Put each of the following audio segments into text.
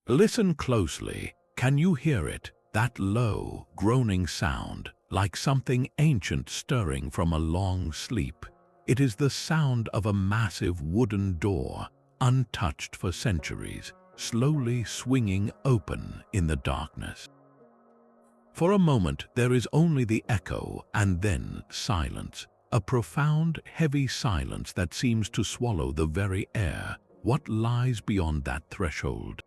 Listen closely. Can you hear it? That low, groaning sound, like something ancient stirring from a long sleep. It is the sound of a massive wooden door, untouched for centuries, slowly swinging open in the darkness. For a moment, there is only the echo and then silence, a profound, heavy silence that seems to swallow the very air. What lies beyond that threshold?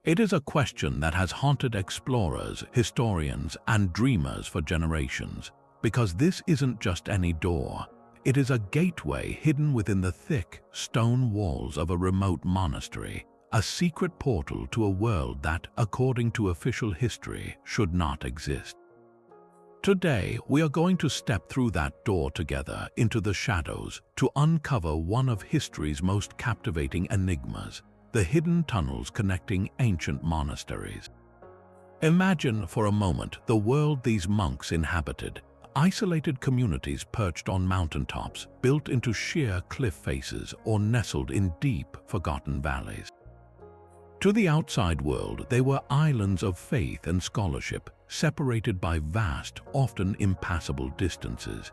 It is a question that has haunted explorers, historians, and dreamers for generations, because this isn't just any door. It is a gateway hidden within the thick stone walls of a remote monastery, a secret portal to a world that, according to official history, should not exist. Today, we are going to step through that door together into the shadows to uncover one of history's most captivating enigmas, the hidden tunnels connecting ancient monasteries. Imagine for a moment the world these monks inhabited, isolated communities perched on mountaintops, built into sheer cliff faces or nestled in deep, forgotten valleys. To the outside world, they were islands of faith and scholarship, separated by vast, often impassable distances.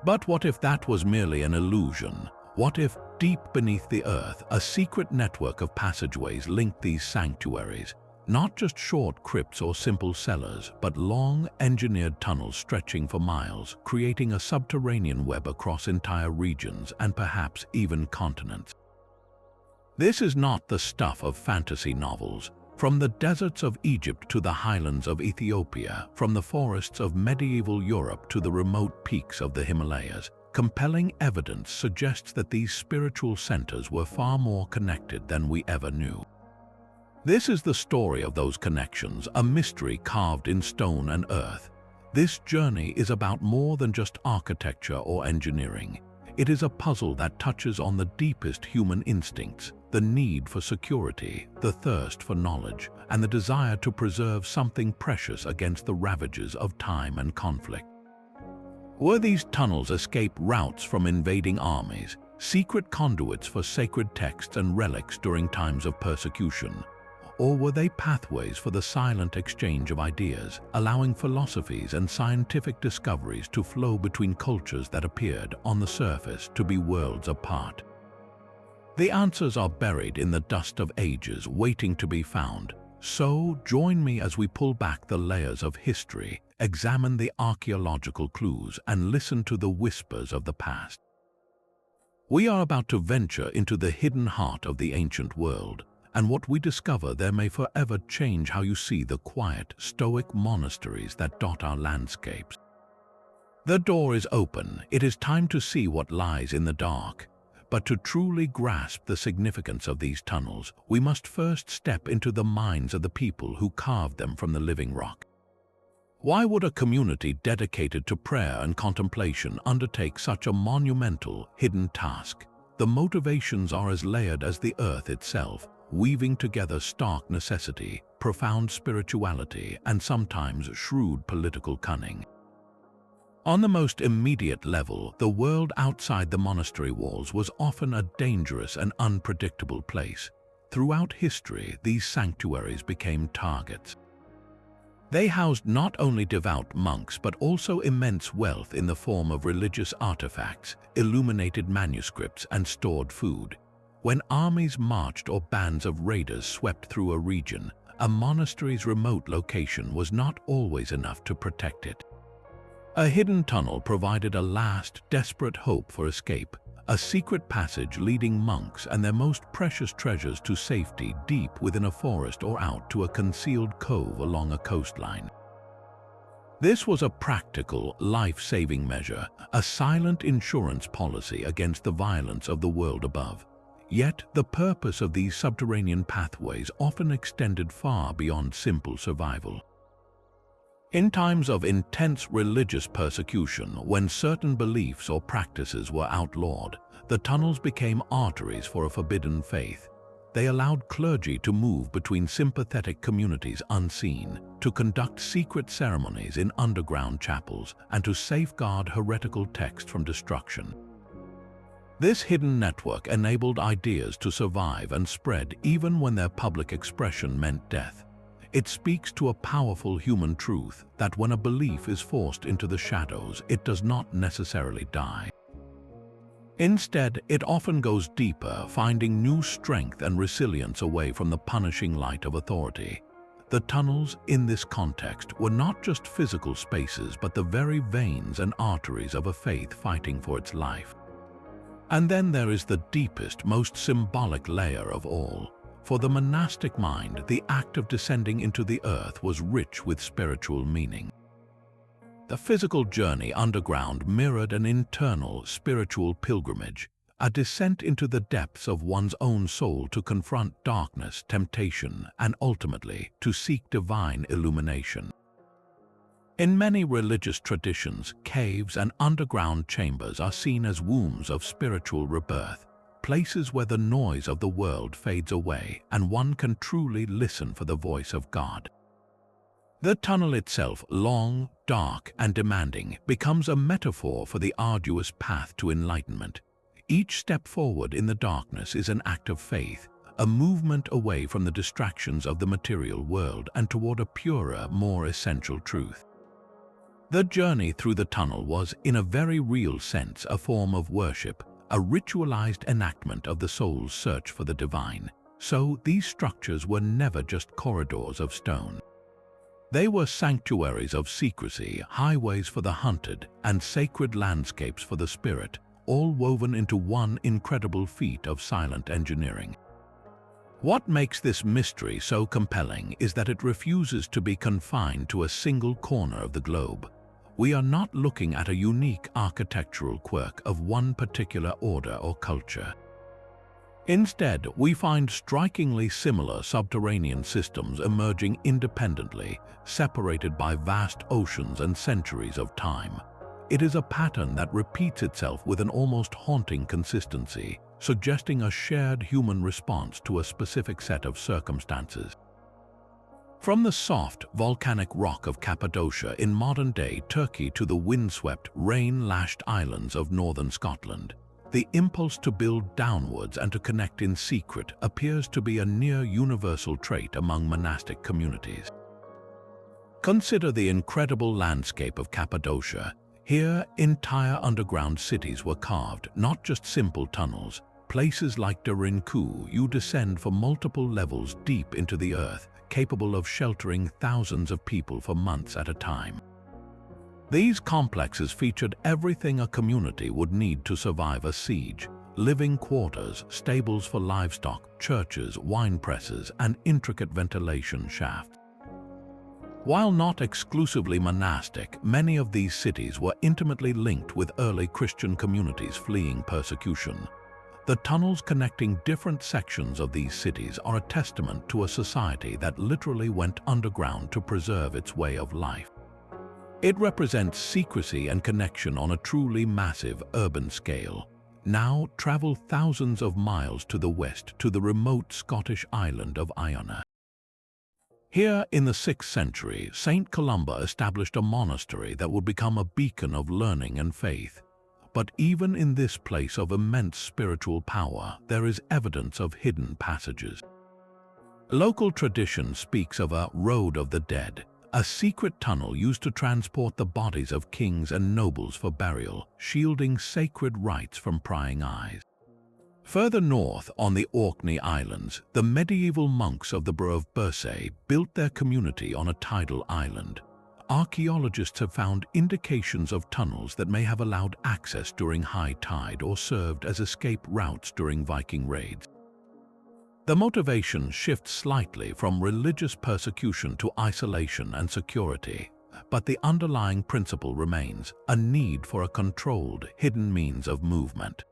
But what if that was merely an illusion? What if, deep beneath the earth, a secret network of passageways linked these sanctuaries? Not just short crypts or simple cellars, but long, engineered tunnels stretching for miles, creating a subterranean web across entire regions and perhaps even continents. This is not the stuff of fantasy novels. From the deserts of Egypt to the highlands of Ethiopia, from the forests of medieval Europe to the remote peaks of the Himalayas, compelling evidence suggests that these spiritual centers were far more connected than we ever knew. This is the story of those connections, a mystery carved in stone and earth. This journey is about more than just architecture or engineering. It is a puzzle that touches on the deepest human instincts, the need for security, the thirst for knowledge, and the desire to preserve something precious against the ravages of time and conflict. Were these tunnels escape routes from invading armies, secret conduits for sacred texts and relics during times of persecution? Or were they pathways for the silent exchange of ideas, allowing philosophies and scientific discoveries to flow between cultures that appeared, on the surface, to be worlds apart? The answers are buried in the dust of ages, waiting to be found. So, join me as we pull back the layers of history, examine the archaeological clues, and listen to the whispers of the past. We are about to venture into the hidden heart of the ancient world, and what we discover there may forever change how you see the quiet, stoic monasteries that dot our landscapes. The door is open. It is time to see what lies in the dark. But to truly grasp the significance of these tunnels, we must first step into the minds of the people who carved them from the living rock. Why would a community dedicated to prayer and contemplation undertake such a monumental, hidden task? The motivations are as layered as the earth itself, weaving together stark necessity, profound spirituality, and sometimes shrewd political cunning. On the most immediate level, the world outside the monastery walls was often a dangerous and unpredictable place. Throughout history, these sanctuaries became targets. They housed not only devout monks but also immense wealth in the form of religious artifacts, illuminated manuscripts, and stored food. When armies marched or bands of raiders swept through a region, a monastery's remote location was not always enough to protect it. A hidden tunnel provided a last, desperate hope for escape, a secret passage leading monks and their most precious treasures to safety deep within a forest or out to a concealed cove along a coastline. This was a practical, life-saving measure, a silent insurance policy against the violence of the world above. Yet, the purpose of these subterranean pathways often extended far beyond simple survival. In times of intense religious persecution, when certain beliefs or practices were outlawed, the tunnels became arteries for a forbidden faith. They allowed clergy to move between sympathetic communities unseen, to conduct secret ceremonies in underground chapels, and to safeguard heretical texts from destruction. This hidden network enabled ideas to survive and spread even when their public expression meant death. It speaks to a powerful human truth that when a belief is forced into the shadows, it does not necessarily die. Instead, it often goes deeper, finding new strength and resilience away from the punishing light of authority. The tunnels, in this context, were not just physical spaces, but the very veins and arteries of a faith fighting for its life. And then there is the deepest, most symbolic layer of all. For the monastic mind, the act of descending into the earth was rich with spiritual meaning. The physical journey underground mirrored an internal spiritual pilgrimage, a descent into the depths of one's own soul to confront darkness, temptation, and ultimately to seek divine illumination. In many religious traditions, caves and underground chambers are seen as wombs of spiritual rebirth, places where the noise of the world fades away and one can truly listen for the voice of God. The tunnel itself, long, dark, and demanding, becomes a metaphor for the arduous path to enlightenment. Each step forward in the darkness is an act of faith, a movement away from the distractions of the material world and toward a purer, more essential truth. The journey through the tunnel was, in a very real sense, a form of worship, a ritualized enactment of the soul's search for the divine. So these structures were never just corridors of stone. They were sanctuaries of secrecy, highways for the hunted, and sacred landscapes for the spirit, all woven into one incredible feat of silent engineering. What makes this mystery so compelling is that it refuses to be confined to a single corner of the globe. We are not looking at a unique architectural quirk of one particular order or culture. Instead, we find strikingly similar subterranean systems emerging independently, separated by vast oceans and centuries of time. It is a pattern that repeats itself with an almost haunting consistency, suggesting a shared human response to a specific set of circumstances. From the soft, volcanic rock of Cappadocia in modern-day Turkey to the windswept, rain-lashed islands of northern Scotland, the impulse to build downwards and to connect in secret appears to be a near-universal trait among monastic communities. Consider the incredible landscape of Cappadocia. Here, entire underground cities were carved, not just simple tunnels. Places like Derinkuh, you descend for multiple levels deep into the earth, capable of sheltering thousands of people for months at a time. These complexes featured everything a community would need to survive a siege: living quarters, stables for livestock, churches, wine presses, and intricate ventilation shafts. While not exclusively monastic, many of these cities were intimately linked with early Christian communities fleeing persecution. The tunnels connecting different sections of these cities are a testament to a society that literally went underground to preserve its way of life. It represents secrecy and connection on a truly massive urban scale. Now travel thousands of miles to the west to the remote Scottish island of Iona. Here in the 6th century, Saint Columba established a monastery that would become a beacon of learning and faith. But even in this place of immense spiritual power, there is evidence of hidden passages. Local tradition speaks of a road of the dead, a secret tunnel used to transport the bodies of kings and nobles for burial, shielding sacred rites from prying eyes. Further north on the Orkney Islands, the medieval monks of the borough of Bursay built their community on a tidal island. Archaeologists have found indications of tunnels that may have allowed access during high tide or served as escape routes during Viking raids. The motivation shifts slightly from religious persecution to isolation and security, but the underlying principle remains: a need for a controlled, hidden means of movement.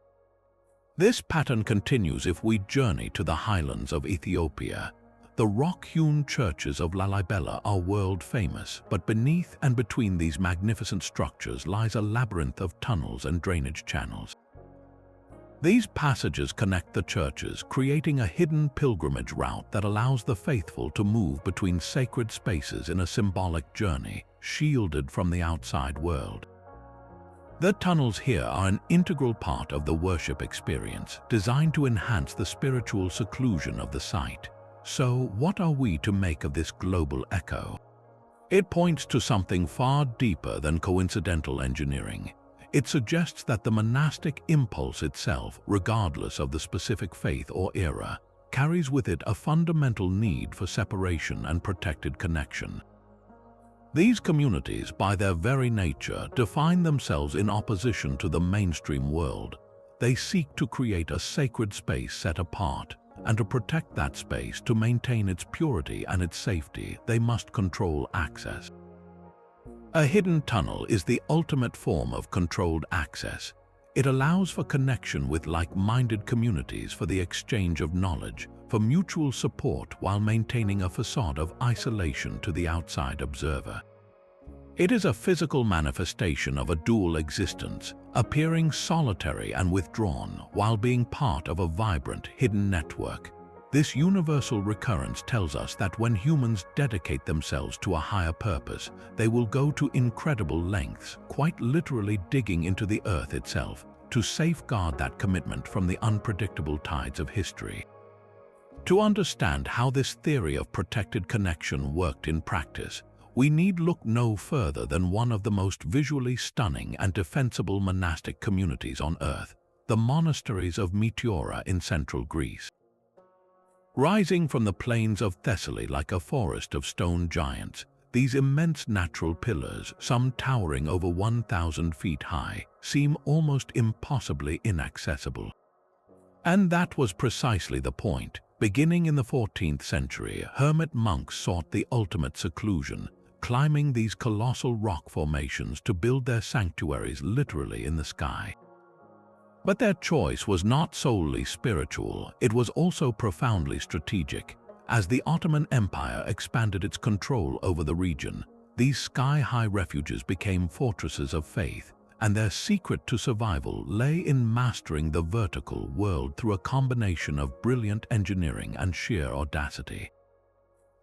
This pattern continues if we journey to the highlands of Ethiopia. The rock-hewn churches of Lalibela are world-famous, but beneath and between these magnificent structures lies a labyrinth of tunnels and drainage channels. These passages connect the churches, creating a hidden pilgrimage route that allows the faithful to move between sacred spaces in a symbolic journey, shielded from the outside world. The tunnels here are an integral part of the worship experience, designed to enhance the spiritual seclusion of the site. So, what are we to make of this global echo? It points to something far deeper than coincidental engineering. It suggests that the monastic impulse itself, regardless of the specific faith or era, carries with it a fundamental need for separation and protected connection. These communities, by their very nature, define themselves in opposition to the mainstream world. They seek to create a sacred space set apart, and to protect that space, to maintain its purity and its safety, they must control access. A hidden tunnel is the ultimate form of controlled access. It allows for connection with like-minded communities, for the exchange of knowledge, for mutual support, while maintaining a facade of isolation to the outside observer. It is a physical manifestation of a dual existence, appearing solitary and withdrawn while being part of a vibrant, hidden network. This universal recurrence tells us that when humans dedicate themselves to a higher purpose, they will go to incredible lengths, quite literally digging into the earth itself, to safeguard that commitment from the unpredictable tides of history. To understand how this theory of protected connection worked in practice, we need look no further than one of the most visually stunning and defensible monastic communities on Earth, the monasteries of Meteora in central Greece. Rising from the plains of Thessaly like a forest of stone giants, these immense natural pillars, some towering over 1,000 feet high, seem almost impossibly inaccessible. And that was precisely the point. Beginning in the 14th century, hermit monks sought the ultimate seclusion, climbing these colossal rock formations to build their sanctuaries literally in the sky. But their choice was not solely spiritual, it was also profoundly strategic. As the Ottoman Empire expanded its control over the region, these sky-high refuges became fortresses of faith, and their secret to survival lay in mastering the vertical world through a combination of brilliant engineering and sheer audacity.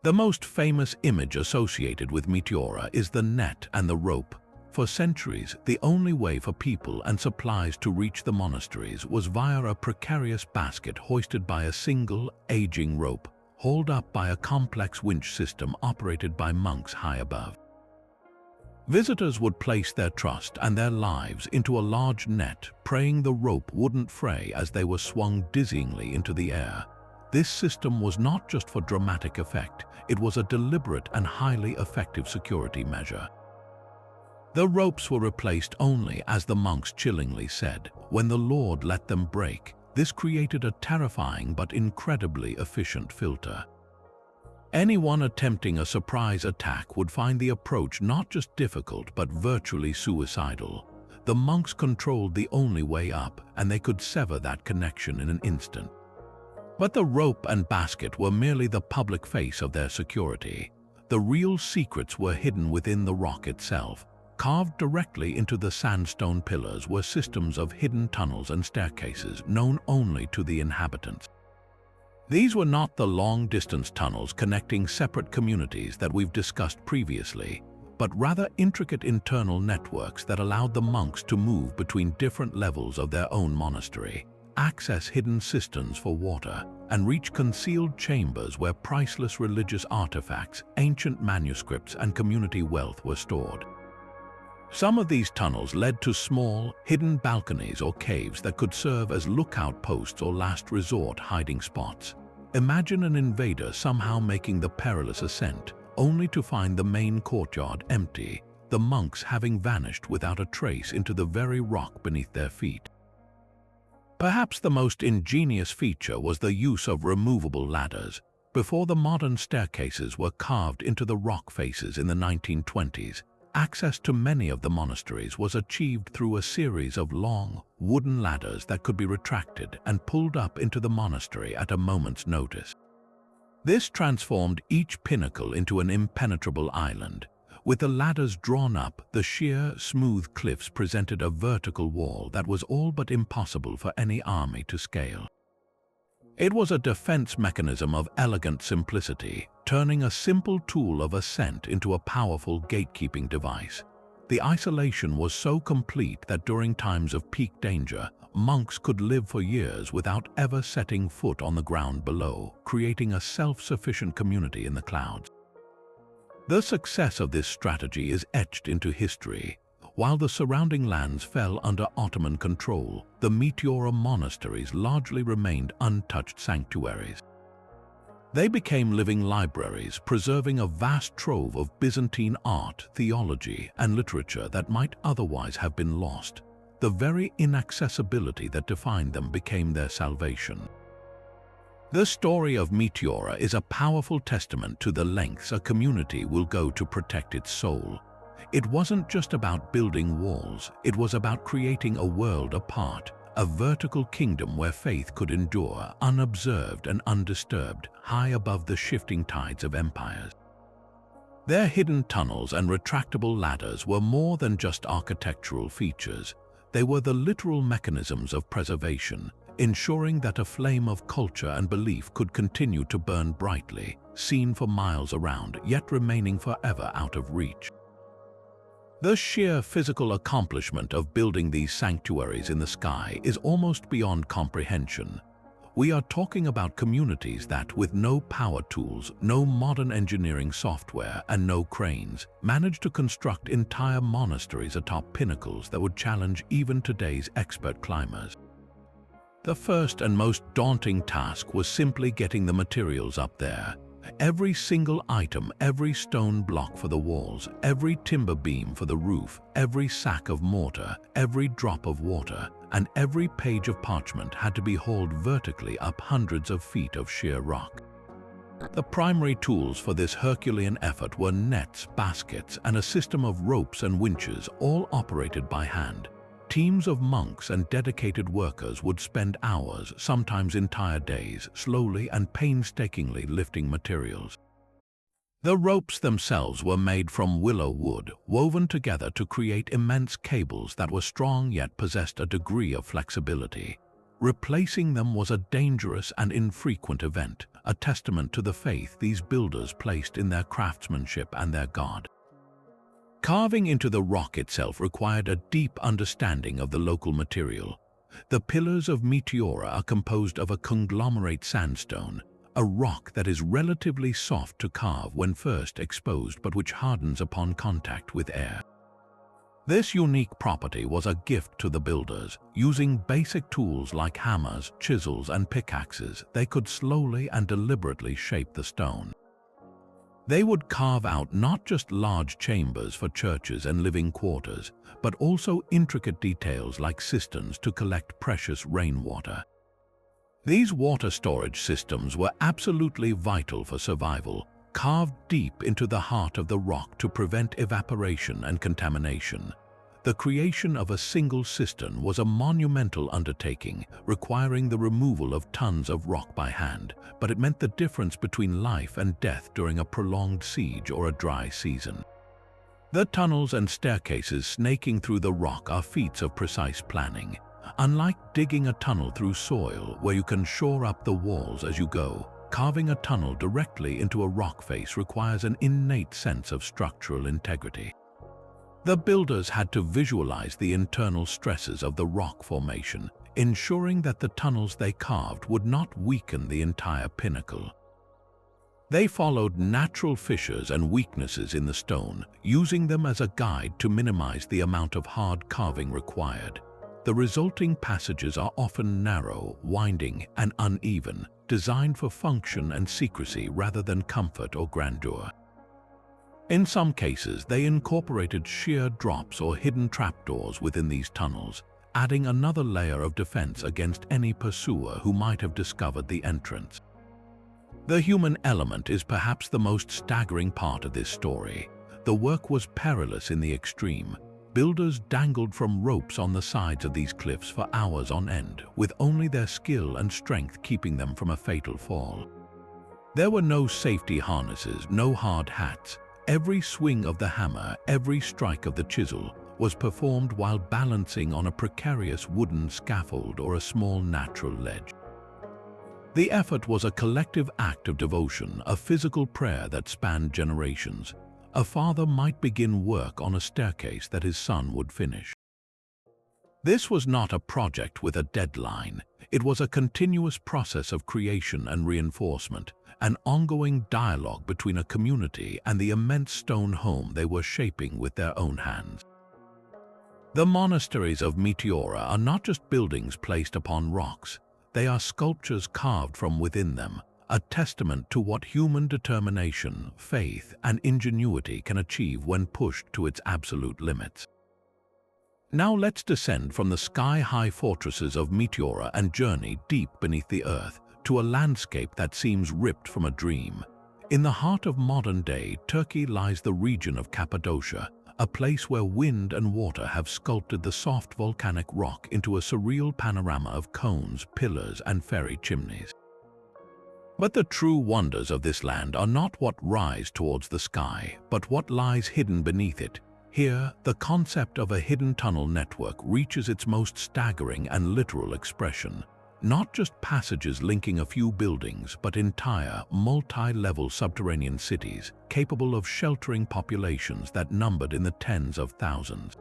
The most famous image associated with Meteora is the net and the rope. For centuries, the only way for people and supplies to reach the monasteries was via a precarious basket hoisted by a single, aging rope, hauled up by a complex winch system operated by monks high above. Visitors would place their trust and their lives into a large net, praying the rope wouldn't fray as they were swung dizzyingly into the air. This system was not just for dramatic effect, it was a deliberate and highly effective security measure. The ropes were replaced only, as the monks chillingly said, when the Lord let them break. This created a terrifying but incredibly efficient filter. Anyone attempting a surprise attack would find the approach not just difficult but virtually suicidal. The monks controlled the only way up, and they could sever that connection in an instant. But the rope and basket were merely the public face of their security. The real secrets were hidden within the rock itself. Carved directly into the sandstone pillars were systems of hidden tunnels and staircases known only to the inhabitants. These were not the long-distance tunnels connecting separate communities that we've discussed previously, but rather intricate internal networks that allowed the monks to move between different levels of their own monastery, access hidden cisterns for water, and reach concealed chambers where priceless religious artifacts, ancient manuscripts, and community wealth were stored. Some of these tunnels led to small, hidden balconies or caves that could serve as lookout posts or last resort hiding spots. Imagine an invader somehow making the perilous ascent, only to find the main courtyard empty, the monks having vanished without a trace into the very rock beneath their feet. Perhaps the most ingenious feature was the use of removable ladders. Before the modern staircases were carved into the rock faces in the 1920s, access to many of the monasteries was achieved through a series of long, wooden ladders that could be retracted and pulled up into the monastery at a moment's notice. This transformed each pinnacle into an impenetrable island. With the ladders drawn up, the sheer, smooth cliffs presented a vertical wall that was all but impossible for any army to scale. It was a defense mechanism of elegant simplicity, turning a simple tool of ascent into a powerful gatekeeping device. The isolation was so complete that during times of peak danger, monks could live for years without ever setting foot on the ground below, creating a self-sufficient community in the clouds. The success of this strategy is etched into history. While the surrounding lands fell under Ottoman control, the Meteora monasteries largely remained untouched sanctuaries. They became living libraries, preserving a vast trove of Byzantine art, theology, and literature that might otherwise have been lost. The very inaccessibility that defined them became their salvation. The story of Meteora is a powerful testament to the lengths a community will go to protect its soul. It wasn't just about building walls, it was about creating a world apart, a vertical kingdom where faith could endure, unobserved and undisturbed, high above the shifting tides of empires. Their hidden tunnels and retractable ladders were more than just architectural features. They were the literal mechanisms of preservation, ensuring that a flame of culture and belief could continue to burn brightly, seen for miles around, yet remaining forever out of reach. The sheer physical accomplishment of building these sanctuaries in the sky is almost beyond comprehension. We are talking about communities that, with no power tools, no modern engineering software, and no cranes, managed to construct entire monasteries atop pinnacles that would challenge even today's expert climbers. The first and most daunting task was simply getting the materials up there. Every single item, every stone block for the walls, every timber beam for the roof, every sack of mortar, every drop of water, and every page of parchment had to be hauled vertically up hundreds of feet of sheer rock. The primary tools for this Herculean effort were nets, baskets, and a system of ropes and winches, all operated by hand. Teams of monks and dedicated workers would spend hours, sometimes entire days, slowly and painstakingly lifting materials. The ropes themselves were made from willow wood, woven together to create immense cables that were strong yet possessed a degree of flexibility. Replacing them was a dangerous and infrequent event, a testament to the faith these builders placed in their craftsmanship and their God. Carving into the rock itself required a deep understanding of the local material. The pillars of Meteora are composed of a conglomerate sandstone, a rock that is relatively soft to carve when first exposed but which hardens upon contact with air. This unique property was a gift to the builders. Using basic tools like hammers, chisels, and pickaxes, they could slowly and deliberately shape the stone. They would carve out not just large chambers for churches and living quarters, but also intricate details like cisterns to collect precious rainwater. These water storage systems were absolutely vital for survival, carved deep into the heart of the rock to prevent evaporation and contamination. The creation of a single cistern was a monumental undertaking, requiring the removal of tons of rock by hand, but it meant the difference between life and death during a prolonged siege or a dry season. The tunnels and staircases snaking through the rock are feats of precise planning. Unlike digging a tunnel through soil where you can shore up the walls as you go, carving a tunnel directly into a rock face requires an innate sense of structural integrity. The builders had to visualize the internal stresses of the rock formation, ensuring that the tunnels they carved would not weaken the entire pinnacle. They followed natural fissures and weaknesses in the stone, using them as a guide to minimize the amount of hard carving required. The resulting passages are often narrow, winding, and uneven, designed for function and secrecy rather than comfort or grandeur. In some cases, they incorporated sheer drops or hidden trapdoors within these tunnels, adding another layer of defense against any pursuer who might have discovered the entrance. The human element is perhaps the most staggering part of this story. The work was perilous in the extreme. Builders dangled from ropes on the sides of these cliffs for hours on end, with only their skill and strength keeping them from a fatal fall. There were no safety harnesses, no hard hats. Every swing of the hammer, every strike of the chisel, was performed while balancing on a precarious wooden scaffold or a small natural ledge. The effort was a collective act of devotion, a physical prayer that spanned generations. a father might begin work on a staircase that his son would finish. This was not a project with a deadline. It was a continuous process of creation and reinforcement, an ongoing dialogue between a community and the immense stone home they were shaping with their own hands. The monasteries of Meteora are not just buildings placed upon rocks. They are sculptures carved from within them, a testament to what human determination, faith, and ingenuity can achieve when pushed to its absolute limits. Now let's descend from the sky-high fortresses of Meteora and journey deep beneath the earth to a landscape that seems ripped from a dream. In the heart of modern-day Turkey lies the region of Cappadocia, a place where wind and water have sculpted the soft volcanic rock into a surreal panorama of cones, pillars, and fairy chimneys. But the true wonders of this land are not what rise towards the sky, but what lies hidden beneath it. Here, the concept of a hidden tunnel network reaches its most staggering and literal expression. Not just passages linking a few buildings, but entire, multi-level subterranean cities capable of sheltering populations that numbered in the tens of thousands.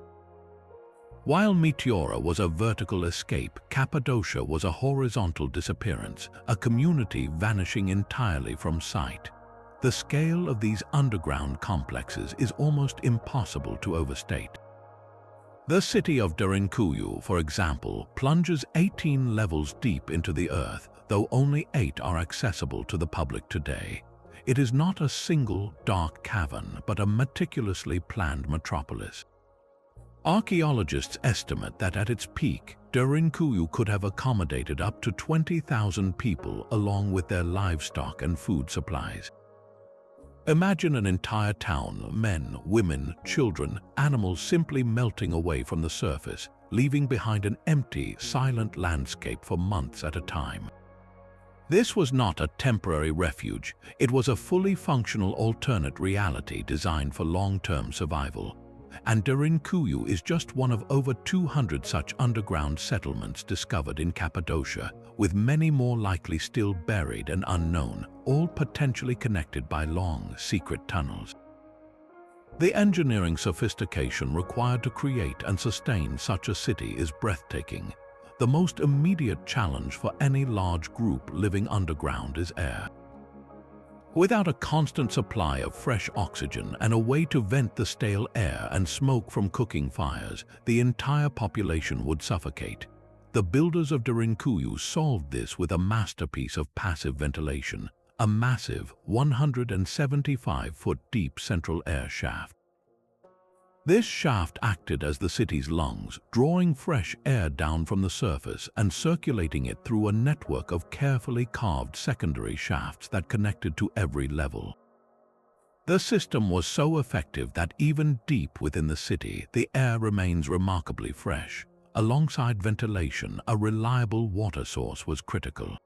While Meteora was a vertical escape, Cappadocia was a horizontal disappearance, a community vanishing entirely from sight. The scale of these underground complexes is almost impossible to overstate. The city of Derinkuyu, for example, plunges 18 levels deep into the earth, though only 8 are accessible to the public today. It is not a single, dark cavern, but a meticulously planned metropolis. Archaeologists estimate that at its peak, Derinkuyu could have accommodated up to 20,000 people along with their livestock and food supplies. Imagine an entire town, men, women, children, animals simply melting away from the surface, leaving behind an empty, silent landscape for months at a time. This was not a temporary refuge, it was a fully functional alternate reality designed for long-term survival. And Derinkuyu is just one of over 200 such underground settlements discovered in Cappadocia, with many more likely still buried and unknown, all potentially connected by long, secret tunnels. The engineering sophistication required to create and sustain such a city is breathtaking. The most immediate challenge for any large group living underground is air. Without a constant supply of fresh oxygen and a way to vent the stale air and smoke from cooking fires, the entire population would suffocate. The builders of Derinkuyu solved this with a masterpiece of passive ventilation, a massive 175-foot deep central air shaft. This shaft acted as the city's lungs, drawing fresh air down from the surface and circulating it through a network of carefully carved secondary shafts that connected to every level. The system was so effective that even deep within the city, the air remains remarkably fresh. Alongside ventilation, a reliable water source was critical.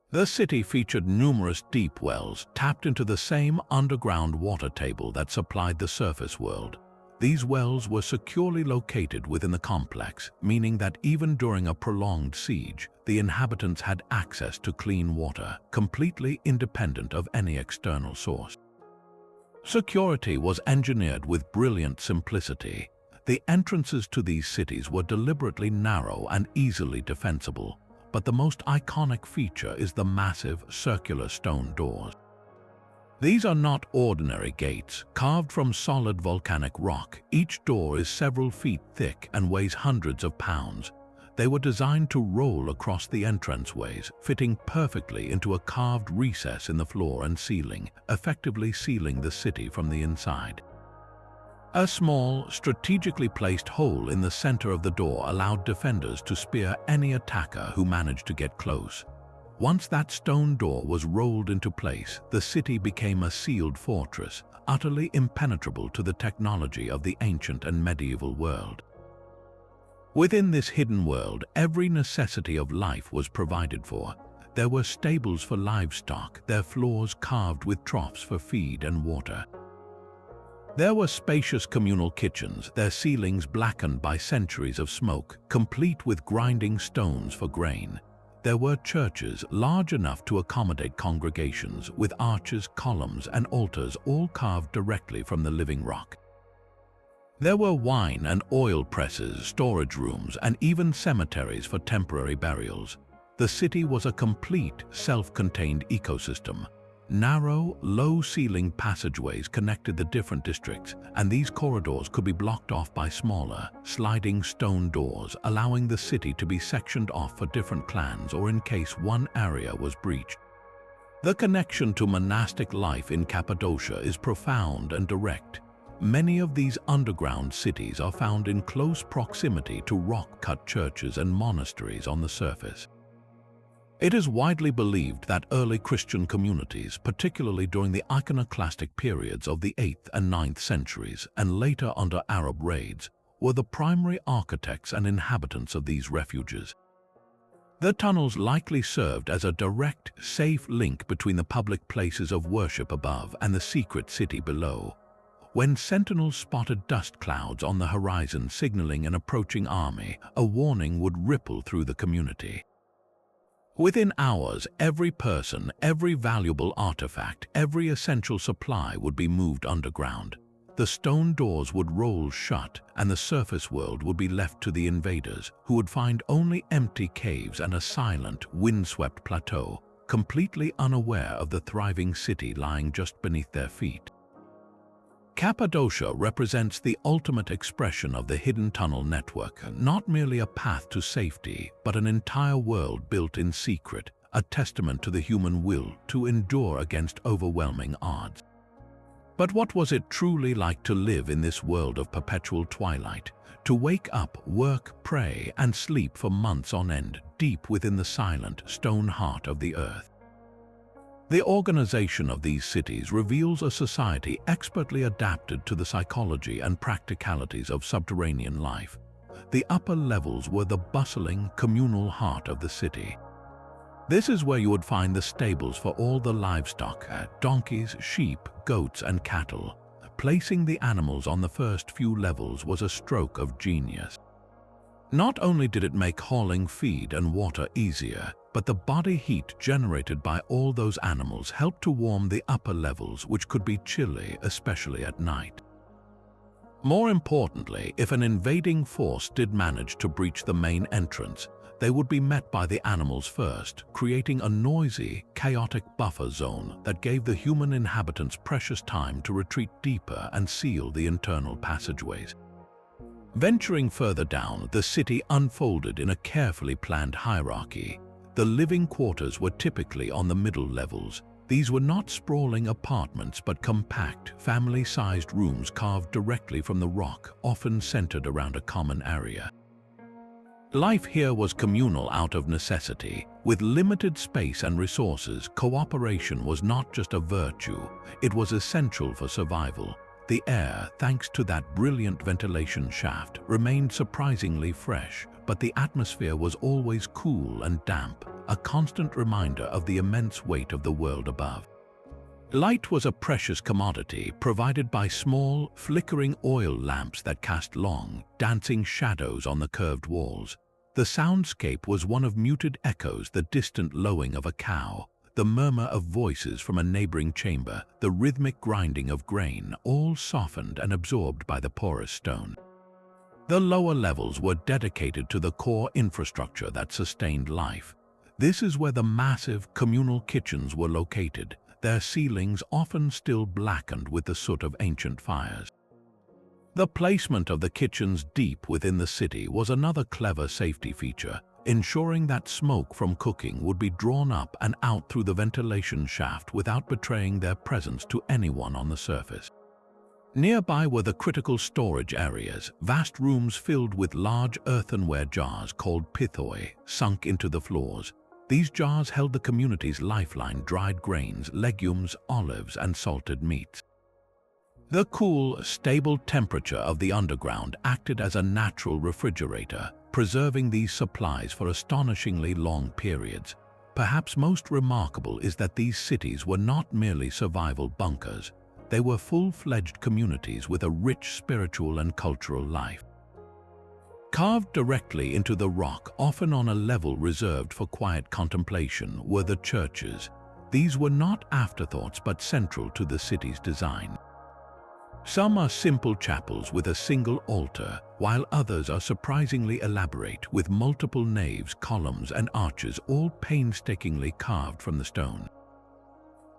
The city featured numerous deep wells tapped into the same underground water table that supplied the surface world. These wells were securely located within the complex, meaning that even during a prolonged siege, the inhabitants had access to clean water, completely independent of any external source. Security was engineered with brilliant simplicity. The entrances to these cities were deliberately narrow and easily defensible. But the most iconic feature is the massive circular stone doors. These are not ordinary gates, carved from solid volcanic rock. Each door is several feet thick and weighs hundreds of pounds. They were designed to roll across the entranceways, fitting perfectly into a carved recess in the floor and ceiling, effectively sealing the city from the inside. A small, strategically placed hole in the center of the door allowed defenders to spear any attacker who managed to get close. Once that stone door was rolled into place, the city became a sealed fortress, utterly impenetrable to the technology of the ancient and medieval world. Within this hidden world, every necessity of life was provided for. There were stables for livestock, their floors carved with troughs for feed and water. There were spacious communal kitchens, their ceilings blackened by centuries of smoke, complete with grinding stones for grain. there were churches large enough to accommodate congregations with arches, columns, and altars all carved directly from the living rock. There were wine and oil presses, storage rooms, and even cemeteries for temporary burials. The city was a complete, self-contained ecosystem. Narrow, low-ceiling passageways connected the different districts, and these corridors could be blocked off by smaller, sliding stone doors, allowing the city to be sectioned off for different clans or in case one area was breached. The connection to monastic life in Cappadocia is profound and direct. Many of these underground cities are found in close proximity to rock-cut churches and monasteries on the surface. It is widely believed that early Christian communities, particularly during the iconoclastic periods of the 8th and 9th centuries and later under Arab raids, were the primary architects and inhabitants of these refuges. The tunnels likely served as a direct, safe link between the public places of worship above and the secret city below. When sentinels spotted dust clouds on the horizon signaling an approaching army, a warning would ripple through the community. Within hours, every person, every valuable artifact, every essential supply would be moved underground. The stone doors would roll shut, and the surface world would be left to the invaders, who would find only empty caves and a silent, windswept plateau, completely unaware of the thriving city lying just beneath their feet. Cappadocia represents the ultimate expression of the hidden tunnel network, not merely a path to safety, but an entire world built in secret, a testament to the human will to endure against overwhelming odds. But what was it truly like to live in this world of perpetual twilight, to wake up, work, pray, and sleep for months on end, deep within the silent, stone heart of the earth? The organization of these cities reveals a society expertly adapted to the psychology and practicalities of subterranean life. The upper levels were the bustling, communal heart of the city. This is where you would find the stables for all the livestock, donkeys, sheep, goats, and cattle. Placing the animals on the first few levels was a stroke of genius. Not only did it make hauling feed and water easier, but the body heat generated by all those animals helped to warm the upper levels, which could be chilly, especially at night. More importantly, if an invading force did manage to breach the main entrance, they would be met by the animals first, creating a noisy, chaotic buffer zone that gave the human inhabitants precious time to retreat deeper and seal the internal passageways. Venturing further down, the city unfolded in a carefully planned hierarchy. The living quarters were typically on the middle levels. These were not sprawling apartments but compact, family-sized rooms carved directly from the rock, often centered around a common area. Life here was communal out of necessity. With limited space and resources, cooperation was not just a virtue, it was essential for survival. The air, thanks to that brilliant ventilation shaft, remained surprisingly fresh, but the atmosphere was always cool and damp, a constant reminder of the immense weight of the world above. Light was a precious commodity, provided by small, flickering oil lamps that cast long, dancing shadows on the curved walls. The soundscape was one of muted echoes, the distant lowing of a cow, the murmur of voices from a neighboring chamber, the rhythmic grinding of grain, all softened and absorbed by the porous stone. The lower levels were dedicated to the core infrastructure that sustained life. This is where the massive communal kitchens were located, their ceilings often still blackened with the soot of ancient fires. The placement of the kitchens deep within the city was another clever safety feature, ensuring that smoke from cooking would be drawn up and out through the ventilation shaft without betraying their presence to anyone on the surface. Nearby were the critical storage areas, vast rooms filled with large earthenware jars called pithoi, sunk into the floors. These jars held the community's lifeline: dried grains, legumes, olives, and salted meats. The cool, stable temperature of the underground acted as a natural refrigerator, preserving these supplies for astonishingly long periods. Perhaps most remarkable is that these cities were not merely survival bunkers. They were full-fledged communities with a rich spiritual and cultural life. Carved directly into the rock, often on a level reserved for quiet contemplation, were the churches. These were not afterthoughts but central to the city's design. Some are simple chapels with a single altar, while others are surprisingly elaborate with multiple naves, columns, and arches, all painstakingly carved from the stone.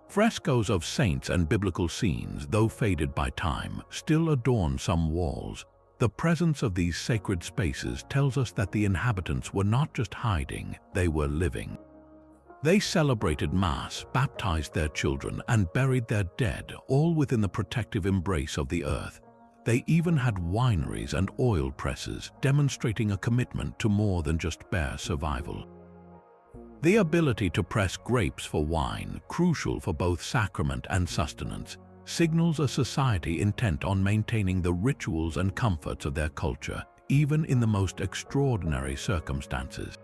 Frescoes of saints and biblical scenes, though faded by time, still adorn some walls. The presence of these sacred spaces tells us that the inhabitants were not just hiding, they were living. They celebrated Mass, baptized their children, and buried their dead, all within the protective embrace of the earth. They even had wineries and oil presses, demonstrating a commitment to more than just bare survival. The ability to press grapes for wine, crucial for both sacrament and sustenance, signals a society intent on maintaining the rituals and comforts of their culture, even in the most extraordinary circumstances.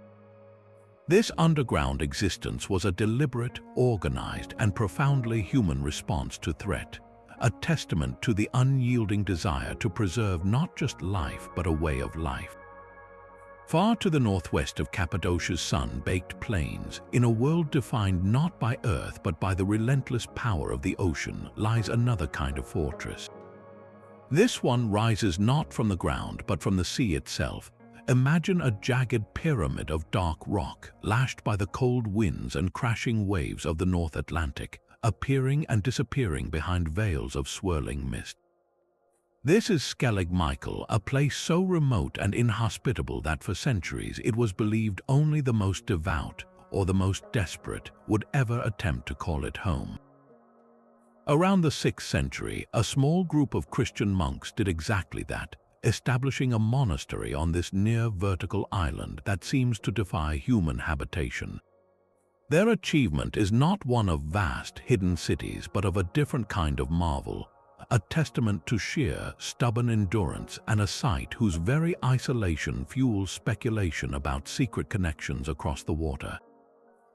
This underground existence was a deliberate, organized, and profoundly human response to threat, a testament to the unyielding desire to preserve not just life but a way of life. Far to the northwest of Cappadocia's sun-baked plains, in a world defined not by earth but by the relentless power of the ocean, lies another kind of fortress. This one rises not from the ground but from the sea itself. Imagine a jagged pyramid of dark rock, lashed by the cold winds and crashing waves of the North Atlantic, appearing and disappearing behind veils of swirling mist. This is Skellig Michael, a place so remote and inhospitable that for centuries it was believed only the most devout or the most desperate would ever attempt to call it home. Around the 6th century, a small group of Christian monks did exactly that, establishing a monastery on this near-vertical island that seems to defy human habitation. Their achievement is not one of vast, hidden cities, but of a different kind of marvel, a testament to sheer, stubborn endurance and a site whose very isolation fuels speculation about secret connections across the water.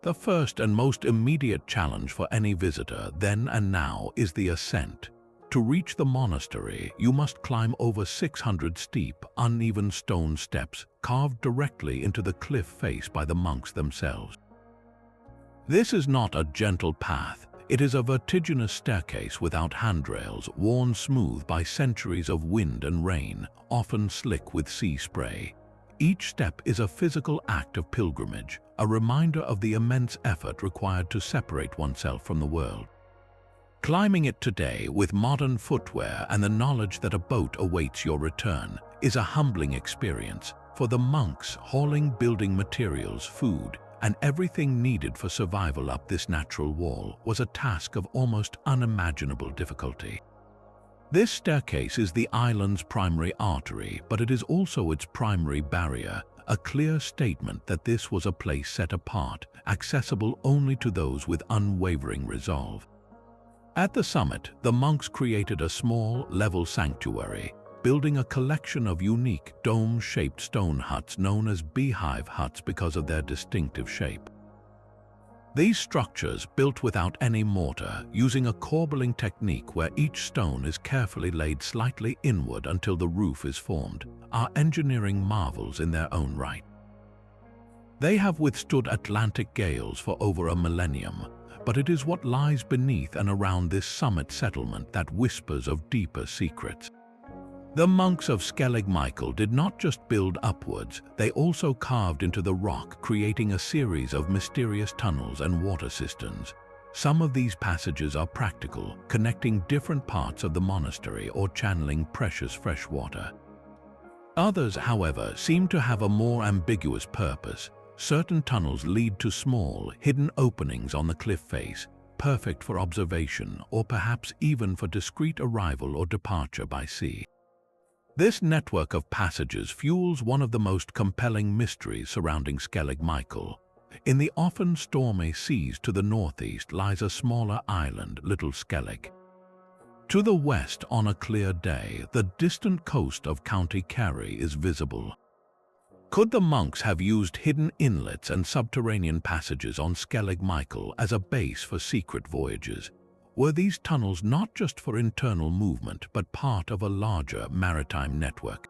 The first and most immediate challenge for any visitor, then and now, is the ascent. To reach the monastery, you must climb over 600 steep, uneven stone steps carved directly into the cliff face by the monks themselves. This is not a gentle path. It is a vertiginous staircase without handrails, worn smooth by centuries of wind and rain, often slick with sea spray. Each step is a physical act of pilgrimage, a reminder of the immense effort required to separate oneself from the world. Climbing it today with modern footwear and the knowledge that a boat awaits your return is a humbling experience. For the monks, hauling building materials, food, and everything needed for survival up this natural wall was a task of almost unimaginable difficulty. This staircase is the island's primary artery, but it is also its primary barrier, a clear statement that this was a place set apart, accessible only to those with unwavering resolve. At the summit, the monks created a small, level sanctuary, building a collection of unique, dome-shaped stone huts known as beehive huts because of their distinctive shape. These structures, built without any mortar, using a corbelling technique where each stone is carefully laid slightly inward until the roof is formed, are engineering marvels in their own right. They have withstood Atlantic gales for over a millennium, but it is what lies beneath and around this summit settlement that whispers of deeper secrets. The monks of Skellig Michael did not just build upwards, they also carved into the rock, creating a series of mysterious tunnels and water cisterns. Some of these passages are practical, connecting different parts of the monastery or channeling precious fresh water. Others, however, seem to have a more ambiguous purpose. Certain tunnels lead to small, hidden openings on the cliff face, perfect for observation or perhaps even for discreet arrival or departure by sea. This network of passages fuels one of the most compelling mysteries surrounding Skellig Michael. In the often stormy seas to the northeast lies a smaller island, Little Skellig. To the west, on a clear day, the distant coast of County Kerry is visible. Could the monks have used hidden inlets and subterranean passages on Skellig Michael as a base for secret voyages? Were these tunnels not just for internal movement but part of a larger maritime network?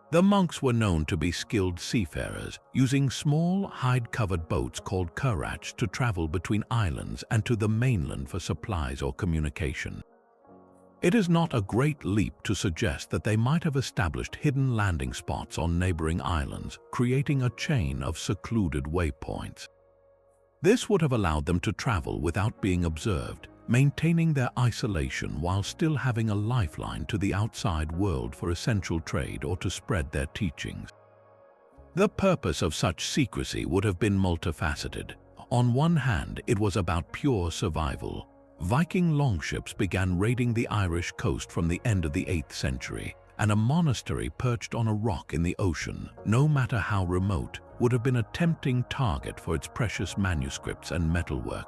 The monks were known to be skilled seafarers, using small, hide-covered boats called curraghs to travel between islands and to the mainland for supplies or communication. It is not a great leap to suggest that they might have established hidden landing spots on neighboring islands, creating a chain of secluded waypoints. This would have allowed them to travel without being observed, maintaining their isolation while still having a lifeline to the outside world for essential trade or to spread their teachings. The purpose of such secrecy would have been multifaceted. On one hand, it was about pure survival. Viking longships began raiding the Irish coast from the end of the 8th century, and a monastery perched on a rock in the ocean, no matter how remote, would have been a tempting target for its precious manuscripts and metalwork.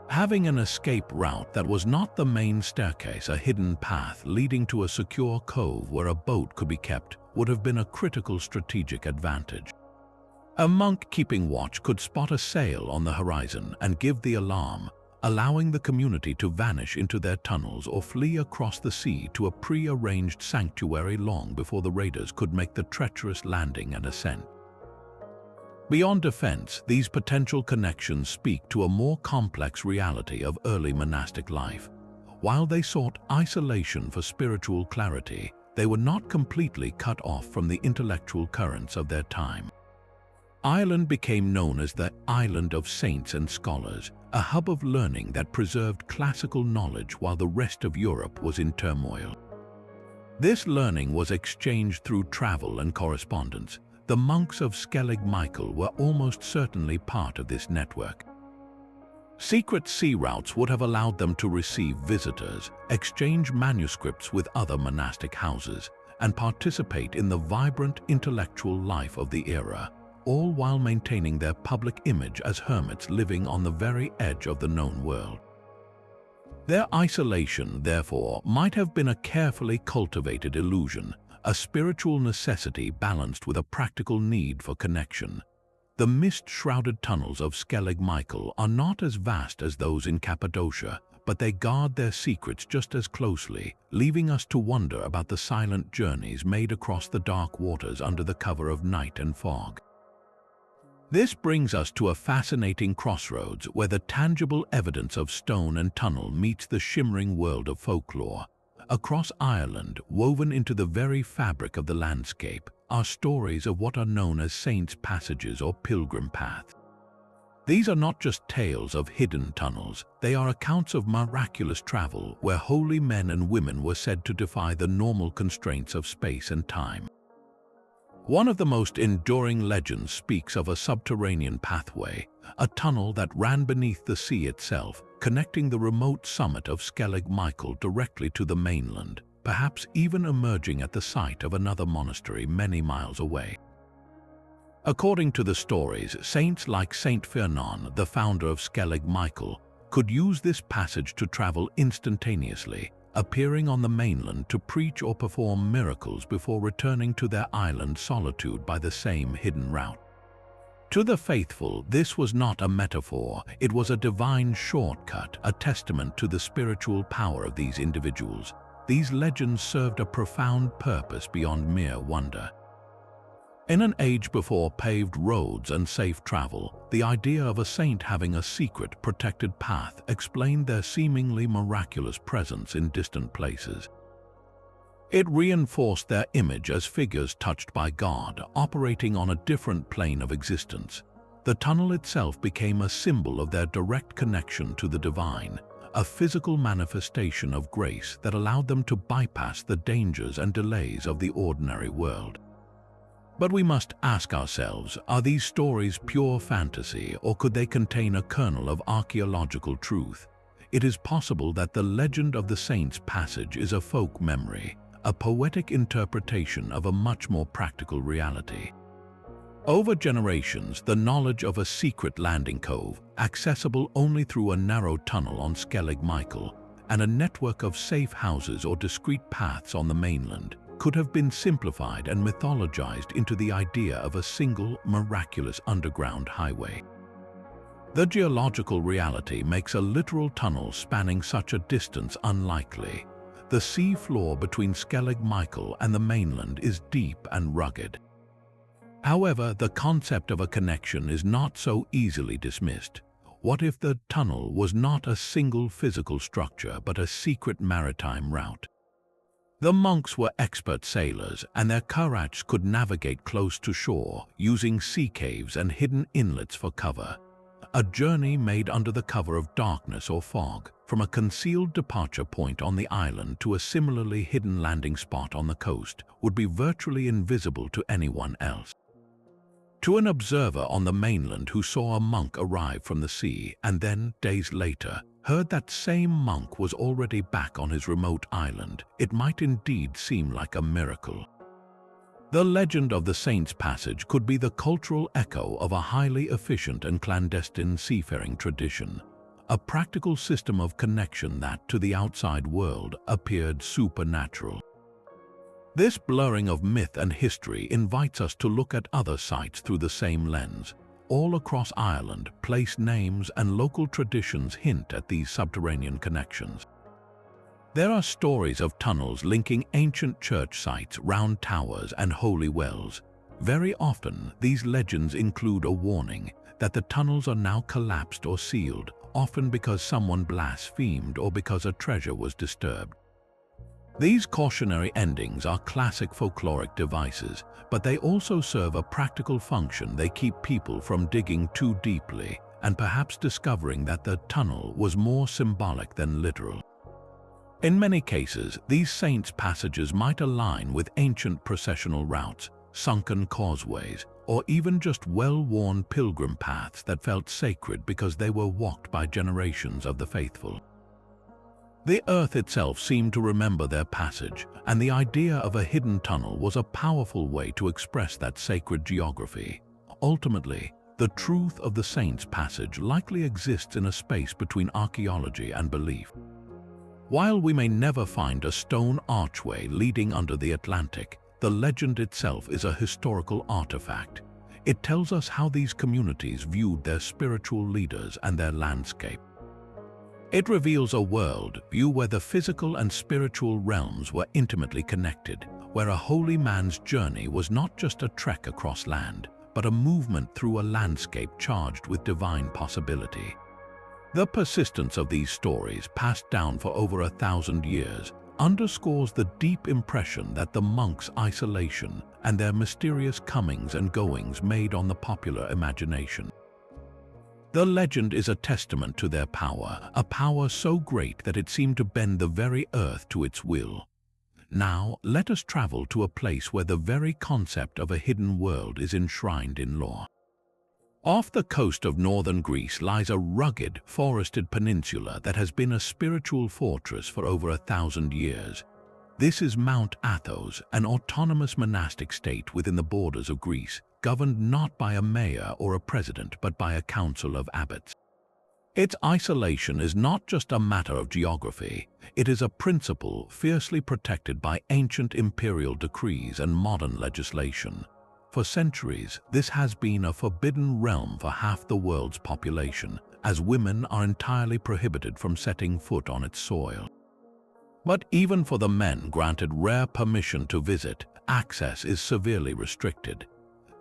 Having an escape route that was not the main staircase, a hidden path leading to a secure cove where a boat could be kept, would have been a critical strategic advantage. A monk keeping watch could spot a sail on the horizon and give the alarm, allowing the community to vanish into their tunnels or flee across the sea to a pre-arranged sanctuary long before the raiders could make the treacherous landing and ascent. Beyond defense, these potential connections speak to a more complex reality of early monastic life. While they sought isolation for spiritual clarity, they were not completely cut off from the intellectual currents of their time. Ireland became known as the Island of Saints and Scholars, a hub of learning that preserved classical knowledge while the rest of Europe was in turmoil. This learning was exchanged through travel and correspondence. The monks of Skellig Michael were almost certainly part of this network. Secret sea routes would have allowed them to receive visitors, exchange manuscripts with other monastic houses, and participate in the vibrant intellectual life of the era, all while maintaining their public image as hermits living on the very edge of the known world. Their isolation, therefore, might have been a carefully cultivated illusion, a spiritual necessity balanced with a practical need for connection. The mist-shrouded tunnels of Skellig Michael are not as vast as those in Cappadocia, but they guard their secrets just as closely, leaving us to wonder about the silent journeys made across the dark waters under the cover of night and fog. This brings us to a fascinating crossroads where the tangible evidence of stone and tunnel meets the shimmering world of folklore. Across Ireland, woven into the very fabric of the landscape, are stories of what are known as saints' passages or pilgrim paths. These are not just tales of hidden tunnels, they are accounts of miraculous travel where holy men and women were said to defy the normal constraints of space and time. One of the most enduring legends speaks of a subterranean pathway, a tunnel that ran beneath the sea itself, connecting the remote summit of Skellig Michael directly to the mainland, perhaps even emerging at the site of another monastery many miles away. According to the stories, saints like Saint Fernand, the founder of Skellig Michael, could use this passage to travel instantaneously, appearing on the mainland to preach or perform miracles before returning to their island solitude by the same hidden route. To the faithful, this was not a metaphor, it was a divine shortcut, a testament to the spiritual power of these individuals. These legends served a profound purpose beyond mere wonder. In an age before paved roads and safe travel, the idea of a saint having a secret, protected path explained their seemingly miraculous presence in distant places. It reinforced their image as figures touched by God, operating on a different plane of existence. The tunnel itself became a symbol of their direct connection to the divine, a physical manifestation of grace that allowed them to bypass the dangers and delays of the ordinary world. But we must ask ourselves, are these stories pure fantasy, or could they contain a kernel of archaeological truth? It is possible that the legend of the Saints' Passage is a folk memory, a poetic interpretation of a much more practical reality. Over generations, the knowledge of a secret landing cove, accessible only through a narrow tunnel on Skellig Michael, and a network of safe houses or discreet paths on the mainland, could have been simplified and mythologized into the idea of a single, miraculous underground highway. The geological reality makes a literal tunnel spanning such a distance unlikely. The sea floor between Skellig Michael and the mainland is deep and rugged. However, the concept of a connection is not so easily dismissed. What if the tunnel was not a single physical structure but a secret maritime route? The monks were expert sailors, and their curraghs could navigate close to shore, using sea caves and hidden inlets for cover. A journey made under the cover of darkness or fog, from a concealed departure point on the island to a similarly hidden landing spot on the coast, would be virtually invisible to anyone else. To an observer on the mainland who saw a monk arrive from the sea and then, days later, heard that same monk was already back on his remote island, it might indeed seem like a miracle. The legend of the Saint's Passage could be the cultural echo of a highly efficient and clandestine seafaring tradition, a practical system of connection that, to the outside world, appeared supernatural. This blurring of myth and history invites us to look at other sites through the same lens. All across Ireland, place names and local traditions hint at these subterranean connections. There are stories of tunnels linking ancient church sites, round towers, and holy wells. Very often, these legends include a warning that the tunnels are now collapsed or sealed, often because someone blasphemed or because a treasure was disturbed. These cautionary endings are classic folkloric devices, but they also serve a practical function. They keep people from digging too deeply and perhaps discovering that the tunnel was more symbolic than literal. In many cases, these saints' passages might align with ancient processional routes, sunken causeways, or even just well-worn pilgrim paths that felt sacred because they were walked by generations of the faithful. The earth itself seemed to remember their passage, and the idea of a hidden tunnel was a powerful way to express that sacred geography. Ultimately, the truth of the Saint's Passage likely exists in a space between archaeology and belief. While we may never find a stone archway leading under the Atlantic, the legend itself is a historical artifact. It tells us how these communities viewed their spiritual leaders and their landscape. It reveals a world view where the physical and spiritual realms were intimately connected, where a holy man's journey was not just a trek across land, but a movement through a landscape charged with divine possibility. The persistence of these stories, passed down for over 1,000 years, underscores the deep impression that the monks' isolation and their mysterious comings and goings made on the popular imagination. The legend is a testament to their power, a power so great that it seemed to bend the very earth to its will. Now, let us travel to a place where the very concept of a hidden world is enshrined in lore. Off the coast of northern Greece lies a rugged, forested peninsula that has been a spiritual fortress for over 1,000 years. This is Mount Athos, an autonomous monastic state within the borders of Greece, governed not by a mayor or a president but by a council of abbots. Its isolation is not just a matter of geography, it is a principle fiercely protected by ancient imperial decrees and modern legislation. For centuries, this has been a forbidden realm for half the world's population, as women are entirely prohibited from setting foot on its soil. But even for the men granted rare permission to visit, access is severely restricted.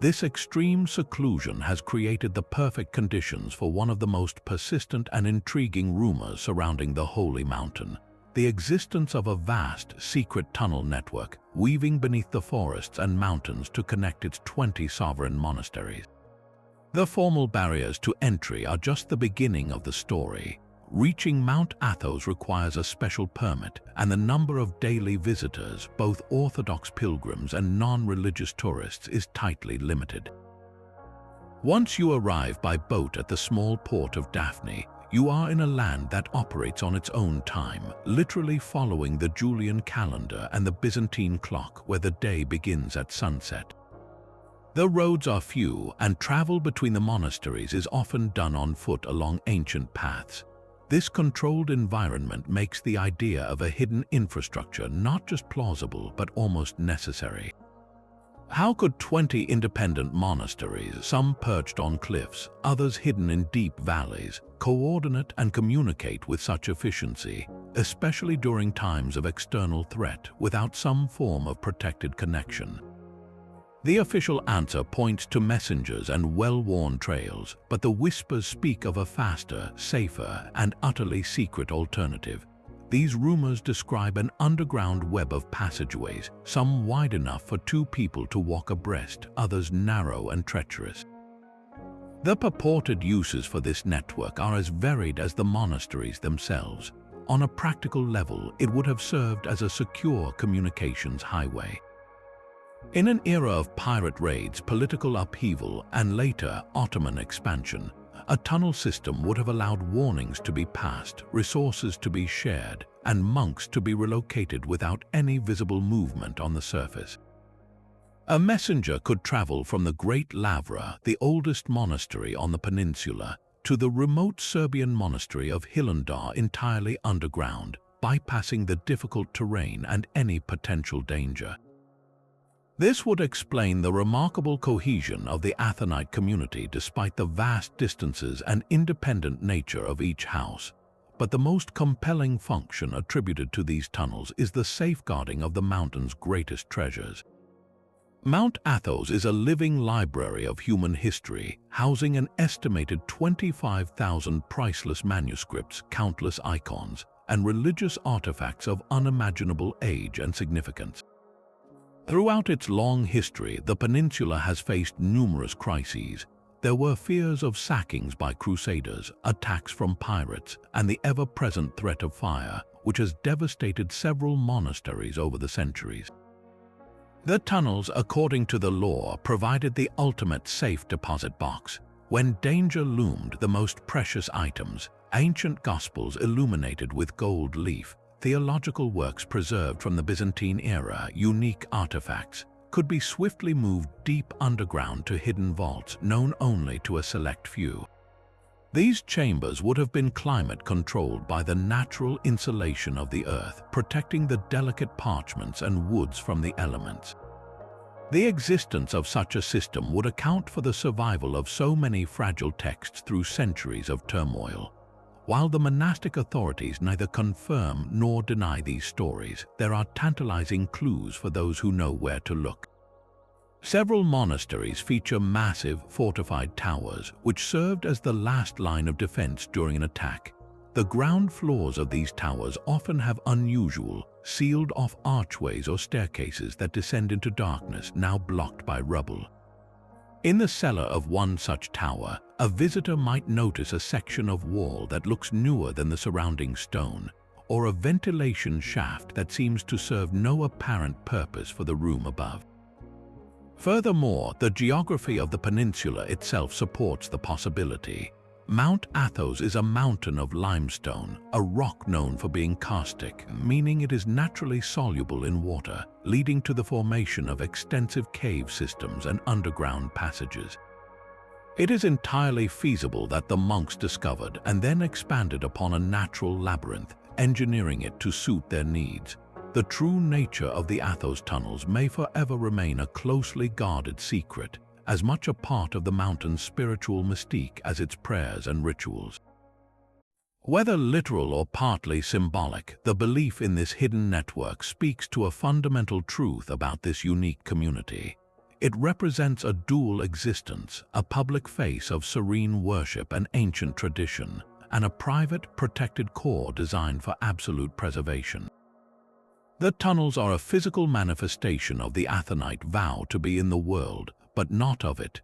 This extreme seclusion has created the perfect conditions for one of the most persistent and intriguing rumors surrounding the holy mountain: the existence of a vast, secret tunnel network weaving beneath the forests and mountains to connect its 20 sovereign monasteries. The formal barriers to entry are just the beginning of the story. Reaching Mount Athos requires a special permit, and the number of daily visitors, both Orthodox pilgrims and non-religious tourists, is tightly limited. Once you arrive by boat at the small port of Daphne, you are in a land that operates on its own time, literally following the Julian calendar and the Byzantine clock, where the day begins at sunset. The roads are few, and travel between the monasteries is often done on foot along ancient paths. This controlled environment makes the idea of a hidden infrastructure not just plausible but almost necessary. How could 20 independent monasteries, some perched on cliffs, others hidden in deep valleys, coordinate and communicate with such efficiency? especially during times of external threat without some form of protected connection. The official answer points to messengers and well-worn trails, but the whispers speak of a faster, safer, and utterly secret alternative. These rumors describe an underground web of passageways, some wide enough for two people to walk abreast, others narrow and treacherous. The purported uses for this network are as varied as the monasteries themselves. On a practical level, it would have served as a secure communications highway. In an era of pirate raids, political upheaval, and later Ottoman expansion, a tunnel system would have allowed warnings to be passed, resources to be shared, and monks to be relocated without any visible movement on the surface. A messenger could travel from the great Lavra, the oldest monastery on the peninsula, to the remote Serbian monastery of Hilandar entirely underground, bypassing the difficult terrain and any potential danger. This would explain the remarkable cohesion of the Athonite community despite the vast distances and independent nature of each house. But the most compelling function attributed to these tunnels is the safeguarding of the mountain's greatest treasures. Mount Athos is a living library of human history, housing an estimated 25,000 priceless manuscripts, countless icons, and religious artifacts of unimaginable age and significance. Throughout its long history, the peninsula has faced numerous crises. There were fears of sackings by crusaders, attacks from pirates, and the ever-present threat of fire, which has devastated several monasteries over the centuries. The tunnels, according to the law, provided the ultimate safe deposit box. When danger loomed, the most precious items, ancient gospels illuminated with gold leaf, theological works preserved from the Byzantine era, unique artifacts, could be swiftly moved deep underground to hidden vaults known only to a select few. These chambers would have been climate-controlled by the natural insulation of the earth, protecting the delicate parchments and woods from the elements. The existence of such a system would account for the survival of so many fragile texts through centuries of turmoil. While the monastic authorities neither confirm nor deny these stories, there are tantalizing clues for those who know where to look. Several monasteries feature massive, fortified towers, which served as the last line of defense during an attack. The ground floors of these towers often have unusual, sealed-off archways or staircases that descend into darkness, now blocked by rubble. In the cellar of one such tower, a visitor might notice a section of wall that looks newer than the surrounding stone, or a ventilation shaft that seems to serve no apparent purpose for the room above. Furthermore, the geography of the peninsula itself supports the possibility. Mount Athos is a mountain of limestone, a rock known for being caustic, meaning it is naturally soluble in water, leading to the formation of extensive cave systems and underground passages. It is entirely feasible that the monks discovered and then expanded upon a natural labyrinth, engineering it to suit their needs. The true nature of the Athos tunnels may forever remain a closely guarded secret, as much a part of the mountain's spiritual mystique as its prayers and rituals. Whether literal or partly symbolic, the belief in this hidden network speaks to a fundamental truth about this unique community. It represents a dual existence, a public face of serene worship and ancient tradition, and a private, protected core designed for absolute preservation. The tunnels are a physical manifestation of the Athonite vow to be in the world, but not of it.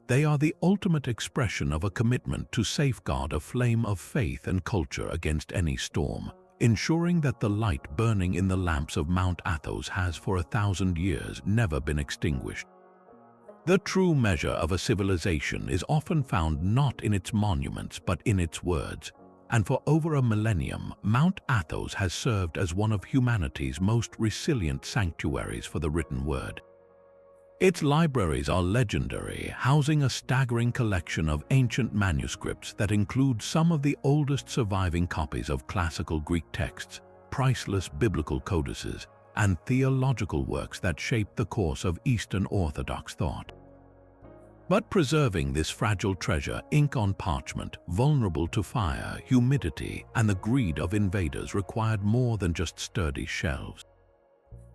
They are the ultimate expression of a commitment to safeguard a flame of faith and culture against any storm, ensuring that the light burning in the lamps of Mount Athos has for 1,000 years never been extinguished. The true measure of a civilization is often found not in its monuments but in its words, and for over a millennium, Mount Athos has served as one of humanity's most resilient sanctuaries for the written word. Its libraries are legendary, housing a staggering collection of ancient manuscripts that include some of the oldest surviving copies of classical Greek texts, priceless biblical codices, and theological works that shaped the course of Eastern Orthodox thought. But preserving this fragile treasure, ink on parchment, vulnerable to fire, humidity, and the greed of invaders, required more than just sturdy shelves.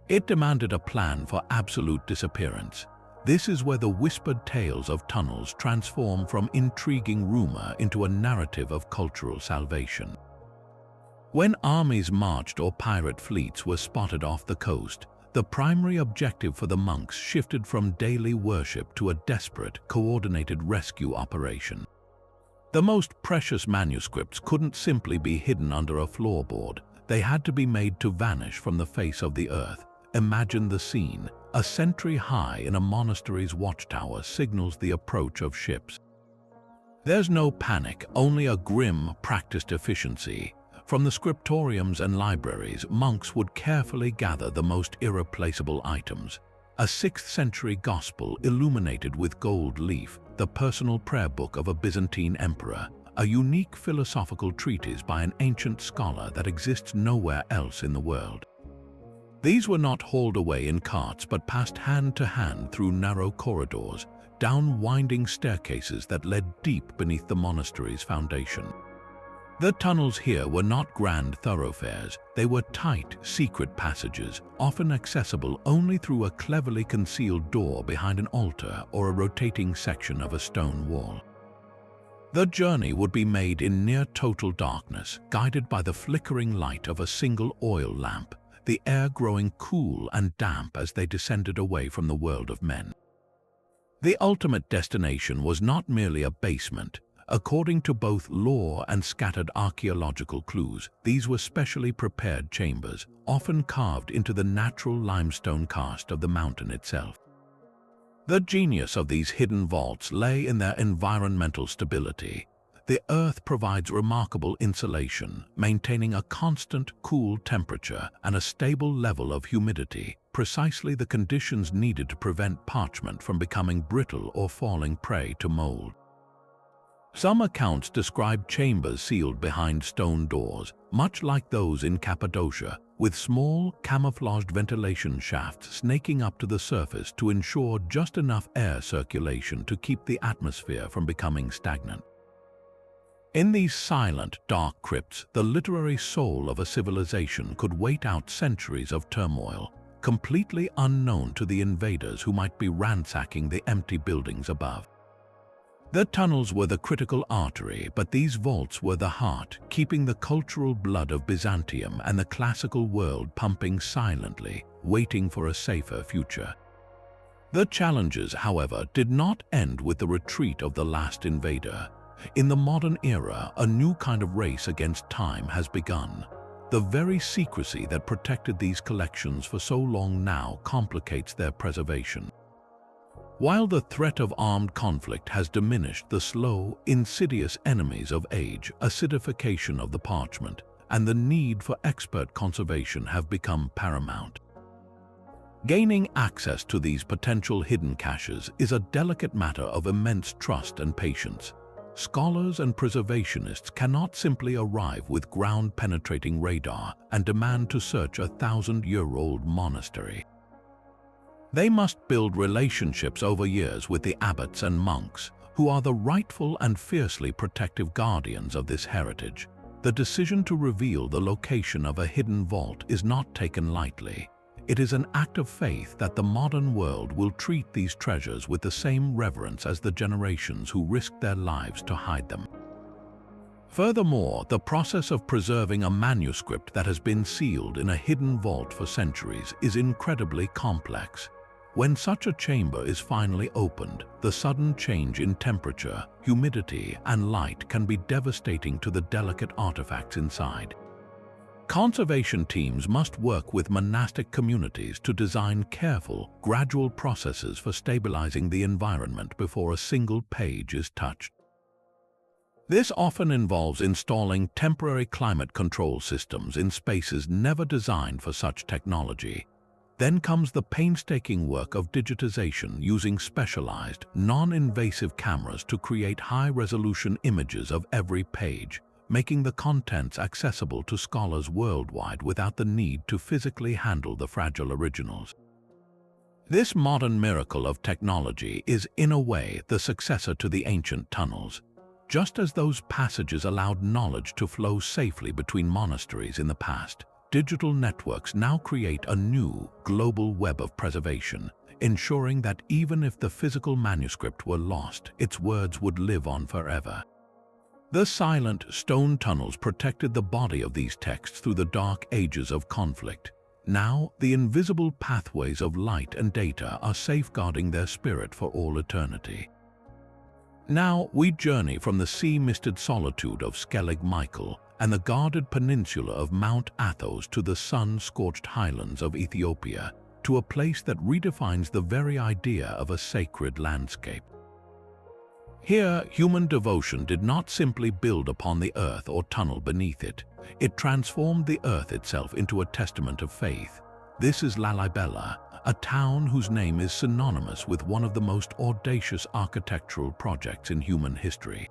It demanded a plan for absolute disappearance. This is where the whispered tales of tunnels transform from intriguing rumor into a narrative of cultural salvation. When armies marched or pirate fleets were spotted off the coast, the primary objective for the monks shifted from daily worship to a desperate, coordinated rescue operation. The most precious manuscripts couldn't simply be hidden under a floorboard. They had to be made to vanish from the face of the earth. Imagine the scene. A sentry high in a monastery's watchtower signals the approach of ships. There's no panic, only a grim, practiced efficiency. From the scriptoriums and libraries, monks would carefully gather the most irreplaceable items. A 6th century gospel illuminated with gold leaf, the personal prayer book of a Byzantine emperor, a unique philosophical treatise by an ancient scholar that exists nowhere else in the world. These were not hauled away in carts but passed hand to hand through narrow corridors, down winding staircases that led deep beneath the monastery's foundation. The tunnels here were not grand thoroughfares. They were tight, secret passages, often accessible only through a cleverly concealed door behind an altar or a rotating section of a stone wall. The journey would be made in near total darkness, guided by the flickering light of a single oil lamp, the air growing cool and damp as they descended away from the world of men. The ultimate destination was not merely a basement. According to both lore and scattered archaeological clues, these were specially prepared chambers, often carved into the natural limestone karst of the mountain itself. The genius of these hidden vaults lay in their environmental stability. The earth provides remarkable insulation, maintaining a constant, cool temperature and a stable level of humidity, precisely the conditions needed to prevent parchment from becoming brittle or falling prey to mold. Some accounts describe chambers sealed behind stone doors, much like those in Cappadocia, with small, camouflaged ventilation shafts snaking up to the surface to ensure just enough air circulation to keep the atmosphere from becoming stagnant. In these silent, dark crypts, the literary soul of a civilization could wait out centuries of turmoil, completely unknown to the invaders who might be ransacking the empty buildings above. The tunnels were the critical artery, but these vaults were the heart, keeping the cultural blood of Byzantium and the classical world pumping silently, waiting for a safer future. The challenges, however, did not end with the retreat of the last invader. In the modern era, a new kind of race against time has begun. The very secrecy that protected these collections for so long now complicates their preservation. While the threat of armed conflict has diminished, the slow, insidious enemies of age, acidification of the parchment, and the need for expert conservation have become paramount. Gaining access to these potential hidden caches is a delicate matter of immense trust and patience. Scholars and preservationists cannot simply arrive with ground-penetrating radar and demand to search a 1,000-year-old monastery. They must build relationships over years with the abbots and monks, who are the rightful and fiercely protective guardians of this heritage. The decision to reveal the location of a hidden vault is not taken lightly. It is an act of faith that the modern world will treat these treasures with the same reverence as the generations who risked their lives to hide them. Furthermore, the process of preserving a manuscript that has been sealed in a hidden vault for centuries is incredibly complex. When such a chamber is finally opened, the sudden change in temperature, humidity, and light can be devastating to the delicate artifacts inside. Conservation teams must work with monastic communities to design careful, gradual processes for stabilizing the environment before a single page is touched. This often involves installing temporary climate control systems in spaces never designed for such technology. Then comes the painstaking work of digitization using specialized, non-invasive cameras to create high-resolution images of every page, making the contents accessible to scholars worldwide without the need to physically handle the fragile originals. This modern miracle of technology is, in a way, the successor to the ancient tunnels. Just as those passages allowed knowledge to flow safely between monasteries in the past, digital networks now create a new, global web of preservation, ensuring that even if the physical manuscript were lost, its words would live on forever. The silent stone tunnels protected the body of these texts through the dark ages of conflict. Now, the invisible pathways of light and data are safeguarding their spirit for all eternity. Now, we journey from the sea-misted solitude of Skellig Michael and the guarded peninsula of Mount Athos to the sun-scorched highlands of Ethiopia, to a place that redefines the very idea of a sacred landscape. Here, human devotion did not simply build upon the earth or tunnel beneath it. It transformed the earth itself into a testament of faith. This is Lalibela, a town whose name is synonymous with one of the most audacious architectural projects in human history.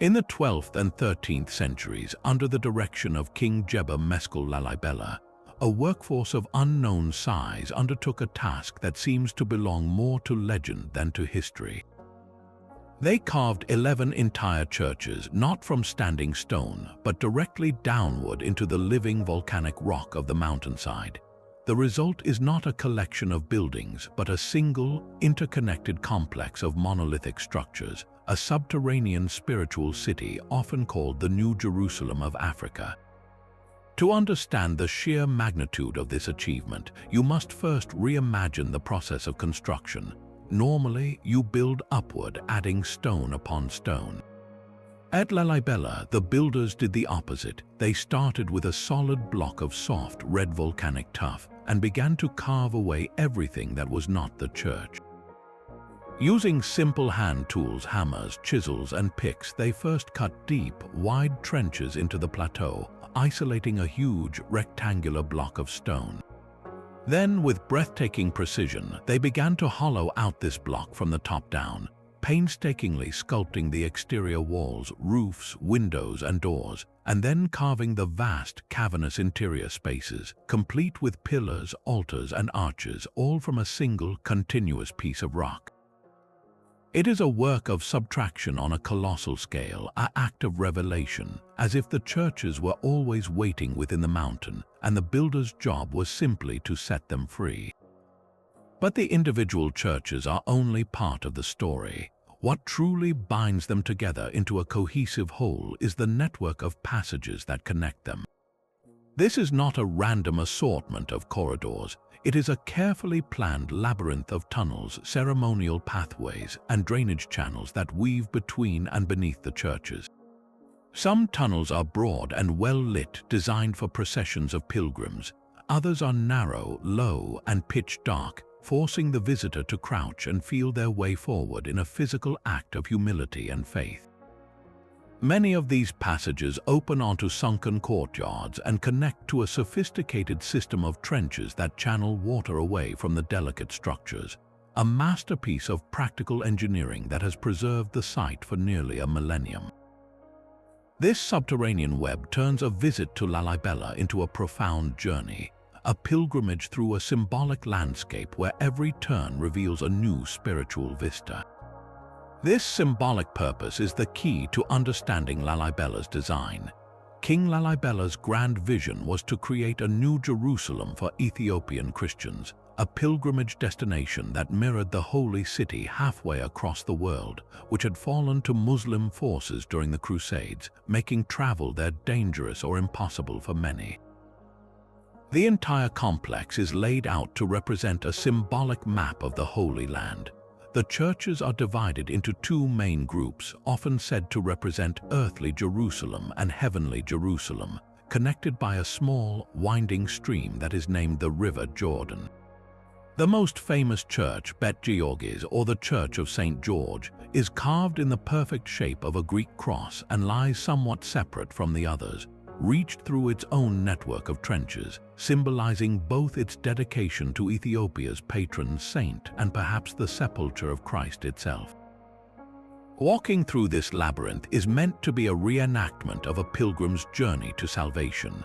In the 12th and 13th centuries, under the direction of King Jebba Meskel Lalibela, a workforce of unknown size undertook a task that seems to belong more to legend than to history. They carved 11 entire churches, not from standing stone, but directly downward into the living volcanic rock of the mountainside. The result is not a collection of buildings, but a single, interconnected complex of monolithic structures, a subterranean spiritual city often called the New Jerusalem of Africa. To understand the sheer magnitude of this achievement, you must first reimagine the process of construction. Normally, you build upward, adding stone upon stone. At Lalibela, the builders did the opposite. They started with a solid block of soft, red volcanic tuff and began to carve away everything that was not the church. Using simple hand tools, hammers, chisels, and picks, they first cut deep, wide trenches into the plateau, isolating a huge, rectangular block of stone. Then, with breathtaking precision, they began to hollow out this block from the top down, painstakingly sculpting the exterior walls, roofs, windows, and doors, and then carving the vast, cavernous interior spaces, complete with pillars, altars, and arches, all from a single, continuous piece of rock. It is a work of subtraction on a colossal scale, an act of revelation, as if the churches were always waiting within the mountain, and the builder's job was simply to set them free. But the individual churches are only part of the story. What truly binds them together into a cohesive whole is the network of passages that connect them. This is not a random assortment of corridors. It is a carefully planned labyrinth of tunnels, ceremonial pathways, and drainage channels that weave between and beneath the churches. Some tunnels are broad and well-lit, designed for processions of pilgrims. Others are narrow, low, and pitch dark, forcing the visitor to crouch and feel their way forward in a physical act of humility and faith. Many of these passages open onto sunken courtyards and connect to a sophisticated system of trenches that channel water away from the delicate structures, a masterpiece of practical engineering that has preserved the site for nearly a millennium. This subterranean web turns a visit to Lalibela into a profound journey, a pilgrimage through a symbolic landscape where every turn reveals a new spiritual vista. This symbolic purpose is the key to understanding Lalibela's design. King Lalibela's grand vision was to create a new Jerusalem for Ethiopian Christians, a pilgrimage destination that mirrored the holy city halfway across the world, which had fallen to Muslim forces during the Crusades, making travel there dangerous or impossible for many. The entire complex is laid out to represent a symbolic map of the Holy Land. The churches are divided into two main groups, often said to represent earthly Jerusalem and heavenly Jerusalem, connected by a small, winding stream that is named the River Jordan. The most famous church, Bet Georges, or the Church of St. George, is carved in the perfect shape of a Greek cross and lies somewhat separate from the others, reached through its own network of trenches, symbolizing both its dedication to Ethiopia's patron saint and perhaps the sepulchre of Christ itself. Walking through this labyrinth is meant to be a reenactment of a pilgrim's journey to salvation.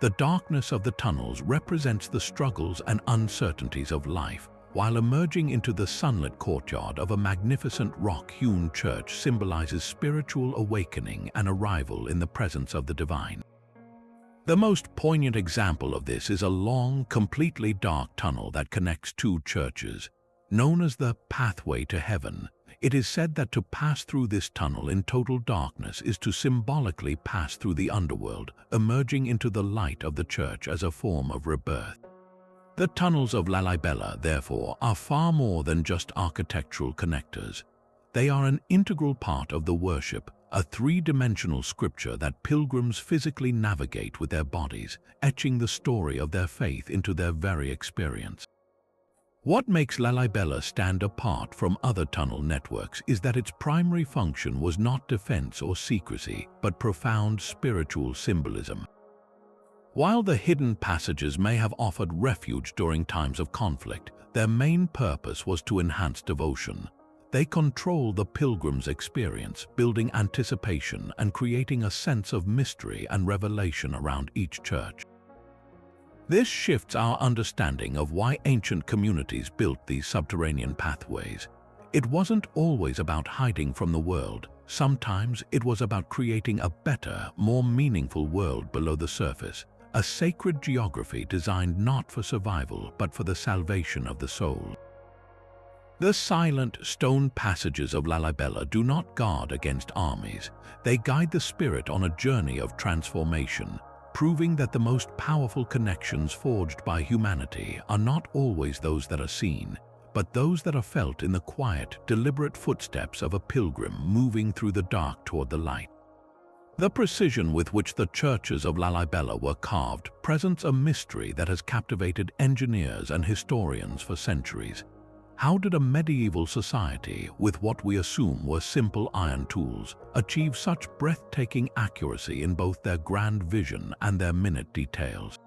The darkness of the tunnels represents the struggles and uncertainties of life, while emerging into the sunlit courtyard of a magnificent rock-hewn church symbolizes spiritual awakening and arrival in the presence of the divine. The most poignant example of this is a long, completely dark tunnel that connects two churches, known as the pathway to heaven. It is said that to pass through this tunnel in total darkness is to symbolically pass through the underworld, emerging into the light of the church as a form of rebirth. The tunnels of Lalibela, therefore, are far more than just architectural connectors. They are an integral part of the worship, a three-dimensional scripture that pilgrims physically navigate with their bodies, etching the story of their faith into their very experience. What makes Lalibela stand apart from other tunnel networks is that its primary function was not defense or secrecy, but profound spiritual symbolism. While the hidden passages may have offered refuge during times of conflict, their main purpose was to enhance devotion. They control the pilgrim's experience, building anticipation and creating a sense of mystery and revelation around each church. This shifts our understanding of why ancient communities built these subterranean pathways. It wasn't always about hiding from the world. Sometimes it was about creating a better, more meaningful world below the surface, a sacred geography designed not for survival but for the salvation of the soul. The silent stone passages of Lalibela do not guard against armies. They guide the spirit on a journey of transformation, proving that the most powerful connections forged by humanity are not always those that are seen, but those that are felt in the quiet, deliberate footsteps of a pilgrim moving through the dark toward the light. The precision with which the churches of Lalibela were carved presents a mystery that has captivated engineers and historians for centuries. How did a medieval society, with what we assume were simple iron tools, achieve such breathtaking accuracy in both their grand vision and their minute details?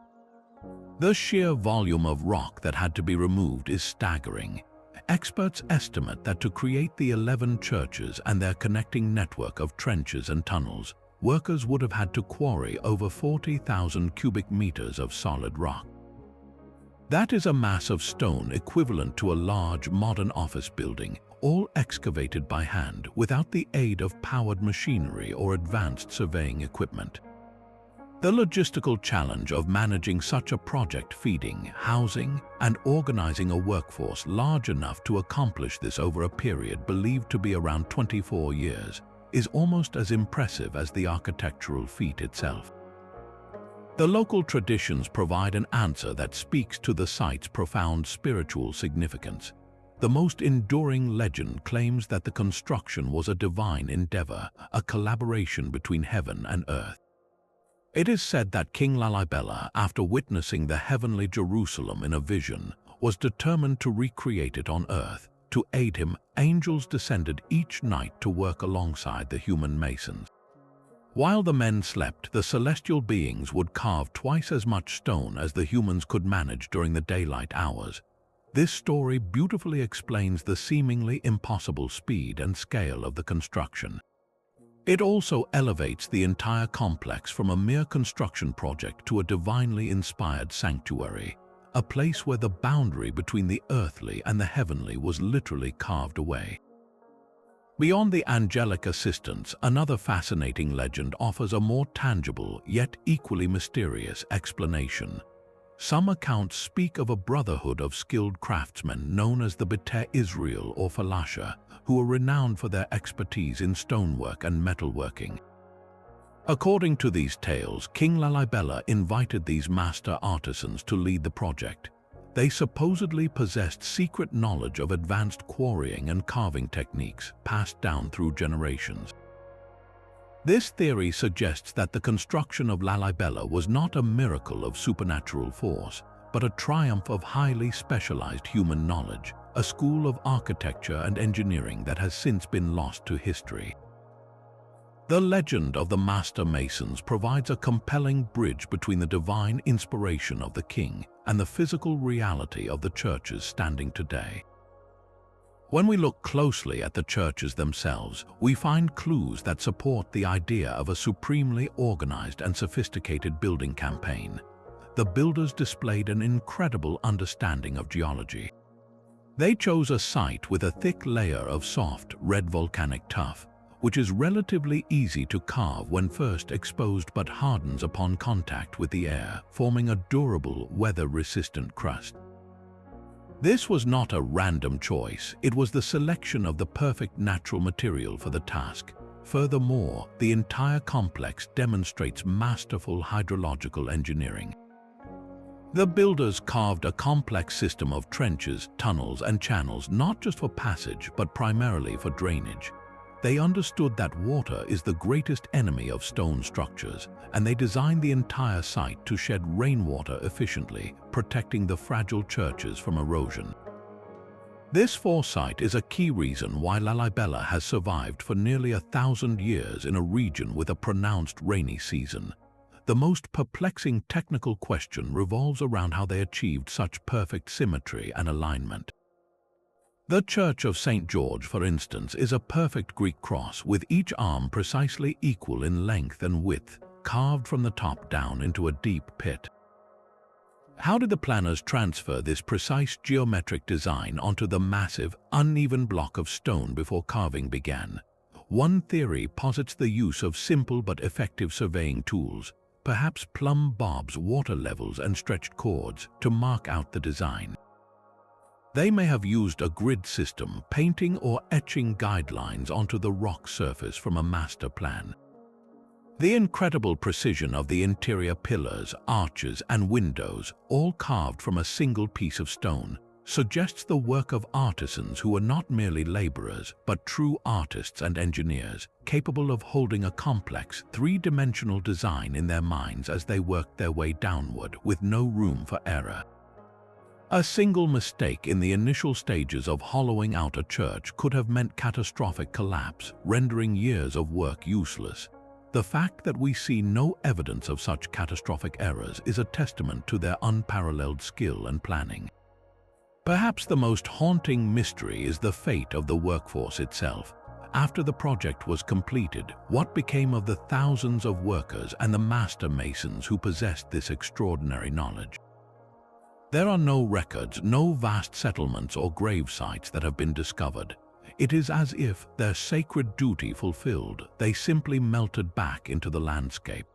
The sheer volume of rock that had to be removed is staggering. Experts estimate that to create the 11 churches and their connecting network of trenches and tunnels, workers would have had to quarry over 40,000 cubic meters of solid rock. That is a mass of stone equivalent to a large modern office building, all excavated by hand without the aid of powered machinery or advanced surveying equipment. The logistical challenge of managing such a project, feeding, housing, and organizing a workforce large enough to accomplish this over a period believed to be around 24 years, is almost as impressive as the architectural feat itself. The local traditions provide an answer that speaks to the site's profound spiritual significance. The most enduring legend claims that the construction was a divine endeavor, a collaboration between heaven and earth. It is said that King Lalibela, after witnessing the heavenly Jerusalem in a vision, was determined to recreate it on earth. To aid him, angels descended each night to work alongside the human masons. While the men slept, the celestial beings would carve twice as much stone as the humans could manage during the daylight hours. This story beautifully explains the seemingly impossible speed and scale of the construction. It also elevates the entire complex from a mere construction project to a divinely inspired sanctuary, a place where the boundary between the earthly and the heavenly was literally carved away. Beyond the angelic assistance, another fascinating legend offers a more tangible yet equally mysterious explanation. Some accounts speak of a brotherhood of skilled craftsmen known as the Bete Israel or Falasha, who are renowned for their expertise in stonework and metalworking. According to these tales, King Lalibela invited these master artisans to lead the project. They supposedly possessed secret knowledge of advanced quarrying and carving techniques passed down through generations. This theory suggests that the construction of Lalibela was not a miracle of supernatural force, but a triumph of highly specialized human knowledge, a school of architecture and engineering that has since been lost to history. The legend of the Master Masons provides a compelling bridge between the divine inspiration of the king and the physical reality of the churches standing today. When we look closely at the churches themselves, we find clues that support the idea of a supremely organized and sophisticated building campaign. The builders displayed an incredible understanding of geology. They chose a site with a thick layer of soft, red volcanic tuff, which is relatively easy to carve when first exposed but hardens upon contact with the air, forming a durable, weather-resistant crust. This was not a random choice, it was the selection of the perfect natural material for the task. Furthermore, the entire complex demonstrates masterful hydrological engineering. The builders carved a complex system of trenches, tunnels, and channels not just for passage but primarily for drainage. They understood that water is the greatest enemy of stone structures, and they designed the entire site to shed rainwater efficiently, protecting the fragile churches from erosion. This foresight is a key reason why Lalibela has survived for nearly 1,000 years in a region with a pronounced rainy season. The most perplexing technical question revolves around how they achieved such perfect symmetry and alignment. The Church of St. George, for instance, is a perfect Greek cross with each arm precisely equal in length and width, carved from the top down into a deep pit. How did the planners transfer this precise geometric design onto the massive, uneven block of stone before carving began? One theory posits the use of simple but effective surveying tools, perhaps plumb bobs, water levels, and stretched cords, to mark out the design. They may have used a grid system, painting or etching guidelines onto the rock surface from a master plan. The incredible precision of the interior pillars, arches, and windows, all carved from a single piece of stone, suggests the work of artisans who were not merely laborers, but true artists and engineers, capable of holding a complex, three-dimensional design in their minds as they worked their way downward, with no room for error. A single mistake in the initial stages of hollowing out a church could have meant catastrophic collapse, rendering years of work useless. The fact that we see no evidence of such catastrophic errors is a testament to their unparalleled skill and planning. Perhaps the most haunting mystery is the fate of the workforce itself. After the project was completed, what became of the thousands of workers and the master masons who possessed this extraordinary knowledge? There are no records, no vast settlements or grave sites that have been discovered. It is as if, their sacred duty fulfilled, they simply melted back into the landscape.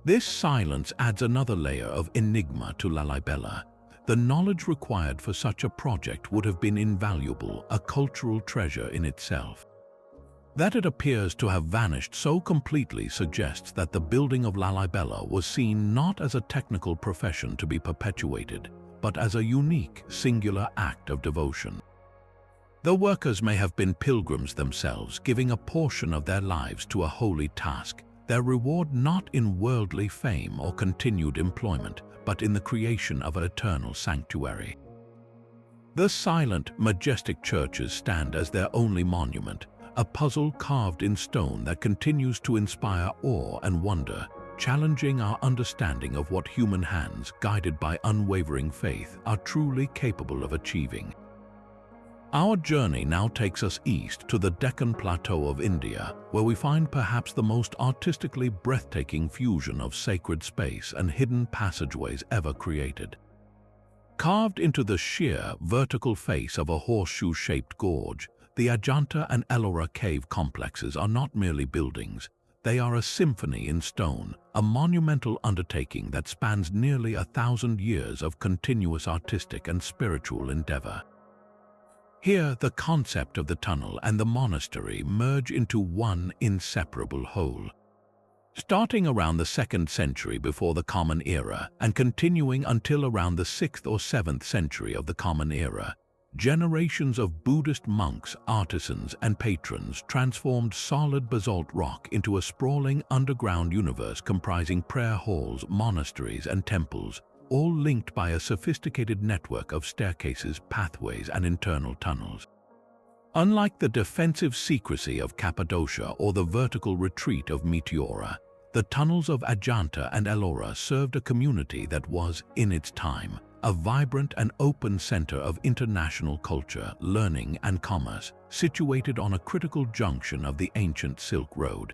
This silence adds another layer of enigma to Lalibela. The knowledge required for such a project would have been invaluable, a cultural treasure in itself. That it appears to have vanished so completely suggests that the building of Lalibela was seen not as a technical profession to be perpetuated, but as a unique, singular act of devotion. The workers may have been pilgrims themselves, giving a portion of their lives to a holy task, their reward not in worldly fame or continued employment, but in the creation of an eternal sanctuary. The silent, majestic churches stand as their only monument, a puzzle carved in stone that continues to inspire awe and wonder, challenging our understanding of what human hands, guided by unwavering faith, are truly capable of achieving. Our journey now takes us east to the Deccan Plateau of India, where we find perhaps the most artistically breathtaking fusion of sacred space and hidden passageways ever created. Carved into the sheer, vertical face of a horseshoe-shaped gorge, the Ajanta and Ellora cave complexes are not merely buildings. They are a symphony in stone, a monumental undertaking that spans nearly 1,000 years of continuous artistic and spiritual endeavor. Here, the concept of the tunnel and the monastery merge into one inseparable whole. Starting around the 2nd century before the Common Era and continuing until around the 6th or 7th century of the Common Era, generations of Buddhist monks, artisans, and patrons transformed solid basalt rock into a sprawling underground universe comprising prayer halls, monasteries, and temples, all linked by a sophisticated network of staircases, pathways, and internal tunnels. Unlike the defensive secrecy of Cappadocia or the vertical retreat of Meteora, the tunnels of Ajanta and Ellora served a community that was, in its time, a vibrant and open center of international culture, learning, and commerce, situated on a critical junction of the ancient Silk Road.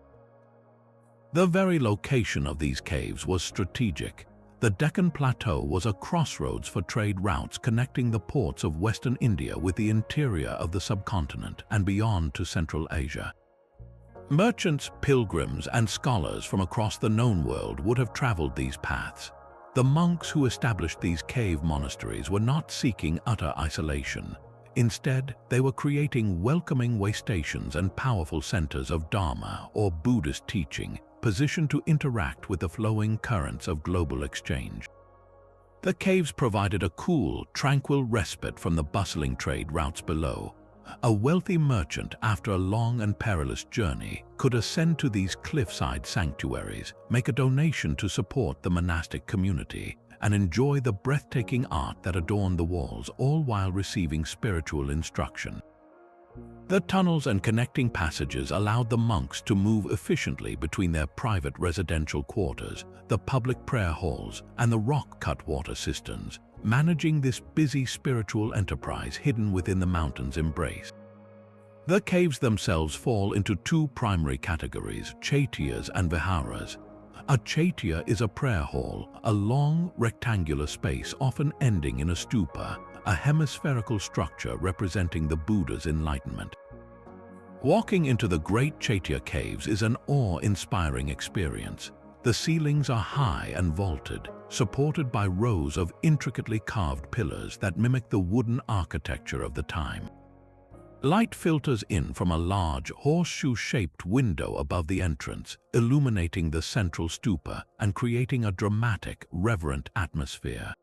The very location of these caves was strategic. The Deccan Plateau was a crossroads for trade routes connecting the ports of Western India with the interior of the subcontinent and beyond to Central Asia. Merchants, pilgrims, and scholars from across the known world would have traveled these paths. The monks who established these cave monasteries were not seeking utter isolation. Instead, they were creating welcoming way stations and powerful centers of Dharma or Buddhist teaching, positioned to interact with the flowing currents of global exchange. The caves provided a cool, tranquil respite from the bustling trade routes below. A wealthy merchant, after a long and perilous journey, could ascend to these cliffside sanctuaries, make a donation to support the monastic community, and enjoy the breathtaking art that adorned the walls, all while receiving spiritual instruction. The tunnels and connecting passages allowed the monks to move efficiently between their private residential quarters, the public prayer halls, and the rock-cut water cisterns, managing this busy spiritual enterprise hidden within the mountain's embrace. The caves themselves fall into two primary categories, chaityas and viharas. A chaitya is a prayer hall, a long, rectangular space often ending in a stupa, a hemispherical structure representing the Buddha's enlightenment. Walking into the great chaitya caves is an awe-inspiring experience. The ceilings are high and vaulted, supported by rows of intricately carved pillars that mimic the wooden architecture of the time. Light filters in from a large, horseshoe-shaped window above the entrance, illuminating the central stupa and creating a dramatic, reverent atmosphere.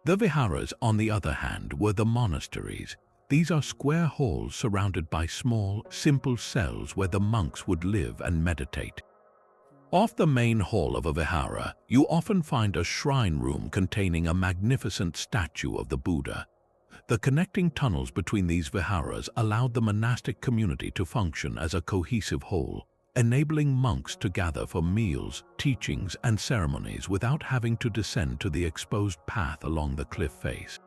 The viharas, on the other hand, were the monasteries. These are square halls surrounded by small, simple cells where the monks would live and meditate. Off the main hall of a vihara, you often find a shrine room containing a magnificent statue of the Buddha. The connecting tunnels between these viharas allowed the monastic community to function as a cohesive whole, enabling monks to gather for meals, teachings, and ceremonies without having to descend to the exposed path along the cliff face.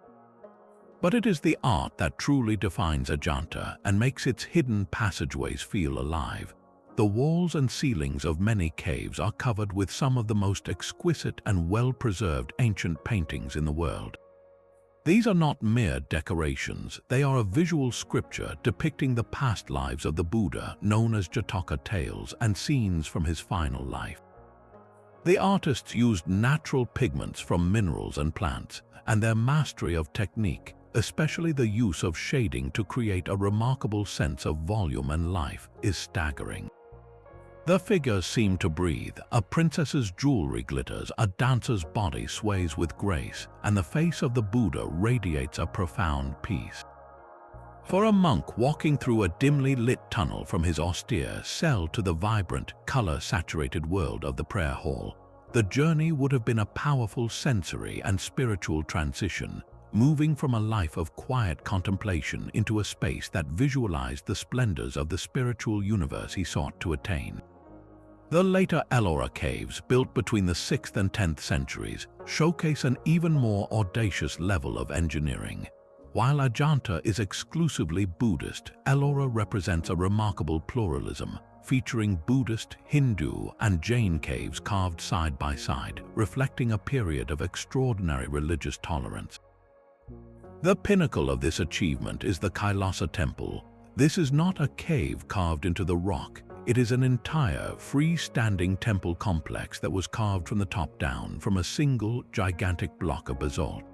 But it is the art that truly defines Ajanta and makes its hidden passageways feel alive. The walls and ceilings of many caves are covered with some of the most exquisite and well-preserved ancient paintings in the world. These are not mere decorations, they are a visual scripture depicting the past lives of the Buddha, known as Jataka tales, and scenes from his final life. The artists used natural pigments from minerals and plants, and their mastery of technique, especially the use of shading to create a remarkable sense of volume and life, is staggering. The figures seem to breathe, a princess's jewelry glitters, a dancer's body sways with grace, and the face of the Buddha radiates a profound peace. For a monk walking through a dimly lit tunnel from his austere cell to the vibrant, color-saturated world of the prayer hall, the journey would have been a powerful sensory and spiritual transition, moving from a life of quiet contemplation into a space that visualized the splendors of the spiritual universe he sought to attain. The later Ellora caves, built between the 6th and 10th centuries, showcase an even more audacious level of engineering. While Ajanta is exclusively Buddhist, Ellora represents a remarkable pluralism, featuring Buddhist, Hindu, and Jain caves carved side by side, reflecting a period of extraordinary religious tolerance. The pinnacle of this achievement is the Kailasa Temple. This is not a cave carved into the rock. It is an entire, freestanding temple complex that was carved from the top down from a single, gigantic block of basalt.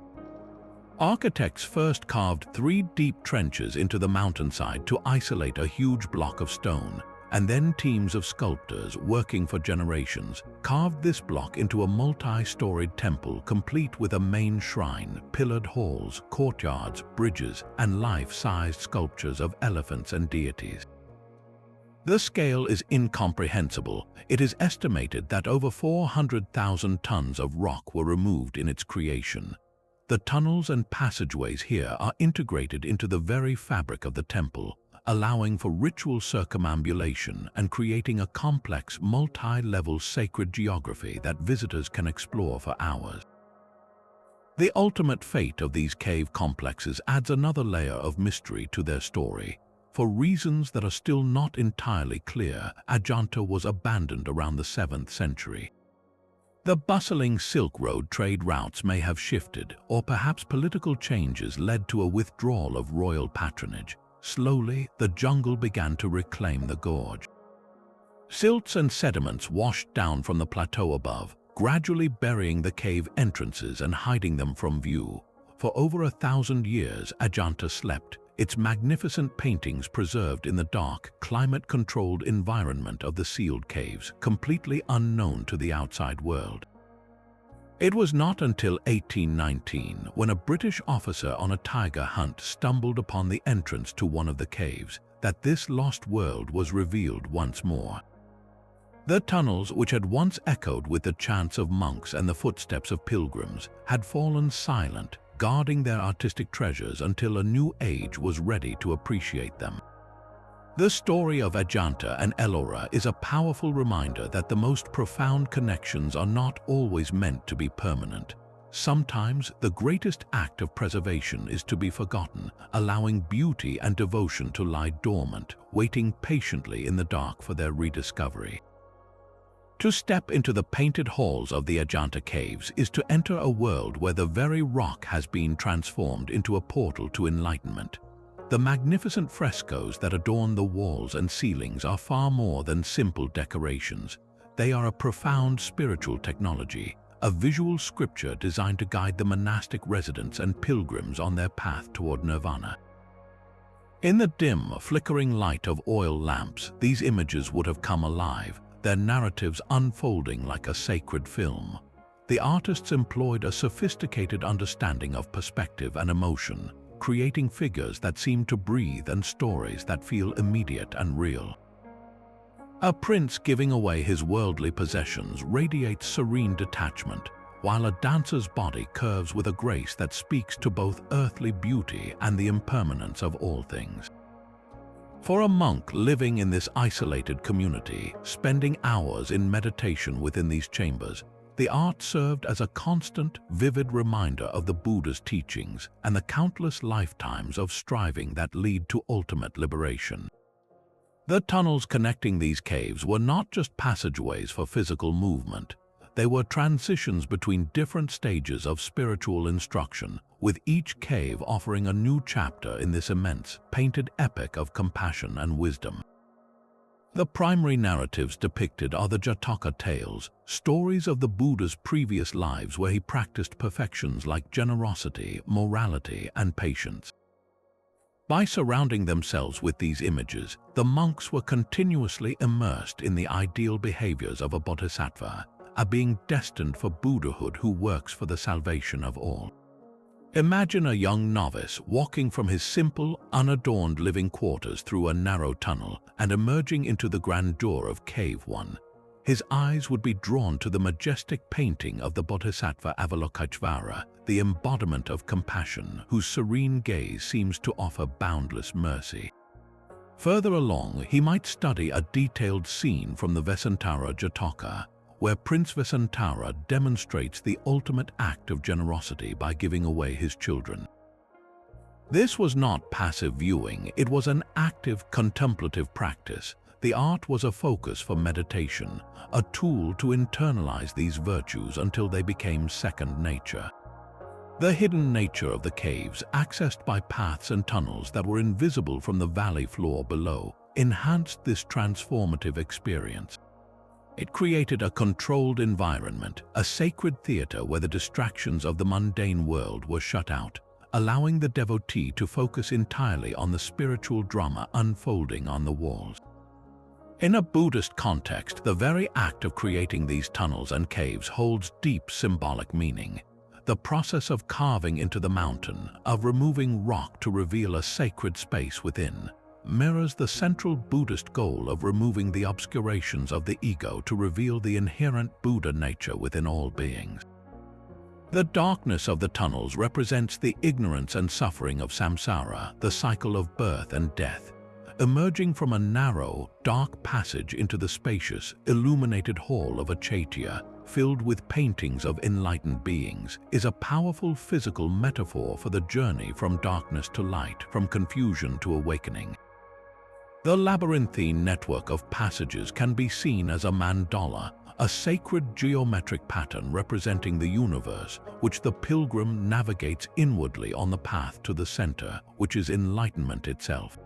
Architects first carved 3 deep trenches into the mountainside to isolate a huge block of stone, and then teams of sculptors working for generations carved this block into a multi-storied temple complete with a main shrine, pillared halls, courtyards, bridges, and life-sized sculptures of elephants and deities. The scale is incomprehensible. It is estimated that over 400,000 tons of rock were removed in its creation. The tunnels and passageways here are integrated into the very fabric of the temple, allowing for ritual circumambulation and creating a complex, multi-level sacred geography that visitors can explore for hours. The ultimate fate of these cave complexes adds another layer of mystery to their story. For reasons that are still not entirely clear, Ajanta was abandoned around the 7th century. The bustling Silk Road trade routes may have shifted, or perhaps political changes led to a withdrawal of royal patronage. Slowly, the jungle began to reclaim the gorge. Silts and sediments washed down from the plateau above, gradually burying the cave entrances and hiding them from view. For over 1,000 years, Ajanta slept, its magnificent paintings preserved in the dark, climate-controlled environment of the sealed caves, completely unknown to the outside world. It was not until 1819, when a British officer on a tiger hunt stumbled upon the entrance to one of the caves, that this lost world was revealed once more. The tunnels, which had once echoed with the chants of monks and the footsteps of pilgrims, had fallen silent, guarding their artistic treasures until a new age was ready to appreciate them. The story of Ajanta and Ellora is a powerful reminder that the most profound connections are not always meant to be permanent. Sometimes the greatest act of preservation is to be forgotten, allowing beauty and devotion to lie dormant, waiting patiently in the dark for their rediscovery. To step into the painted halls of the Ajanta caves is to enter a world where the very rock has been transformed into a portal to enlightenment. The magnificent frescoes that adorn the walls and ceilings are far more than simple decorations. They are a profound spiritual technology, a visual scripture designed to guide the monastic residents and pilgrims on their path toward nirvana. In the dim, flickering light of oil lamps, these images would have come alive, their narratives unfolding like a sacred film. The artists employed a sophisticated understanding of perspective and emotion, creating figures that seem to breathe and stories that feel immediate and real. A prince giving away his worldly possessions radiates serene detachment, while a dancer's body curves with a grace that speaks to both earthly beauty and the impermanence of all things. For a monk living in this isolated community, spending hours in meditation within these chambers, the art served as a constant, vivid reminder of the Buddha's teachings and the countless lifetimes of striving that lead to ultimate liberation. The tunnels connecting these caves were not just passageways for physical movement. They were transitions between different stages of spiritual instruction, with each cave offering a new chapter in this immense, painted epic of compassion and wisdom. The primary narratives depicted are the Jataka tales, stories of the Buddha's previous lives where he practiced perfections like generosity, morality, and patience. By surrounding themselves with these images, the monks were continuously immersed in the ideal behaviors of a bodhisattva, a being destined for Buddhahood who works for the salvation of all. Imagine a young novice walking from his simple, unadorned living quarters through a narrow tunnel and emerging into the grandeur of Cave 1. His eyes would be drawn to the majestic painting of the Bodhisattva Avalokiteshvara, the embodiment of compassion, whose serene gaze seems to offer boundless mercy. Further along, he might study a detailed scene from the Vesantara Jataka, where Prince Vesantara demonstrates the ultimate act of generosity by giving away his children. This was not passive viewing, it was an active, contemplative practice. The art was a focus for meditation, a tool to internalize these virtues until they became second nature. The hidden nature of the caves, accessed by paths and tunnels that were invisible from the valley floor below, enhanced this transformative experience. It created a controlled environment, a sacred theater where the distractions of the mundane world were shut out, allowing the devotee to focus entirely on the spiritual drama unfolding on the walls. In a Buddhist context, the very act of creating these tunnels and caves holds deep symbolic meaning. The process of carving into the mountain, of removing rock to reveal a sacred space within, mirrors the central Buddhist goal of removing the obscurations of the ego to reveal the inherent Buddha nature within all beings. The darkness of the tunnels represents the ignorance and suffering of samsara, the cycle of birth and death. Emerging from a narrow, dark passage into the spacious, illuminated hall of a chaitya, filled with paintings of enlightened beings, is a powerful physical metaphor for the journey from darkness to light, from confusion to awakening. The labyrinthine network of passages can be seen as a mandala, a sacred geometric pattern representing the universe, which the pilgrim navigates inwardly on the path to the center, which is enlightenment itself.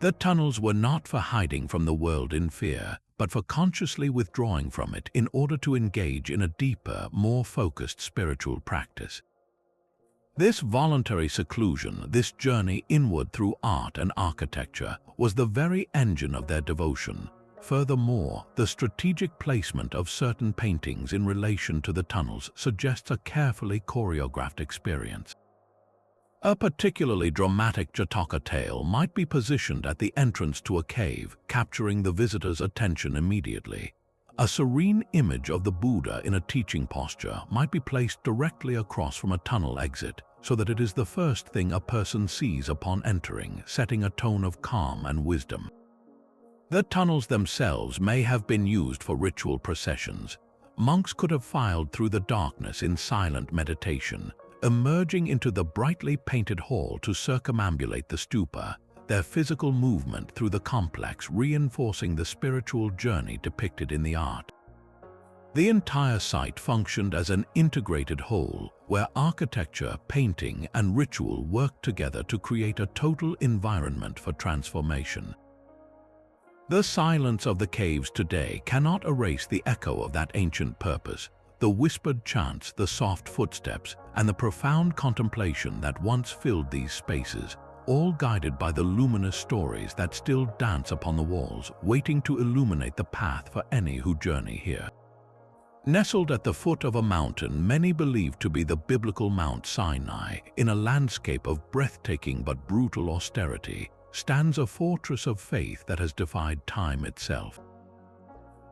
The tunnels were not for hiding from the world in fear, but for consciously withdrawing from it in order to engage in a deeper, more focused spiritual practice. This voluntary seclusion, this journey inward through art and architecture, was the very engine of their devotion. Furthermore, the strategic placement of certain paintings in relation to the tunnels suggests a carefully choreographed experience. A particularly dramatic Jataka tale might be positioned at the entrance to a cave, capturing the visitor's attention immediately. A serene image of the Buddha in a teaching posture might be placed directly across from a tunnel exit, so that it is the first thing a person sees upon entering, setting a tone of calm and wisdom. The tunnels themselves may have been used for ritual processions. Monks could have filed through the darkness in silent meditation, emerging into the brightly painted hall to circumambulate the stupa, their physical movement through the complex reinforcing the spiritual journey depicted in the art. The entire site functioned as an integrated whole, where architecture, painting, and ritual worked together to create a total environment for transformation. The silence of the caves today cannot erase the echo of that ancient purpose, the whispered chants, the soft footsteps, and the profound contemplation that once filled these spaces, all guided by the luminous stories that still dance upon the walls, waiting to illuminate the path for any who journey here. Nestled at the foot of a mountain many believe to be the biblical Mount Sinai, in a landscape of breathtaking but brutal austerity, stands a fortress of faith that has defied time itself.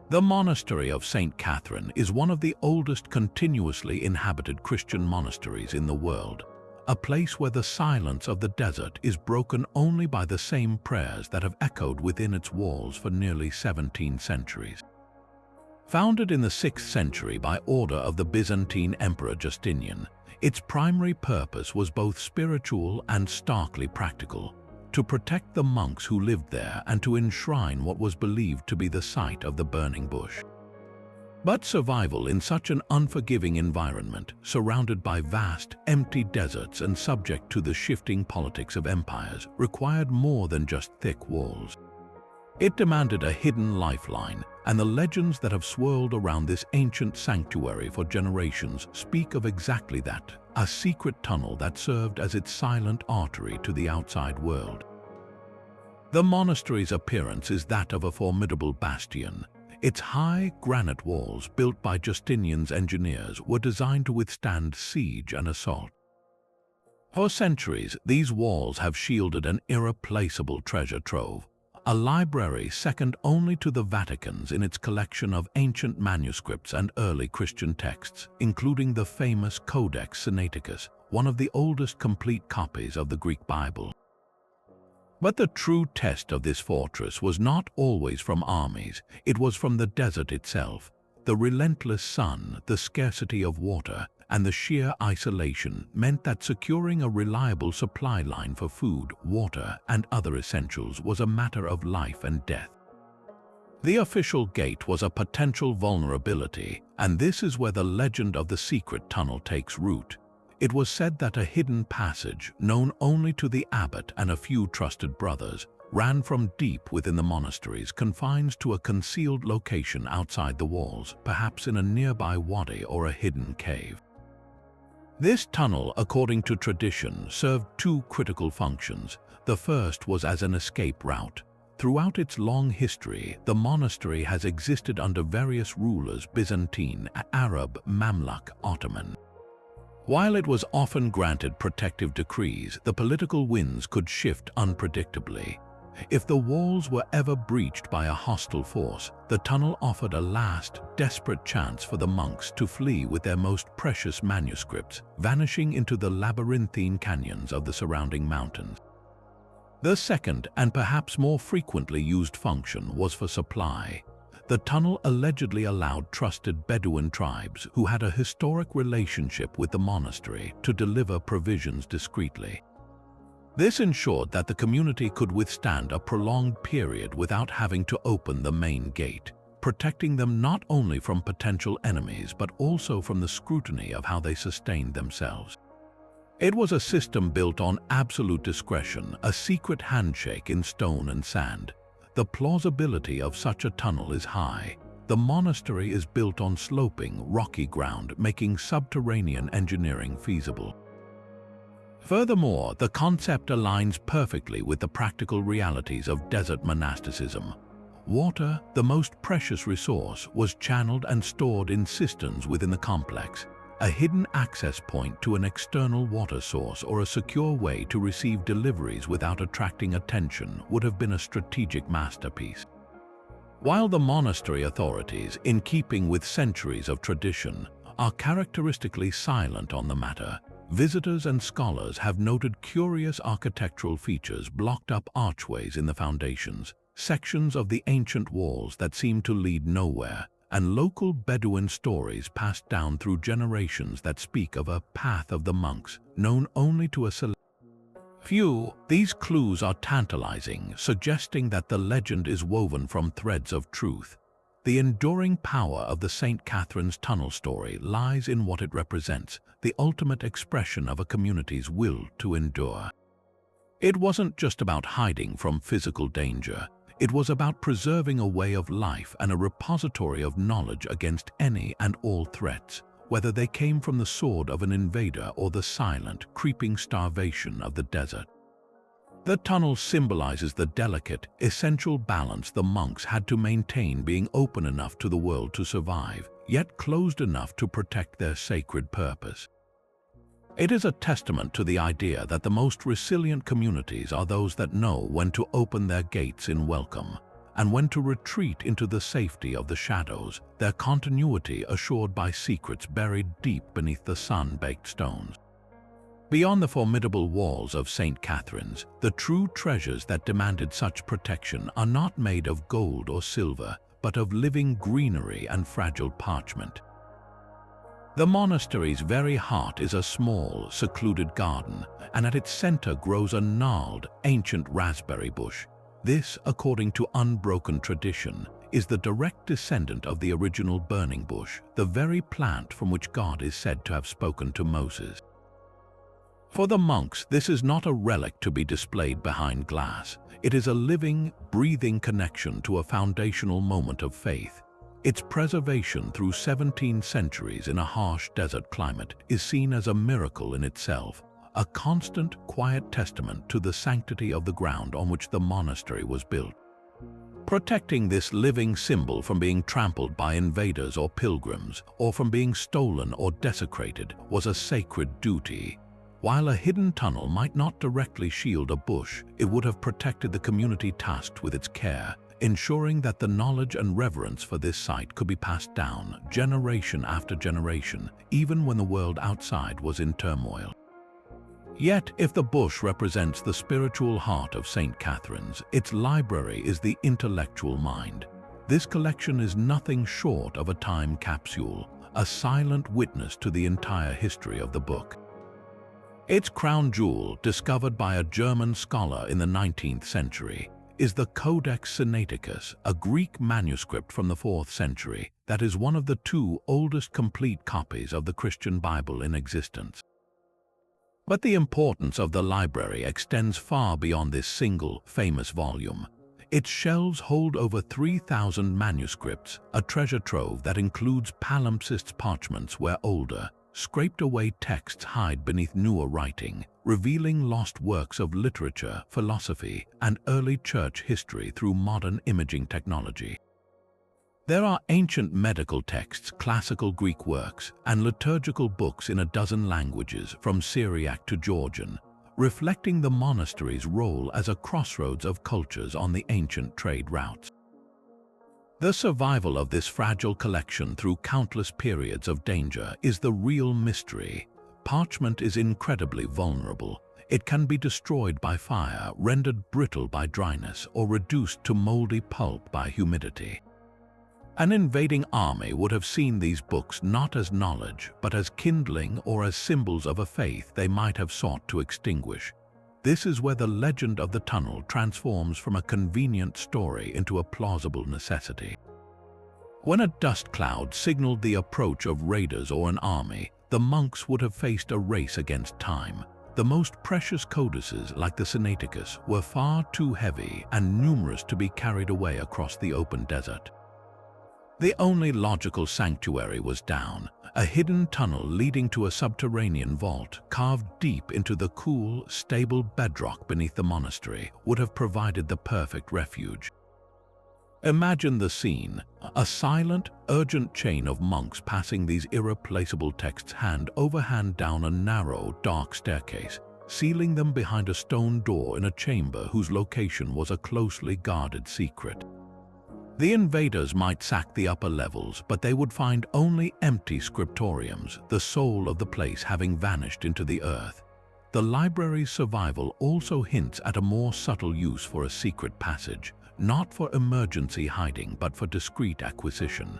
The monastery of St. Catherine is one of the oldest continuously inhabited Christian monasteries in the world, a place where the silence of the desert is broken only by the same prayers that have echoed within its walls for nearly 17 centuries. Founded in the 6th century by order of the Byzantine Emperor Justinian, its primary purpose was both spiritual and starkly practical, to protect the monks who lived there and to enshrine what was believed to be the site of the burning bush. But survival in such an unforgiving environment, surrounded by vast, empty deserts and subject to the shifting politics of empires, required more than just thick walls. It demanded a hidden lifeline, and the legends that have swirled around this ancient sanctuary for generations speak of exactly that, a secret tunnel that served as its silent artery to the outside world. The monastery's appearance is that of a formidable bastion. Its high granite walls, built by Justinian's engineers, were designed to withstand siege and assault. For centuries, these walls have shielded an irreplaceable treasure trove, a library second only to the Vatican's in its collection of ancient manuscripts and early Christian texts, including the famous Codex Sinaiticus, one of the oldest complete copies of the Greek Bible. But the true test of this fortress was not always from armies, it was from the desert itself. The relentless sun, the scarcity of water, and the sheer isolation meant that securing a reliable supply line for food, water, and other essentials was a matter of life and death. The official gate was a potential vulnerability, and this is where the legend of the secret tunnel takes root. It was said that a hidden passage, known only to the abbot and a few trusted brothers, ran from deep within the monastery's confines to a concealed location outside the walls, perhaps in a nearby wadi or a hidden cave. This tunnel, according to tradition, served two critical functions. The first was as an escape route. Throughout its long history, the monastery has existed under various rulers: Byzantine, Arab, Mamluk, Ottoman. While it was often granted protective decrees, the political winds could shift unpredictably. If the walls were ever breached by a hostile force, the tunnel offered a last, desperate chance for the monks to flee with their most precious manuscripts, vanishing into the labyrinthine canyons of the surrounding mountains. The second, and perhaps more frequently used function, was for supply. The tunnel allegedly allowed trusted Bedouin tribes who had a historic relationship with the monastery to deliver provisions discreetly. This ensured that the community could withstand a prolonged period without having to open the main gate. protecting them not only from potential enemies but also from the scrutiny of how they sustained themselves. It was a system built on absolute discretion, a secret handshake in stone and sand. The plausibility of such a tunnel is high. The monastery is built on sloping, rocky ground, making subterranean engineering feasible. Furthermore, the concept aligns perfectly with the practical realities of desert monasticism. Water, the most precious resource, was channeled and stored in cisterns within the complex. A hidden access point to an external water source or a secure way to receive deliveries without attracting attention would have been a strategic masterpiece. While the monastery authorities, in keeping with centuries of tradition, are characteristically silent on the matter, visitors and scholars have noted curious architectural features: blocked up archways in the foundations, sections of the ancient walls that seem to lead nowhere, and local Bedouin stories passed down through generations that speak of a path of the monks, known only to a select few. These clues are tantalizing, suggesting that the legend is woven from threads of truth. The enduring power of the St. Catherine's Tunnel story lies in what it represents, the ultimate expression of a community's will to endure. It wasn't just about hiding from physical danger. It was about preserving a way of life and a repository of knowledge against any and all threats, whether they came from the sword of an invader or the silent, creeping starvation of the desert. The tunnel symbolizes the delicate, essential balance the monks had to maintain, being open enough to the world to survive, yet closed enough to protect their sacred purpose. It is a testament to the idea that the most resilient communities are those that know when to open their gates in welcome, and when to retreat into the safety of the shadows, their continuity assured by secrets buried deep beneath the sun-baked stones. Beyond the formidable walls of St. Catherine's, the true treasures that demanded such protection are not made of gold or silver, but of living greenery and fragile parchment. The monastery's very heart is a small, secluded garden, and at its center grows a gnarled, ancient raspberry bush. This, according to unbroken tradition, is the direct descendant of the original burning bush, the very plant from which God is said to have spoken to Moses. For the monks, this is not a relic to be displayed behind glass. It is a living, breathing connection to a foundational moment of faith. Its preservation through 17 centuries in a harsh desert climate is seen as a miracle in itself, a constant, quiet testament to the sanctity of the ground on which the monastery was built. Protecting this living symbol from being trampled by invaders or pilgrims, or from being stolen or desecrated, was a sacred duty. While a hidden tunnel might not directly shield a bush, it would have protected the community tasked with its care, ensuring that the knowledge and reverence for this site could be passed down generation after generation, even when the world outside was in turmoil. Yet, if the bush represents the spiritual heart of St. Catherine's, its library is the intellectual mind. This collection is nothing short of a time capsule, a silent witness to the entire history of the book. Its crown jewel, discovered by a German scholar in the 19th century, is the Codex Sinaiticus, a Greek manuscript from the 4th century that is one of the two oldest complete copies of the Christian Bible in existence. But the importance of the library extends far beyond this single, famous volume. Its shelves hold over 3,000 manuscripts, a treasure trove that includes palimpsests, parchments where older, scraped-away texts hide beneath newer writing, revealing lost works of literature, philosophy, and early church history through modern imaging technology. There are ancient medical texts, classical Greek works, and liturgical books in a dozen languages, from Syriac to Georgian, reflecting the monastery's role as a crossroads of cultures on the ancient trade routes. The survival of this fragile collection through countless periods of danger is the real mystery. Parchment is incredibly vulnerable. It can be destroyed by fire, rendered brittle by dryness, or reduced to moldy pulp by humidity. An invading army would have seen these books not as knowledge, but as kindling or as symbols of a faith they might have sought to extinguish. This is where the legend of the tunnel transforms from a convenient story into a plausible necessity. When a dust cloud signaled the approach of raiders or an army, the monks would have faced a race against time. The most precious codices, like the Sinaiticus, were far too heavy and numerous to be carried away across the open desert. The only logical sanctuary was down, a hidden tunnel leading to a subterranean vault carved deep into the cool, stable bedrock beneath the monastery would have provided the perfect refuge. Imagine the scene, a silent, urgent chain of monks passing these irreplaceable texts hand over hand down a narrow, dark staircase, sealing them behind a stone door in a chamber whose location was a closely guarded secret. The invaders might sack the upper levels, but they would find only empty scriptoriums, the soul of the place having vanished into the earth. The library's survival also hints at a more subtle use for a secret passage, not for emergency hiding but for discreet acquisition.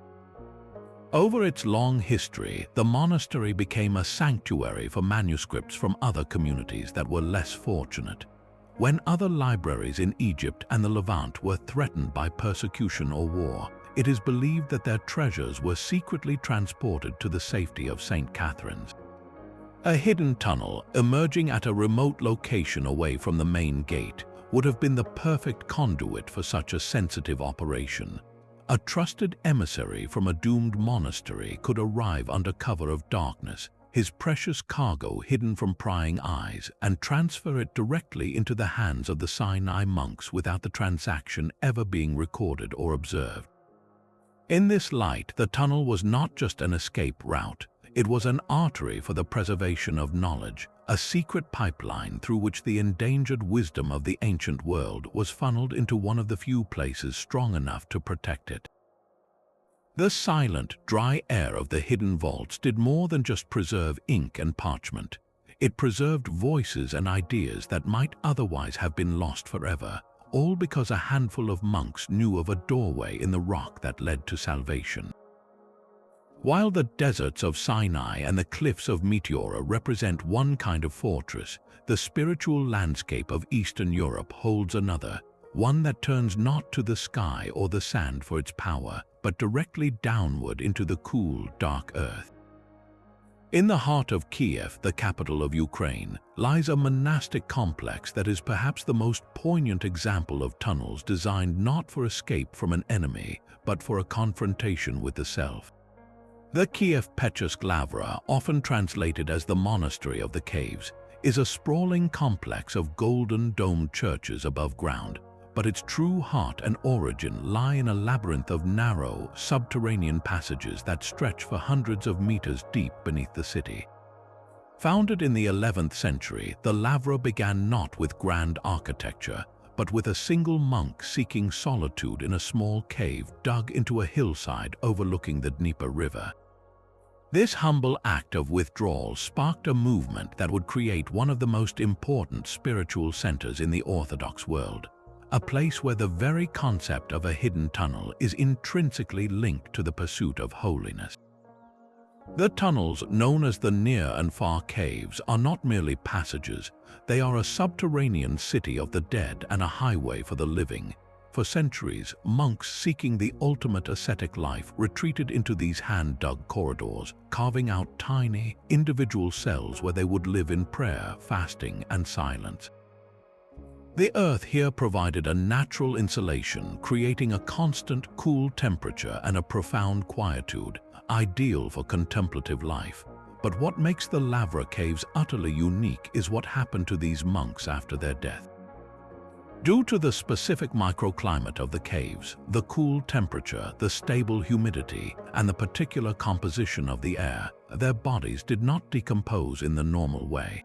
Over its long history, the monastery became a sanctuary for manuscripts from other communities that were less fortunate. When other libraries in Egypt and the Levant were threatened by persecution or war, it is believed that their treasures were secretly transported to the safety of St. Catherine's. A hidden tunnel, emerging at a remote location away from the main gate, would have been the perfect conduit for such a sensitive operation. A trusted emissary from a doomed monastery could arrive under cover of darkness, his precious cargo hidden from prying eyes, and transfer it directly into the hands of the Sinai monks without the transaction ever being recorded or observed. In this light, the tunnel was not just an escape route, it was an artery for the preservation of knowledge, a secret pipeline through which the endangered wisdom of the ancient world was funneled into one of the few places strong enough to protect it. The silent, dry air of the hidden vaults did more than just preserve ink and parchment. It preserved voices and ideas that might otherwise have been lost forever, all because a handful of monks knew of a doorway in the rock that led to salvation. While the deserts of Sinai and the cliffs of Meteora represent one kind of fortress, the spiritual landscape of Eastern Europe holds another, one that turns not to the sky or the sand for its power, but directly downward into the cool, dark earth. In the heart of Kiev, the capital of Ukraine, lies a monastic complex that is perhaps the most poignant example of tunnels designed not for escape from an enemy, but for a confrontation with the self. The Kiev Pechesk Lavra, often translated as the Monastery of the Caves, is a sprawling complex of golden domed churches above ground, but its true heart and origin lie in a labyrinth of narrow, subterranean passages that stretch for hundreds of meters deep beneath the city. Founded in the 11th century, the Lavra began not with grand architecture, but with a single monk seeking solitude in a small cave dug into a hillside overlooking the Dnieper River. This humble act of withdrawal sparked a movement that would create one of the most important spiritual centers in the Orthodox world, a place where the very concept of a hidden tunnel is intrinsically linked to the pursuit of holiness. The tunnels, known as the near and far caves, are not merely passages, they are a subterranean city of the dead and a highway for the living. For centuries, monks seeking the ultimate ascetic life retreated into these hand-dug corridors, carving out tiny, individual cells where they would live in prayer, fasting, and silence. The earth here provided a natural insulation, creating a constant, cool temperature and a profound quietude, ideal for contemplative life. But what makes the Lavra caves utterly unique is what happened to these monks after their death. Due to the specific microclimate of the caves, the cool temperature, the stable humidity, and the particular composition of the air, their bodies did not decompose in the normal way.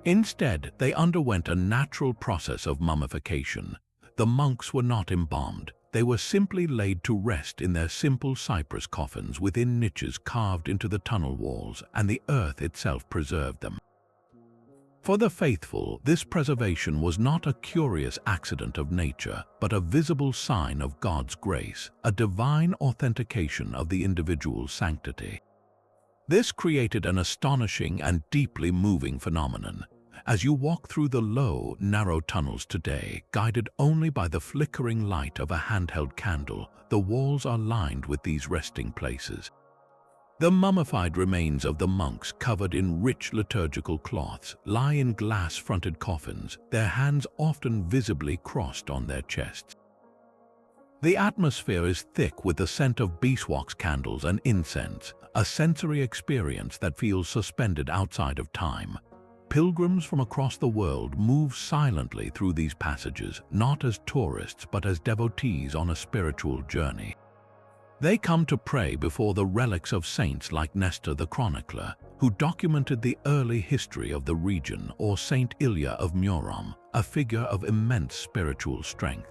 Instead, they underwent a natural process of mummification. The monks were not embalmed. They were simply laid to rest in their simple cypress coffins within niches carved into the tunnel walls, and the earth itself preserved them. For the faithful, this preservation was not a curious accident of nature, but a visible sign of God's grace, a divine authentication of the individual's sanctity. This created an astonishing and deeply moving phenomenon. As you walk through the low, narrow tunnels today, guided only by the flickering light of a handheld candle, the walls are lined with these resting places. The mummified remains of the monks, covered in rich liturgical cloths, lie in glass-fronted coffins, their hands often visibly crossed on their chests. The atmosphere is thick with the scent of beeswax candles and incense, a sensory experience that feels suspended outside of time. Pilgrims from across the world move silently through these passages, not as tourists but as devotees on a spiritual journey. They come to pray before the relics of saints like Nestor the chronicler, who documented the early history of the region, or Saint Ilya of Murom, a figure of immense spiritual strength.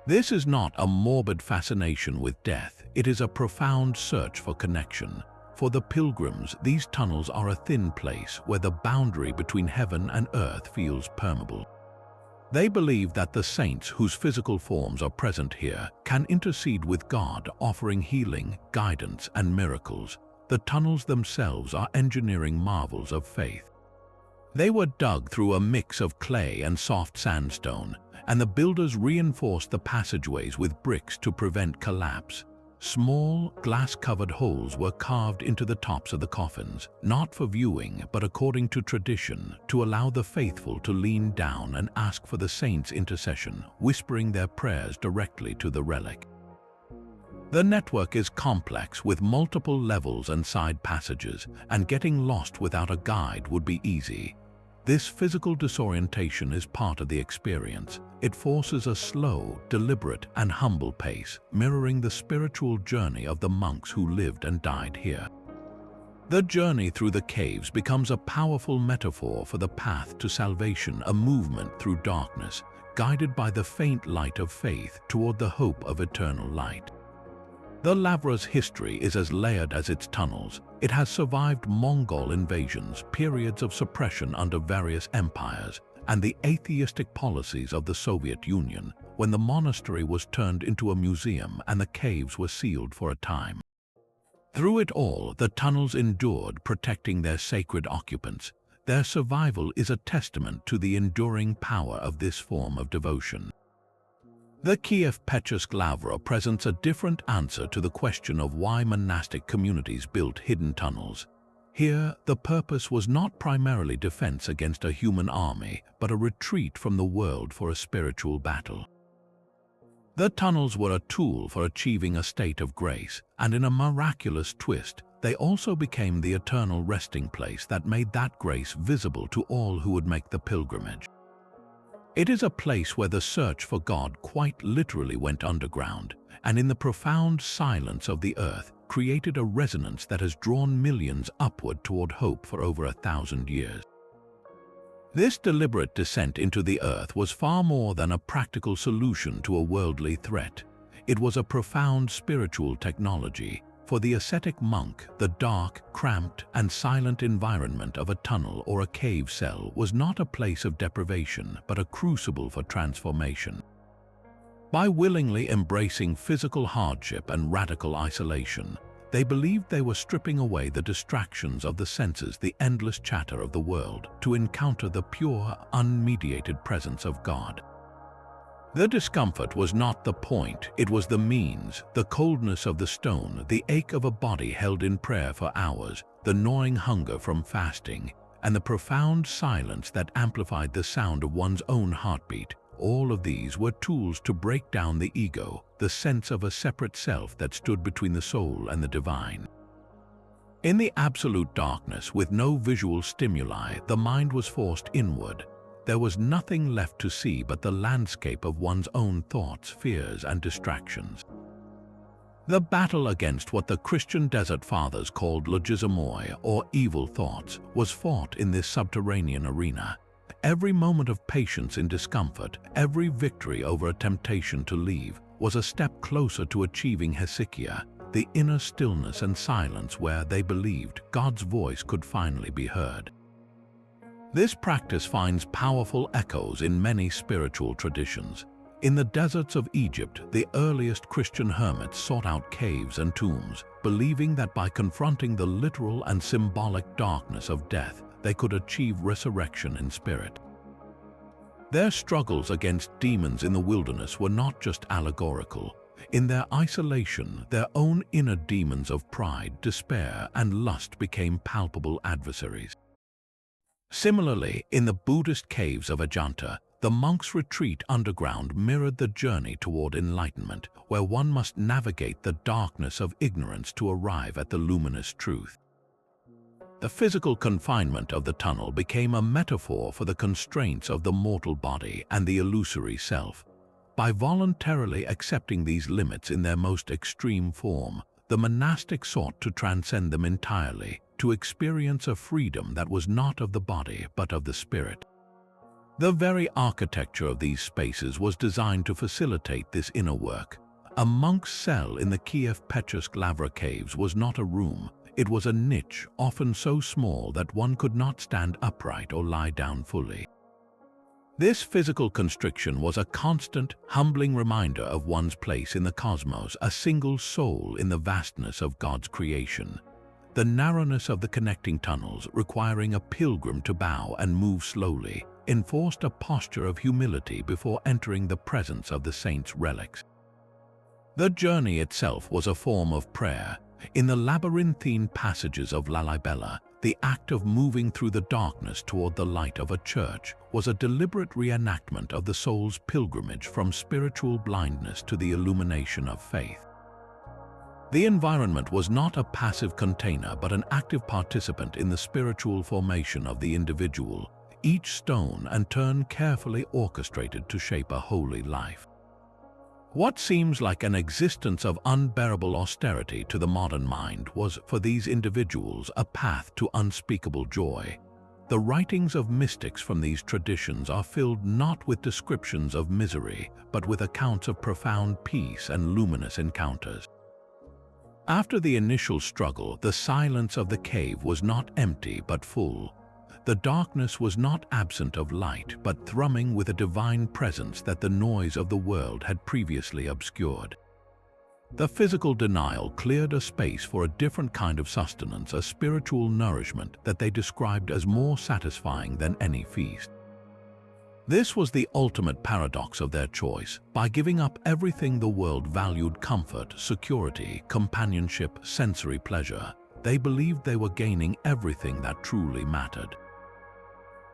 This is not a morbid fascination with death, it is a profound search for connection. For the pilgrims, these tunnels are a thin place where the boundary between heaven and earth feels permeable. They believe that the saints whose physical forms are present here can intercede with God, offering healing, guidance, and miracles. The tunnels themselves are engineering marvels of faith. They were dug through a mix of clay and soft sandstone, and the builders reinforced the passageways with bricks to prevent collapse. Small, glass-covered holes were carved into the tops of the coffins, not for viewing, but according to tradition, to allow the faithful to lean down and ask for the saints' intercession, whispering their prayers directly to the relic. The network is complex, with multiple levels and side passages, and getting lost without a guide would be easy. This physical disorientation is part of the experience. It forces a slow, deliberate, and humble pace, mirroring the spiritual journey of the monks who lived and died here. The journey through the caves becomes a powerful metaphor for the path to salvation, a movement through darkness, guided by the faint light of faith toward the hope of eternal light. The Lavra's history is as layered as its tunnels. It has survived Mongol invasions, periods of suppression under various empires, and the atheistic policies of the Soviet Union, when the monastery was turned into a museum and the caves were sealed for a time. Through it all, the tunnels endured, protecting their sacred occupants. Their survival is a testament to the enduring power of this form of devotion. The Kiev Lavra presents a different answer to the question of why monastic communities built hidden tunnels. Here, the purpose was not primarily defense against a human army, but a retreat from the world for a spiritual battle. The tunnels were a tool for achieving a state of grace, and in a miraculous twist, they also became the eternal resting place that made that grace visible to all who would make the pilgrimage. It is a place where the search for God quite literally went underground, and in the profound silence of the earth created a resonance that has drawn millions upward toward hope for over 1,000 years. This deliberate descent into the earth was far more than a practical solution to a worldly threat. It was a profound spiritual technology. For the ascetic monk, the dark, cramped, and silent environment of a tunnel or a cave cell was not a place of deprivation, but a crucible for transformation. By willingly embracing physical hardship and radical isolation, they believed they were stripping away the distractions of the senses, the endless chatter of the world, to encounter the pure, unmediated presence of God. The discomfort was not the point, it was the means. The coldness of the stone, the ache of a body held in prayer for hours, the gnawing hunger from fasting, and the profound silence that amplified the sound of one's own heartbeat. All of these were tools to break down the ego, the sense of a separate self that stood between the soul and the divine. In the absolute darkness, with no visual stimuli, the mind was forced inward. There was nothing left to see but the landscape of one's own thoughts, fears, and distractions. The battle against what the Christian Desert Fathers called logizomoi, or evil thoughts, was fought in this subterranean arena. Every moment of patience in discomfort, every victory over a temptation to leave, was a step closer to achieving hesychia, the inner stillness and silence where they believed God's voice could finally be heard. This practice finds powerful echoes in many spiritual traditions. In the deserts of Egypt, the earliest Christian hermits sought out caves and tombs, believing that by confronting the literal and symbolic darkness of death, they could achieve resurrection in spirit. Their struggles against demons in the wilderness were not just allegorical. In their isolation, their own inner demons of pride, despair, and lust became palpable adversaries. Similarly, in the Buddhist caves of Ajanta, the monks' retreat underground mirrored the journey toward enlightenment, where one must navigate the darkness of ignorance to arrive at the luminous truth. The physical confinement of the tunnel became a metaphor for the constraints of the mortal body and the illusory self. By voluntarily accepting these limits in their most extreme form, the monastic sought to transcend them entirely, to experience a freedom that was not of the body but of the spirit. The very architecture of these spaces was designed to facilitate this inner work. A monk's cell in the Kiev Lavra caves was not a room. It was a niche, often so small that one could not stand upright or lie down fully. This physical constriction was a constant, humbling reminder of one's place in the cosmos, a single soul in the vastness of God's creation. The narrowness of the connecting tunnels, requiring a pilgrim to bow and move slowly, enforced a posture of humility before entering the presence of the saint's relics. The journey itself was a form of prayer. In the labyrinthine passages of Lalibela, the act of moving through the darkness toward the light of a church was a deliberate reenactment of the soul's pilgrimage from spiritual blindness to the illumination of faith. The environment was not a passive container but an active participant in the spiritual formation of the individual, each stone and turn carefully orchestrated to shape a holy life. What seems like an existence of unbearable austerity to the modern mind was, for these individuals, a path to unspeakable joy. The writings of mystics from these traditions are filled not with descriptions of misery, but with accounts of profound peace and luminous encounters. After the initial struggle, the silence of the cave was not empty but full. The darkness was not absent of light, but thrumming with a divine presence that the noise of the world had previously obscured. The physical denial cleared a space for a different kind of sustenance, a spiritual nourishment that they described as more satisfying than any feast. This was the ultimate paradox of their choice. By giving up everything the world valued, comfort, security, companionship, sensory pleasure, they believed they were gaining everything that truly mattered.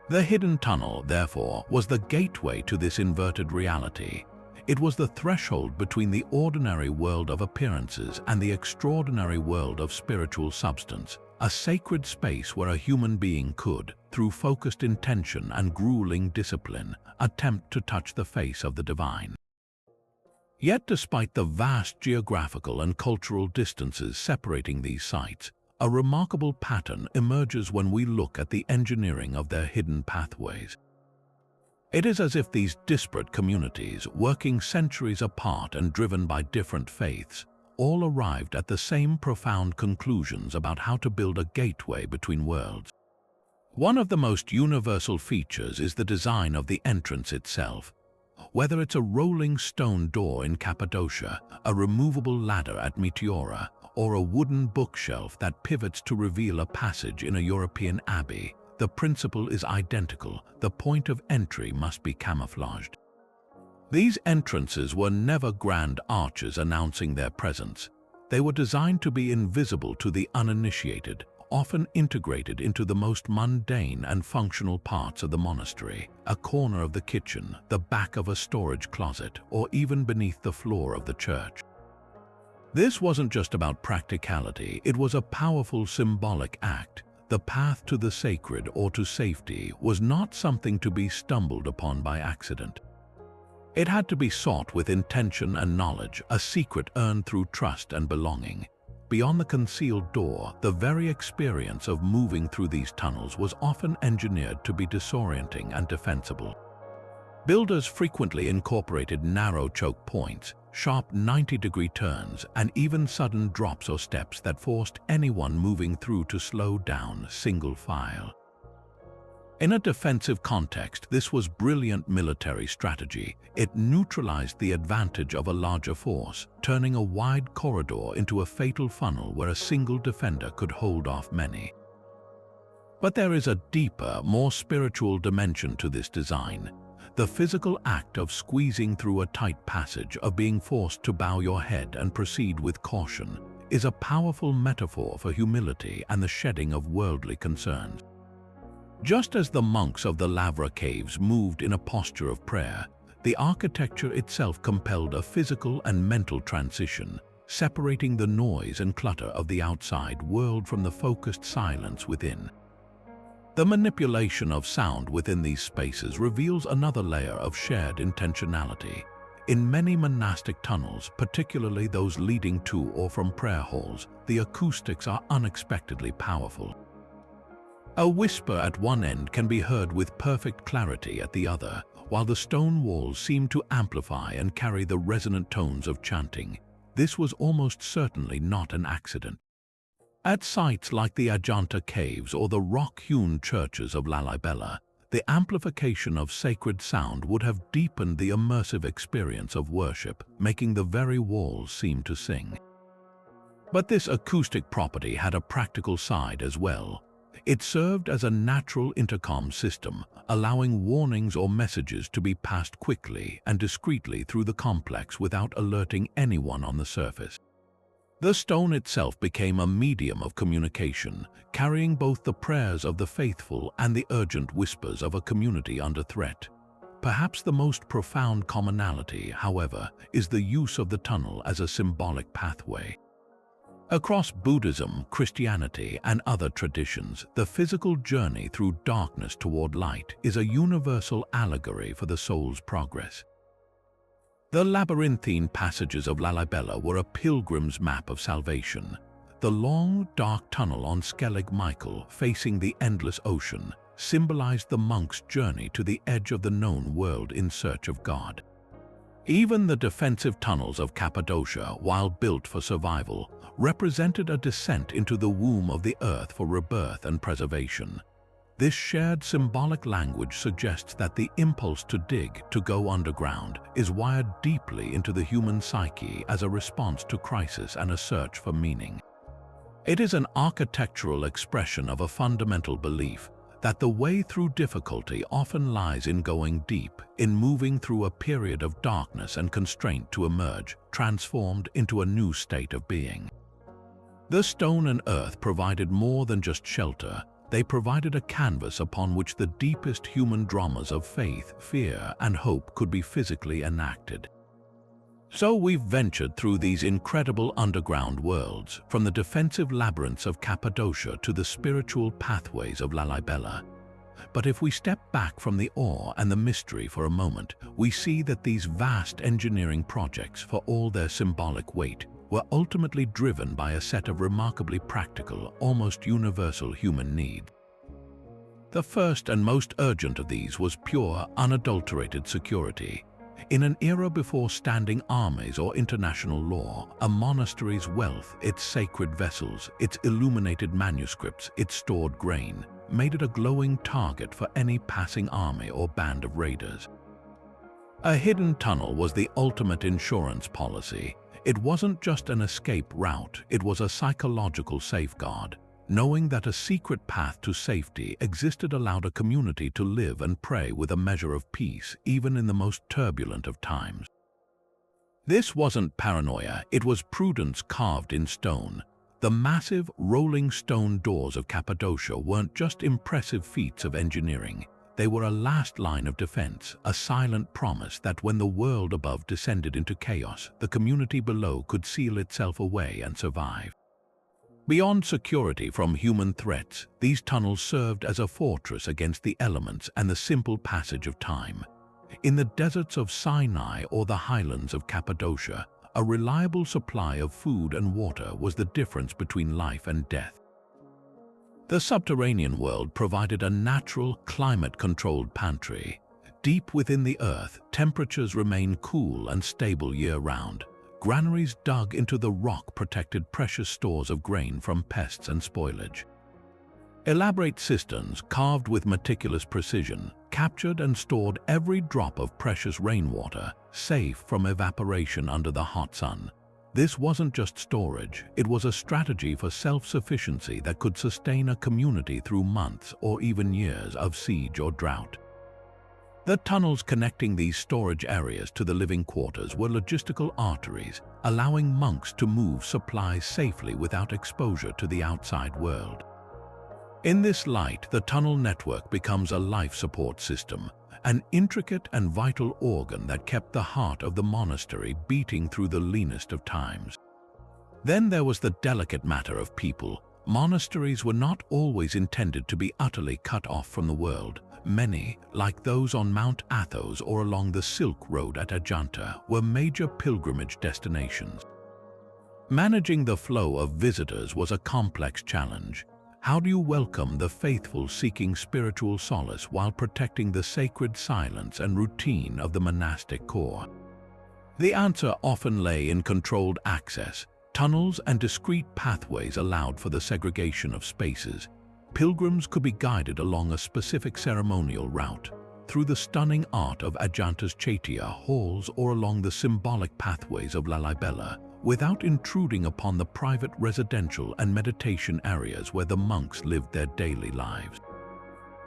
The hidden tunnel, therefore, was the gateway to this inverted reality. It was the threshold between the ordinary world of appearances and the extraordinary world of spiritual substance, a sacred space where a human being could, through focused intention and grueling discipline, attempt to touch the face of the divine. Yet despite the vast geographical and cultural distances separating these sites, a remarkable pattern emerges when we look at the engineering of their hidden pathways. It is as if these disparate communities, working centuries apart and driven by different faiths, all arrived at the same profound conclusions about how to build a gateway between worlds. One of the most universal features is the design of the entrance itself. Whether it's a rolling stone door in Cappadocia, a removable ladder at Meteora, or a wooden bookshelf that pivots to reveal a passage in a European abbey, the principle is identical. The point of entry must be camouflaged. These entrances were never grand arches announcing their presence. They were designed to be invisible to the uninitiated, often integrated into the most mundane and functional parts of the monastery, a corner of the kitchen, the back of a storage closet, or even beneath the floor of the church. This wasn't just about practicality, it was a powerful symbolic act. The path to the sacred or to safety was not something to be stumbled upon by accident. It had to be sought with intention and knowledge, a secret earned through trust and belonging. Beyond the concealed door, the very experience of moving through these tunnels was often engineered to be disorienting and defensible. Builders frequently incorporated narrow choke points, sharp 90-degree turns, and even sudden drops or steps that forced anyone moving through to slow down single file. In a defensive context, this was brilliant military strategy. It neutralized the advantage of a larger force, turning a wide corridor into a fatal funnel where a single defender could hold off many. But there is a deeper, more spiritual dimension to this design. The physical act of squeezing through a tight passage, of being forced to bow your head and proceed with caution, is a powerful metaphor for humility and the shedding of worldly concerns. Just as the monks of the Lavra caves moved in a posture of prayer, the architecture itself compelled a physical and mental transition, separating the noise and clutter of the outside world from the focused silence within. The manipulation of sound within these spaces reveals another layer of shared intentionality. In many monastic tunnels, particularly those leading to or from prayer halls, the acoustics are unexpectedly powerful. A whisper at one end can be heard with perfect clarity at the other, while the stone walls seem to amplify and carry the resonant tones of chanting. This was almost certainly not an accident. At sites like the Ajanta caves or the rock-hewn churches of Lalibela, the amplification of sacred sound would have deepened the immersive experience of worship, making the very walls seem to sing. But this acoustic property had a practical side as well. It served as a natural intercom system, allowing warnings or messages to be passed quickly and discreetly through the complex without alerting anyone on the surface. The stone itself became a medium of communication, carrying both the prayers of the faithful and the urgent whispers of a community under threat. Perhaps the most profound commonality, however, is the use of the tunnel as a symbolic pathway. Across Buddhism, Christianity, and other traditions, the physical journey through darkness toward light is a universal allegory for the soul's progress. The labyrinthine passages of Lalibela were a pilgrim's map of salvation. The long, dark tunnel on Skellig Michael, facing the endless ocean, symbolized the monk's journey to the edge of the known world in search of God. Even the defensive tunnels of Cappadocia, while built for survival, represented a descent into the womb of the earth for rebirth and preservation. This shared symbolic language suggests that the impulse to dig, to go underground, is wired deeply into the human psyche as a response to crisis and a search for meaning. It is an architectural expression of a fundamental belief that the way through difficulty often lies in going deep, in moving through a period of darkness and constraint to emerge, transformed into a new state of being. The stone and earth provided more than just shelter. They provided a canvas upon which the deepest human dramas of faith, fear, and hope could be physically enacted. So we've ventured through these incredible underground worlds, from the defensive labyrinths of Cappadocia to the spiritual pathways of Lalibela. But if we step back from the awe and the mystery for a moment, we see that these vast engineering projects, for all their symbolic weight, were ultimately driven by a set of remarkably practical, almost universal human needs. The first and most urgent of these was pure, unadulterated security. In an era before standing armies or international law, a monastery's wealth, its sacred vessels, its illuminated manuscripts, its stored grain, made it a glowing target for any passing army or band of raiders. A hidden tunnel was the ultimate insurance policy. It wasn't just an escape route, it was a psychological safeguard. Knowing that a secret path to safety existed allowed a community to live and pray with a measure of peace, even in the most turbulent of times. This wasn't paranoia, it was prudence carved in stone. The massive, rolling stone doors of Cappadocia weren't just impressive feats of engineering. They were a last line of defense, a silent promise that when the world above descended into chaos, the community below could seal itself away and survive. Beyond security from human threats, these tunnels served as a fortress against the elements and the simple passage of time. In the deserts of Sinai or the highlands of Cappadocia, a reliable supply of food and water was the difference between life and death. The subterranean world provided a natural, climate-controlled pantry. Deep within the earth, temperatures remain cool and stable year-round. Granaries dug into the rock protected precious stores of grain from pests and spoilage. Elaborate cisterns, carved with meticulous precision, captured and stored every drop of precious rainwater, safe from evaporation under the hot sun. This wasn't just storage, it was a strategy for self-sufficiency that could sustain a community through months or even years of siege or drought. The tunnels connecting these storage areas to the living quarters were logistical arteries, allowing monks to move supplies safely without exposure to the outside world. In this light, the tunnel network becomes a life support system, an intricate and vital organ that kept the heart of the monastery beating through the leanest of times. Then there was the delicate matter of people. Monasteries were not always intended to be utterly cut off from the world. Many, like those on Mount Athos or along the Silk Road at Ajanta, were major pilgrimage destinations. Managing the flow of visitors was a complex challenge. How do you welcome the faithful seeking spiritual solace while protecting the sacred silence and routine of the monastic core? The answer often lay in controlled access. Tunnels and discrete pathways allowed for the segregation of spaces. Pilgrims could be guided along a specific ceremonial route, through the stunning art of Ajanta's Chaitya halls or along the symbolic pathways of Lalibela, without intruding upon the private residential and meditation areas where the monks lived their daily lives.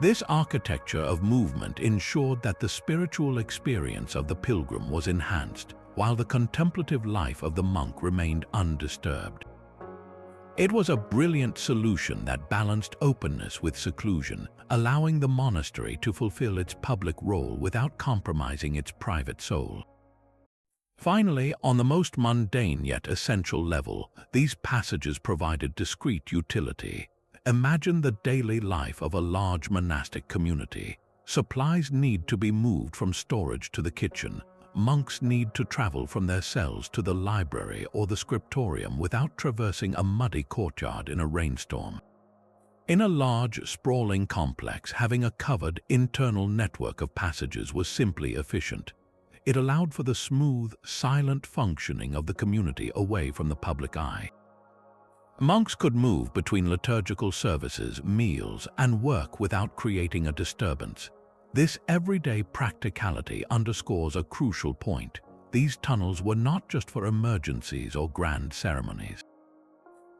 This architecture of movement ensured that the spiritual experience of the pilgrim was enhanced, while the contemplative life of the monk remained undisturbed. It was a brilliant solution that balanced openness with seclusion, allowing the monastery to fulfill its public role without compromising its private soul. Finally, on the most mundane yet essential level, these passages provided discrete utility. Imagine the daily life of a large monastic community. Supplies need to be moved from storage to the kitchen. Monks need to travel from their cells to the library or the scriptorium without traversing a muddy courtyard in a rainstorm. In a large, sprawling complex, having a covered internal network of passages was simply efficient. It allowed for the smooth, silent functioning of the community away from the public eye. Monks could move between liturgical services, meals, and work without creating a disturbance. This everyday practicality underscores a crucial point. These tunnels were not just for emergencies or grand ceremonies.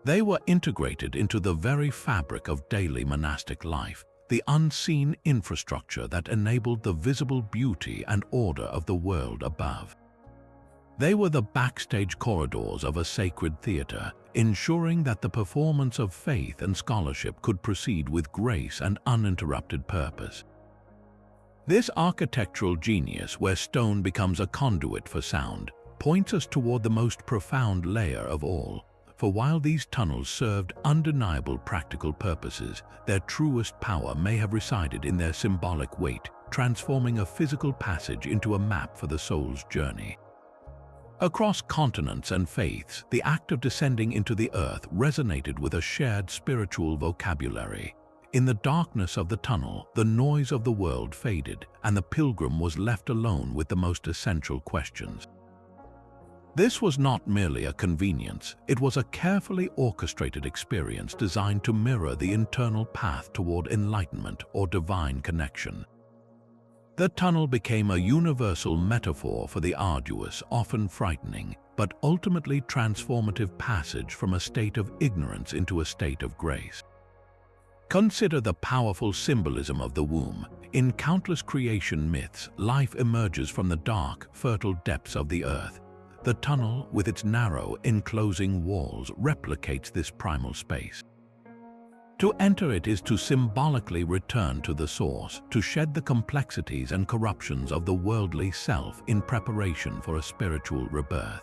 They were integrated into the very fabric of daily monastic life, the unseen infrastructure that enabled the visible beauty and order of the world above. They were the backstage corridors of a sacred theater, ensuring that the performance of faith and scholarship could proceed with grace and uninterrupted purpose. This architectural genius, where stone becomes a conduit for sound, points us toward the most profound layer of all. For while these tunnels served undeniable practical purposes, their truest power may have resided in their symbolic weight, transforming a physical passage into a map for the soul's journey. Across continents and faiths, the act of descending into the earth resonated with a shared spiritual vocabulary. In the darkness of the tunnel, the noise of the world faded, and the pilgrim was left alone with the most essential questions. This was not merely a convenience, it was a carefully orchestrated experience designed to mirror the internal path toward enlightenment or divine connection. The tunnel became a universal metaphor for the arduous, often frightening, but ultimately transformative passage from a state of ignorance into a state of grace. Consider the powerful symbolism of the womb. In countless creation myths, life emerges from the dark, fertile depths of the earth. The tunnel, with its narrow, enclosing walls, replicates this primal space. To enter it is to symbolically return to the source, to shed the complexities and corruptions of the worldly self in preparation for a spiritual rebirth.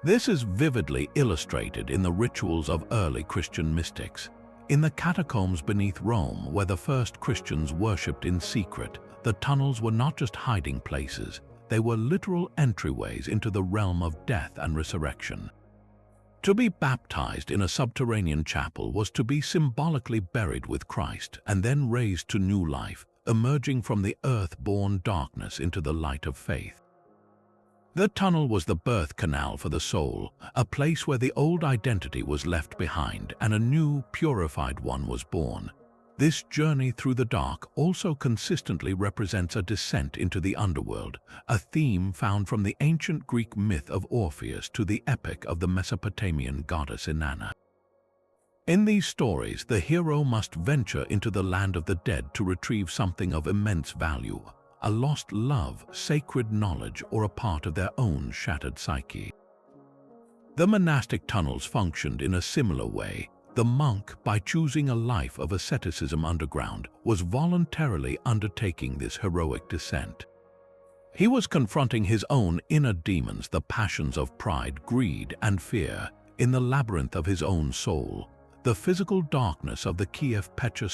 This is vividly illustrated in the rituals of early Christian mystics. In the catacombs beneath Rome, where the first Christians worshipped in secret, the tunnels were not just hiding places. They were literal entryways into the realm of death and resurrection. To be baptized in a subterranean chapel was to be symbolically buried with Christ and then raised to new life, emerging from the earth-born darkness into the light of faith. The tunnel was the birth canal for the soul, a place where the old identity was left behind and a new, purified one was born. This journey through the dark also consistently represents a descent into the underworld, a theme found from the ancient Greek myth of Orpheus to the epic of the Mesopotamian goddess Inanna. In these stories, the hero must venture into the land of the dead to retrieve something of immense value, a lost love, sacred knowledge, or a part of their own shattered psyche. The monastic tunnels functioned in a similar way. The monk, by choosing a life of asceticism underground, was voluntarily undertaking this heroic descent. He was confronting his own inner demons, the passions of pride, greed, and fear, in the labyrinth of his own soul. The physical darkness of the Kiev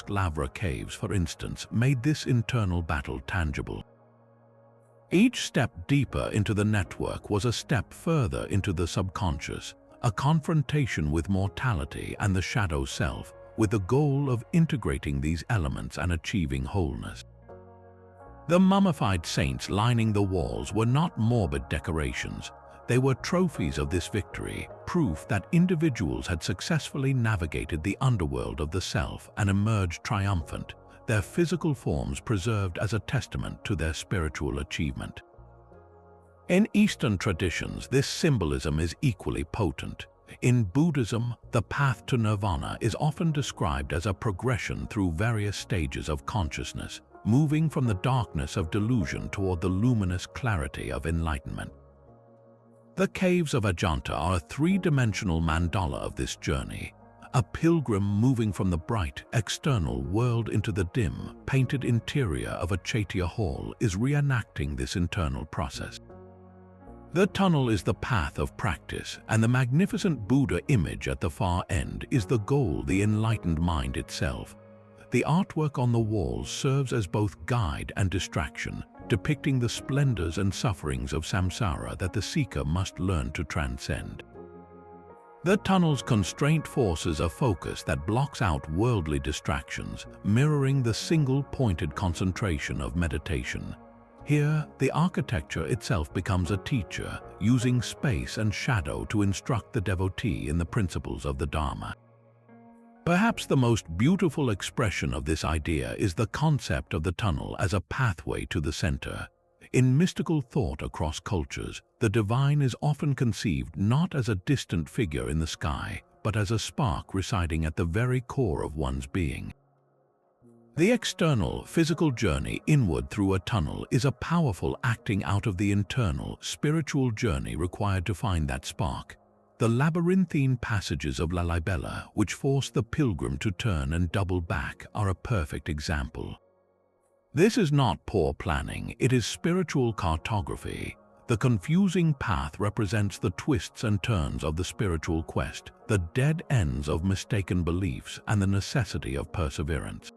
Lavra caves, for instance, made this internal battle tangible. Each step deeper into the network was a step further into the subconscious, a confrontation with mortality and the shadow self, with the goal of integrating these elements and achieving wholeness. The mummified saints lining the walls were not morbid decorations. They were trophies of this victory, proof that individuals had successfully navigated the underworld of the self and emerged triumphant, their physical forms preserved as a testament to their spiritual achievement. In Eastern traditions, this symbolism is equally potent. In Buddhism, the path to nirvana is often described as a progression through various stages of consciousness, moving from the darkness of delusion toward the luminous clarity of enlightenment. The caves of Ajanta are a three-dimensional mandala of this journey, a pilgrim moving from the bright, external world into the dim, painted interior of a Chaitya hall is reenacting this internal process. The tunnel is the path of practice, and the magnificent Buddha image at the far end is the goal, the enlightened mind itself. The artwork on the walls serves as both guide and distraction, depicting the splendors and sufferings of samsara that the seeker must learn to transcend. The tunnel's constraint forces a focus that blocks out worldly distractions, mirroring the single-pointed concentration of meditation. Here, the architecture itself becomes a teacher, using space and shadow to instruct the devotee in the principles of the Dharma. Perhaps the most beautiful expression of this idea is the concept of the tunnel as a pathway to the center. In mystical thought across cultures, the divine is often conceived not as a distant figure in the sky, but as a spark residing at the very core of one's being. The external, physical journey inward through a tunnel is a powerful acting out of the internal, spiritual journey required to find that spark. The labyrinthine passages of Lalibela, which force the pilgrim to turn and double back, are a perfect example. This is not poor planning, it is spiritual cartography. The confusing path represents the twists and turns of the spiritual quest, the dead ends of mistaken beliefs, and the necessity of perseverance.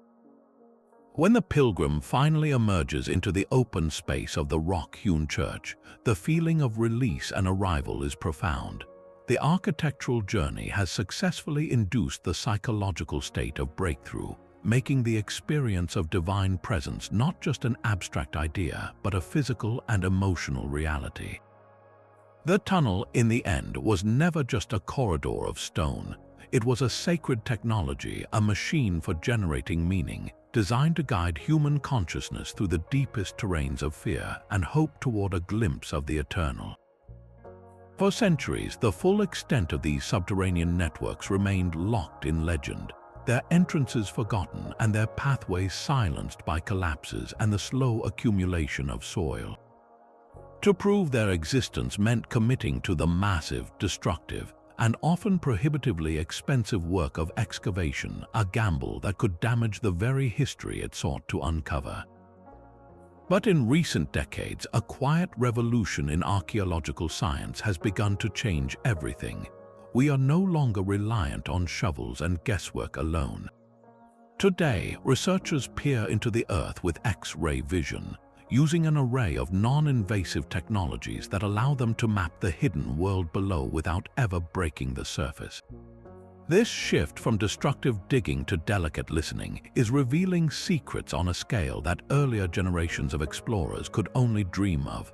When the pilgrim finally emerges into the open space of the rock-hewn church, the feeling of release and arrival is profound. The architectural journey has successfully induced the psychological state of breakthrough, making the experience of divine presence not just an abstract idea, but a physical and emotional reality. The tunnel, in the end, was never just a corridor of stone. It was a sacred technology, a machine for generating meaning, designed to guide human consciousness through the deepest terrains of fear and hope toward a glimpse of the eternal. For centuries, the full extent of these subterranean networks remained locked in legend, their entrances forgotten and their pathways silenced by collapses and the slow accumulation of soil. To prove their existence meant committing to the massive, destructive, and often prohibitively expensive work of excavation, a gamble that could damage the very history it sought to uncover. But in recent decades, a quiet revolution in archaeological science has begun to change everything. We are no longer reliant on shovels and guesswork alone. Today, researchers peer into the Earth with X-ray vision, using an array of non-invasive technologies that allow them to map the hidden world below without ever breaking the surface. This shift from destructive digging to delicate listening is revealing secrets on a scale that earlier generations of explorers could only dream of.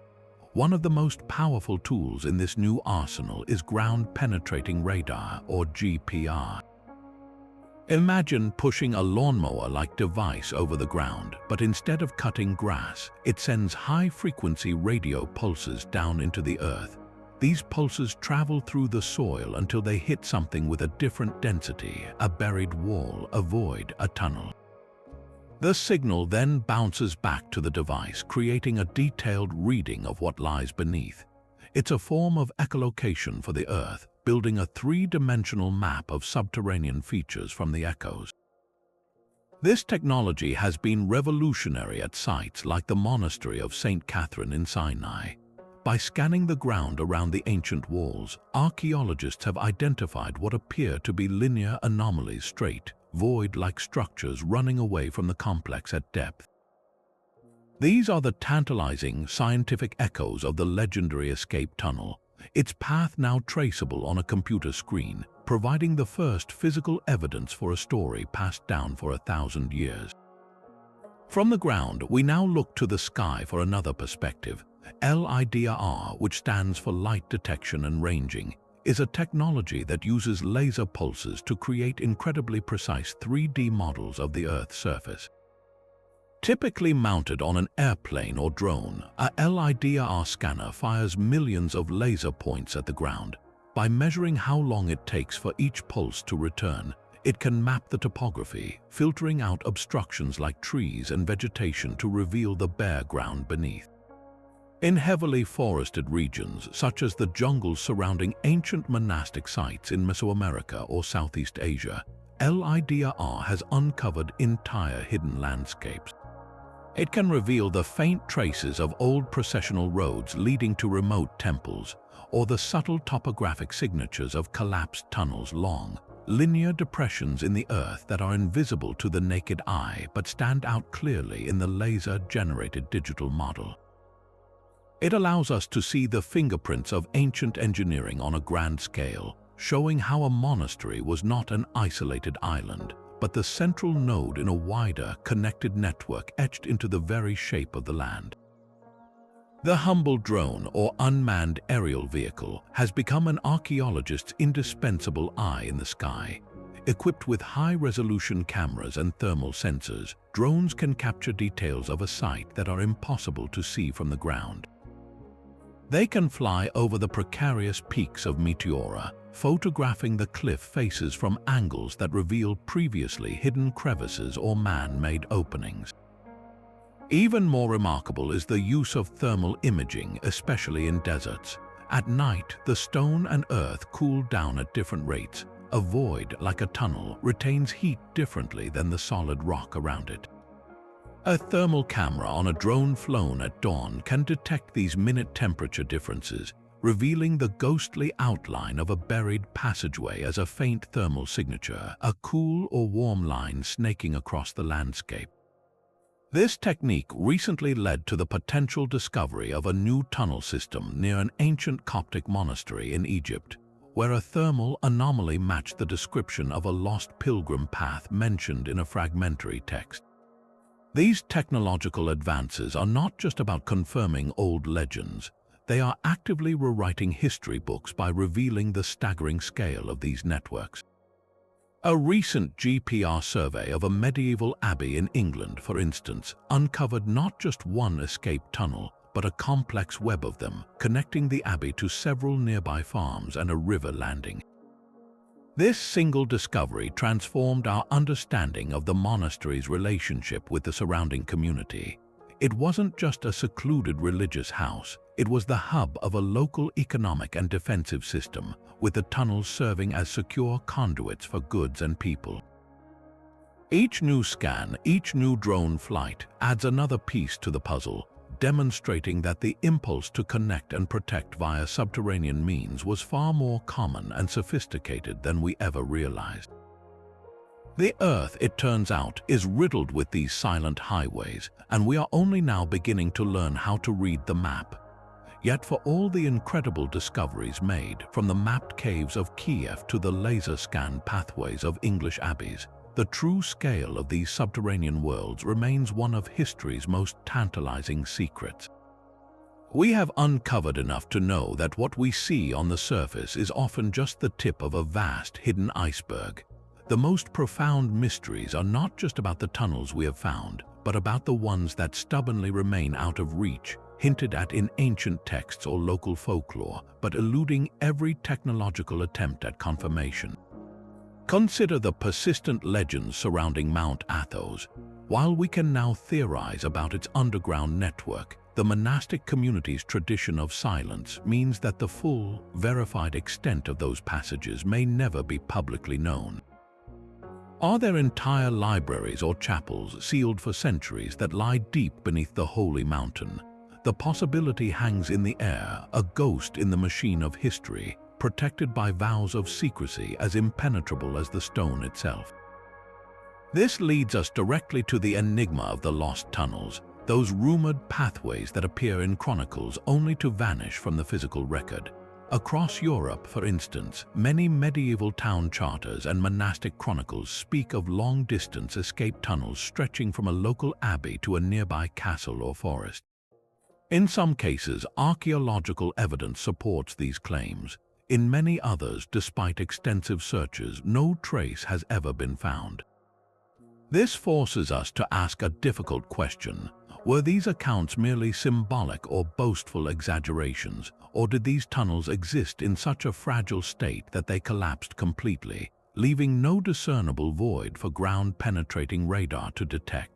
One of the most powerful tools in this new arsenal is ground-penetrating radar, or GPR. Imagine pushing a lawnmower-like device over the ground, but instead of cutting grass, it sends high-frequency radio pulses down into the earth. These pulses travel through the soil until they hit something with a different density, a buried wall, a void, a tunnel. The signal then bounces back to the device, creating a detailed reading of what lies beneath. It's a form of echolocation for the Earth, building a three-dimensional map of subterranean features from the echoes. This technology has been revolutionary at sites like the Monastery of St. Catherine in Sinai. By scanning the ground around the ancient walls, archaeologists have identified what appear to be linear anomalies, straight, void-like structures running away from the complex at depth. These are the tantalizing scientific echoes of the legendary escape tunnel, its path now traceable on a computer screen, providing the first physical evidence for a story passed down for 1,000 years. From the ground, we now look to the sky for another perspective. LIDAR, which stands for light detection and ranging, is a technology that uses laser pulses to create incredibly precise 3D models of the Earth's surface. Typically mounted on an airplane or drone, a LIDAR scanner fires millions of laser points at the ground. By measuring how long it takes for each pulse to return, it can map the topography, filtering out obstructions like trees and vegetation to reveal the bare ground beneath. In heavily forested regions, such as the jungles surrounding ancient monastic sites in Mesoamerica or Southeast Asia, LIDAR has uncovered entire hidden landscapes. It can reveal the faint traces of old processional roads leading to remote temples, or the subtle topographic signatures of collapsed tunnels, long, linear depressions in the earth that are invisible to the naked eye but stand out clearly in the laser-generated digital model. It allows us to see the fingerprints of ancient engineering on a grand scale, showing how a monastery was not an isolated island, but the central node in a wider, connected network etched into the very shape of the land. The humble drone, or unmanned aerial vehicle, has become an archaeologist's indispensable eye in the sky. Equipped with high-resolution cameras and thermal sensors, drones can capture details of a site that are impossible to see from the ground. They can fly over the precarious peaks of Meteora, photographing the cliff faces from angles that reveal previously hidden crevices or man-made openings. Even more remarkable is the use of thermal imaging, especially in deserts. At night, the stone and earth cool down at different rates. A void, like a tunnel, retains heat differently than the solid rock around it. A thermal camera on a drone flown at dawn can detect these minute temperature differences, revealing the ghostly outline of a buried passageway as a faint thermal signature, a cool or warm line snaking across the landscape. This technique recently led to the potential discovery of a new tunnel system near an ancient Coptic monastery in Egypt, where a thermal anomaly matched the description of a lost pilgrim path mentioned in a fragmentary text. These technological advances are not just about confirming old legends. They are actively rewriting history books by revealing the staggering scale of these networks. A recent GPR survey of a medieval abbey in England, for instance, uncovered not just one escape tunnel, but a complex web of them, connecting the abbey to several nearby farms and a river landing. This single discovery transformed our understanding of the monastery's relationship with the surrounding community. It wasn't just a secluded religious house, it was the hub of a local economic and defensive system, with the tunnels serving as secure conduits for goods and people. Each new scan, each new drone flight adds another piece to the puzzle, demonstrating that the impulse to connect and protect via subterranean means was far more common and sophisticated than we ever realized. The Earth, it turns out, is riddled with these silent highways, and we are only now beginning to learn how to read the map. Yet for all the incredible discoveries made, from the mapped caves of Kiev to the laser-scanned pathways of English abbeys, the true scale of these subterranean worlds remains one of history's most tantalizing secrets. We have uncovered enough to know that what we see on the surface is often just the tip of a vast hidden iceberg. The most profound mysteries are not just about the tunnels we have found, but about the ones that stubbornly remain out of reach, hinted at in ancient texts or local folklore, but eluding every technological attempt at confirmation. Consider the persistent legends surrounding Mount Athos. While we can now theorize about its underground network, the monastic community's tradition of silence means that the full, verified extent of those passages may never be publicly known. Are there entire libraries or chapels sealed for centuries that lie deep beneath the holy mountain? The possibility hangs in the air, a ghost in the machine of history, protected by vows of secrecy as impenetrable as the stone itself. This leads us directly to the enigma of the lost tunnels, those rumored pathways that appear in chronicles only to vanish from the physical record. Across Europe, for instance, many medieval town charters and monastic chronicles speak of long-distance escape tunnels stretching from a local abbey to a nearby castle or forest. In some cases, archaeological evidence supports these claims. In many others, despite extensive searches, no trace has ever been found. This forces us to ask a difficult question. Were these accounts merely symbolic or boastful exaggerations, or did these tunnels exist in such a fragile state that they collapsed completely, leaving no discernible void for ground-penetrating radar to detect?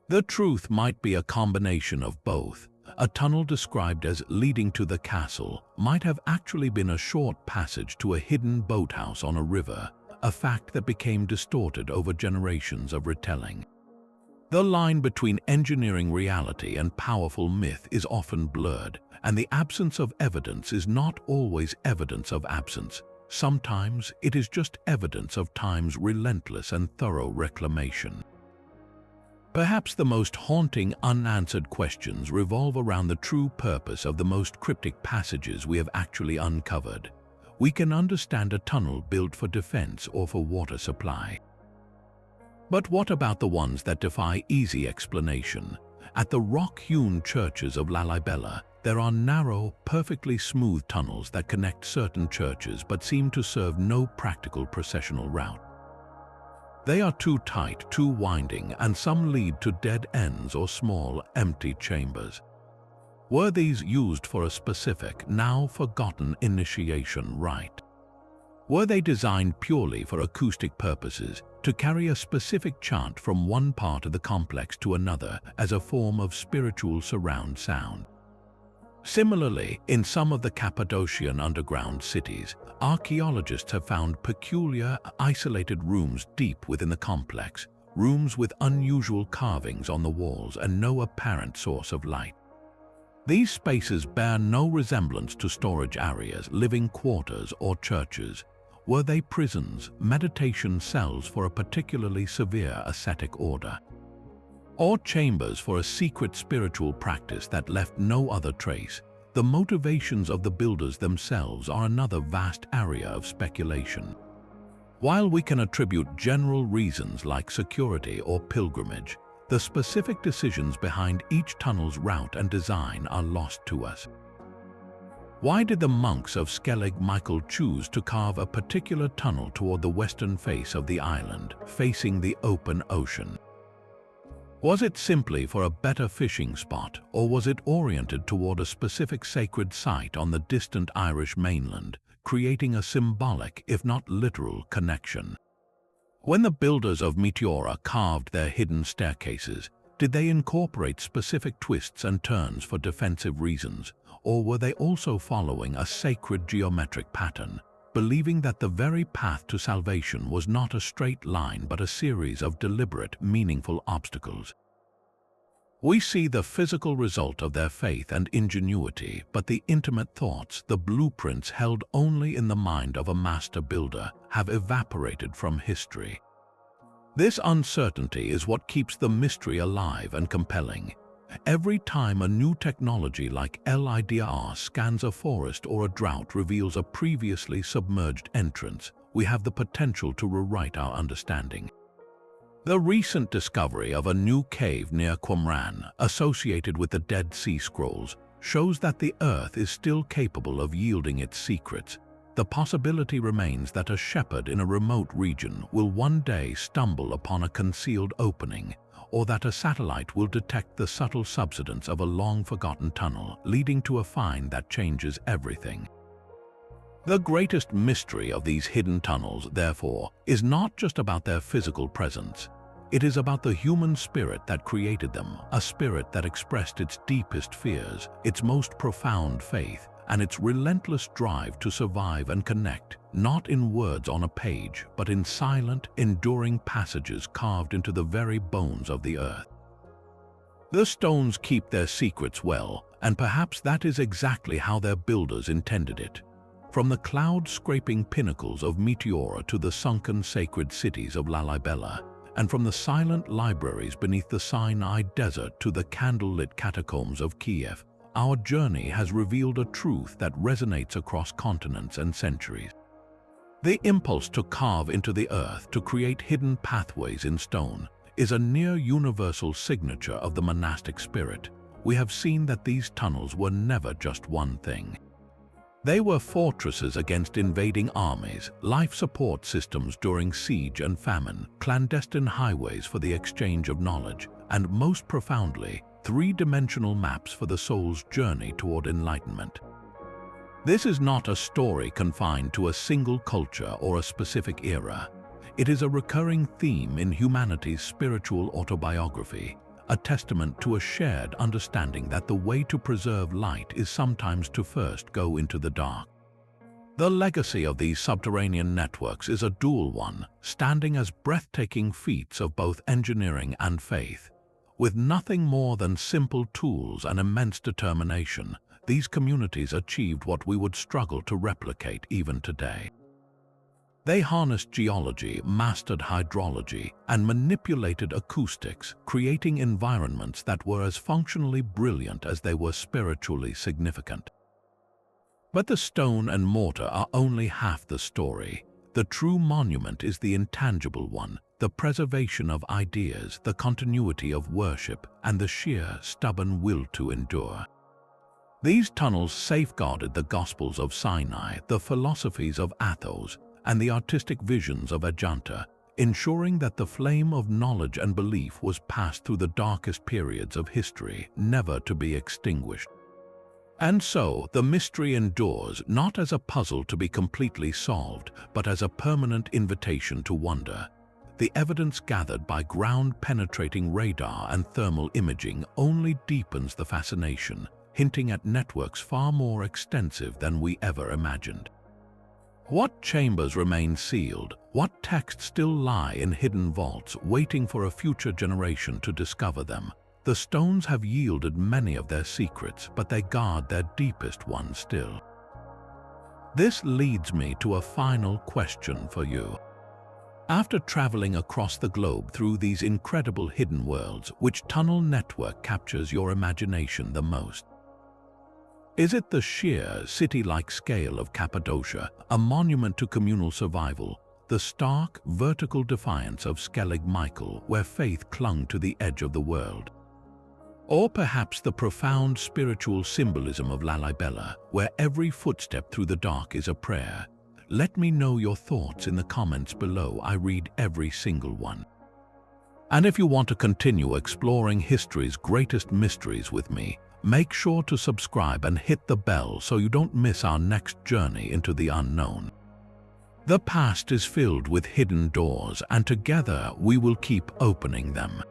The truth might be a combination of both. A tunnel described as leading to the castle might have actually been a short passage to a hidden boathouse on a river, a fact that became distorted over generations of retelling. The line between engineering reality and powerful myth is often blurred, and the absence of evidence is not always evidence of absence. Sometimes it is just evidence of time's relentless and thorough reclamation. Perhaps the most haunting unanswered questions revolve around the true purpose of the most cryptic passages we have actually uncovered. We can understand a tunnel built for defense or for water supply. But what about the ones that defy easy explanation? At the rock-hewn churches of Lalibela, there are narrow, perfectly smooth tunnels that connect certain churches but seem to serve no practical processional route. They are too tight, too winding, and some lead to dead ends or small, empty chambers. Were these used for a specific, now forgotten initiation rite? Were they designed purely for acoustic purposes, to carry a specific chant from one part of the complex to another as a form of spiritual surround sound? Similarly, in some of the Cappadocian underground cities, archaeologists have found peculiar, isolated rooms deep within the complex, rooms with unusual carvings on the walls and no apparent source of light. These spaces bear no resemblance to storage areas, living quarters, or churches. Were they prisons, meditation cells for a particularly severe ascetic order? Or chambers for a secret spiritual practice that left no other trace? The motivations of the builders themselves are another vast area of speculation. While we can attribute general reasons like security or pilgrimage, the specific decisions behind each tunnel's route and design are lost to us. Why did the monks of Skellig Michael choose to carve a particular tunnel toward the western face of the island, facing the open ocean? Was it simply for a better fishing spot, or was it oriented toward a specific sacred site on the distant Irish mainland, creating a symbolic, if not literal, connection? When the builders of Meteora carved their hidden staircases, did they incorporate specific twists and turns for defensive reasons, or were they also following a sacred geometric pattern, believing that the very path to salvation was not a straight line but a series of deliberate, meaningful obstacles? We see the physical result of their faith and ingenuity, but the intimate thoughts, the blueprints held only in the mind of a master builder, have evaporated from history. This uncertainty is what keeps the mystery alive and compelling. Every time a new technology like LIDAR scans a forest or a drought reveals a previously submerged entrance, we have the potential to rewrite our understanding. The recent discovery of a new cave near Qumran, associated with the Dead Sea Scrolls, shows that the Earth is still capable of yielding its secrets. the possibility remains that a shepherd in a remote region will one day stumble upon a concealed opening, or that a satellite will detect the subtle subsidence of a long-forgotten tunnel, leading to a find that changes everything. The greatest mystery of these hidden tunnels, therefore, is not just about their physical presence. It is about the human spirit that created them, a spirit that expressed its deepest fears, its most profound faith, and its relentless drive to survive and connect, not in words on a page, but in silent, enduring passages carved into the very bones of the earth. The stones keep their secrets well, and perhaps that is exactly how their builders intended it. From the cloud-scraping pinnacles of Meteora to the sunken sacred cities of Lalibela, and from the silent libraries beneath the Sinai desert to the candlelit catacombs of Kiev, our journey has revealed a truth that resonates across continents and centuries. The impulse to carve into the earth, to create hidden pathways in stone, is a near-universal signature of the monastic spirit. We have seen that these tunnels were never just one thing. They were fortresses against invading armies, life support systems during siege and famine, clandestine highways for the exchange of knowledge, and most profoundly, three-dimensional maps for the soul's journey toward enlightenment. This is not a story confined to a single culture or a specific era. It is a recurring theme in humanity's spiritual autobiography, a testament to a shared understanding that the way to preserve light is sometimes to first go into the dark. The legacy of these subterranean networks is a dual one, standing as breathtaking feats of both engineering and faith. With nothing more than simple tools and immense determination, these communities achieved what we would struggle to replicate even today. They harnessed geology, mastered hydrology, and manipulated acoustics, creating environments that were as functionally brilliant as they were spiritually significant. But the stone and mortar are only half the story. The true monument is the intangible one, the preservation of ideas, the continuity of worship, and the sheer, stubborn will to endure. These tunnels safeguarded the Gospels of Sinai, the philosophies of Athos, and the artistic visions of Ajanta, ensuring that the flame of knowledge and belief was passed through the darkest periods of history, never to be extinguished. And so, the mystery endures not as a puzzle to be completely solved, but as a permanent invitation to wonder. The evidence gathered by ground-penetrating radar and thermal imaging only deepens the fascination, hinting at networks far more extensive than we ever imagined. What chambers remain sealed? What texts still lie in hidden vaults, waiting for a future generation to discover them? The stones have yielded many of their secrets, but they guard their deepest ones still. This leads me to a final question for you. After traveling across the globe through these incredible hidden worlds, which tunnel network captures your imagination the most? Is it the sheer, city-like scale of Cappadocia, a monument to communal survival, the stark, vertical defiance of Skellig Michael, where faith clung to the edge of the world? Or perhaps the profound spiritual symbolism of Lalibela, where every footstep through the dark is a prayer? Let me know your thoughts in the comments below. I read every single one. And if you want to continue exploring history's greatest mysteries with me, make sure to subscribe and hit the bell so you don't miss our next journey into the unknown. The past is filled with hidden doors, and together we will keep opening them.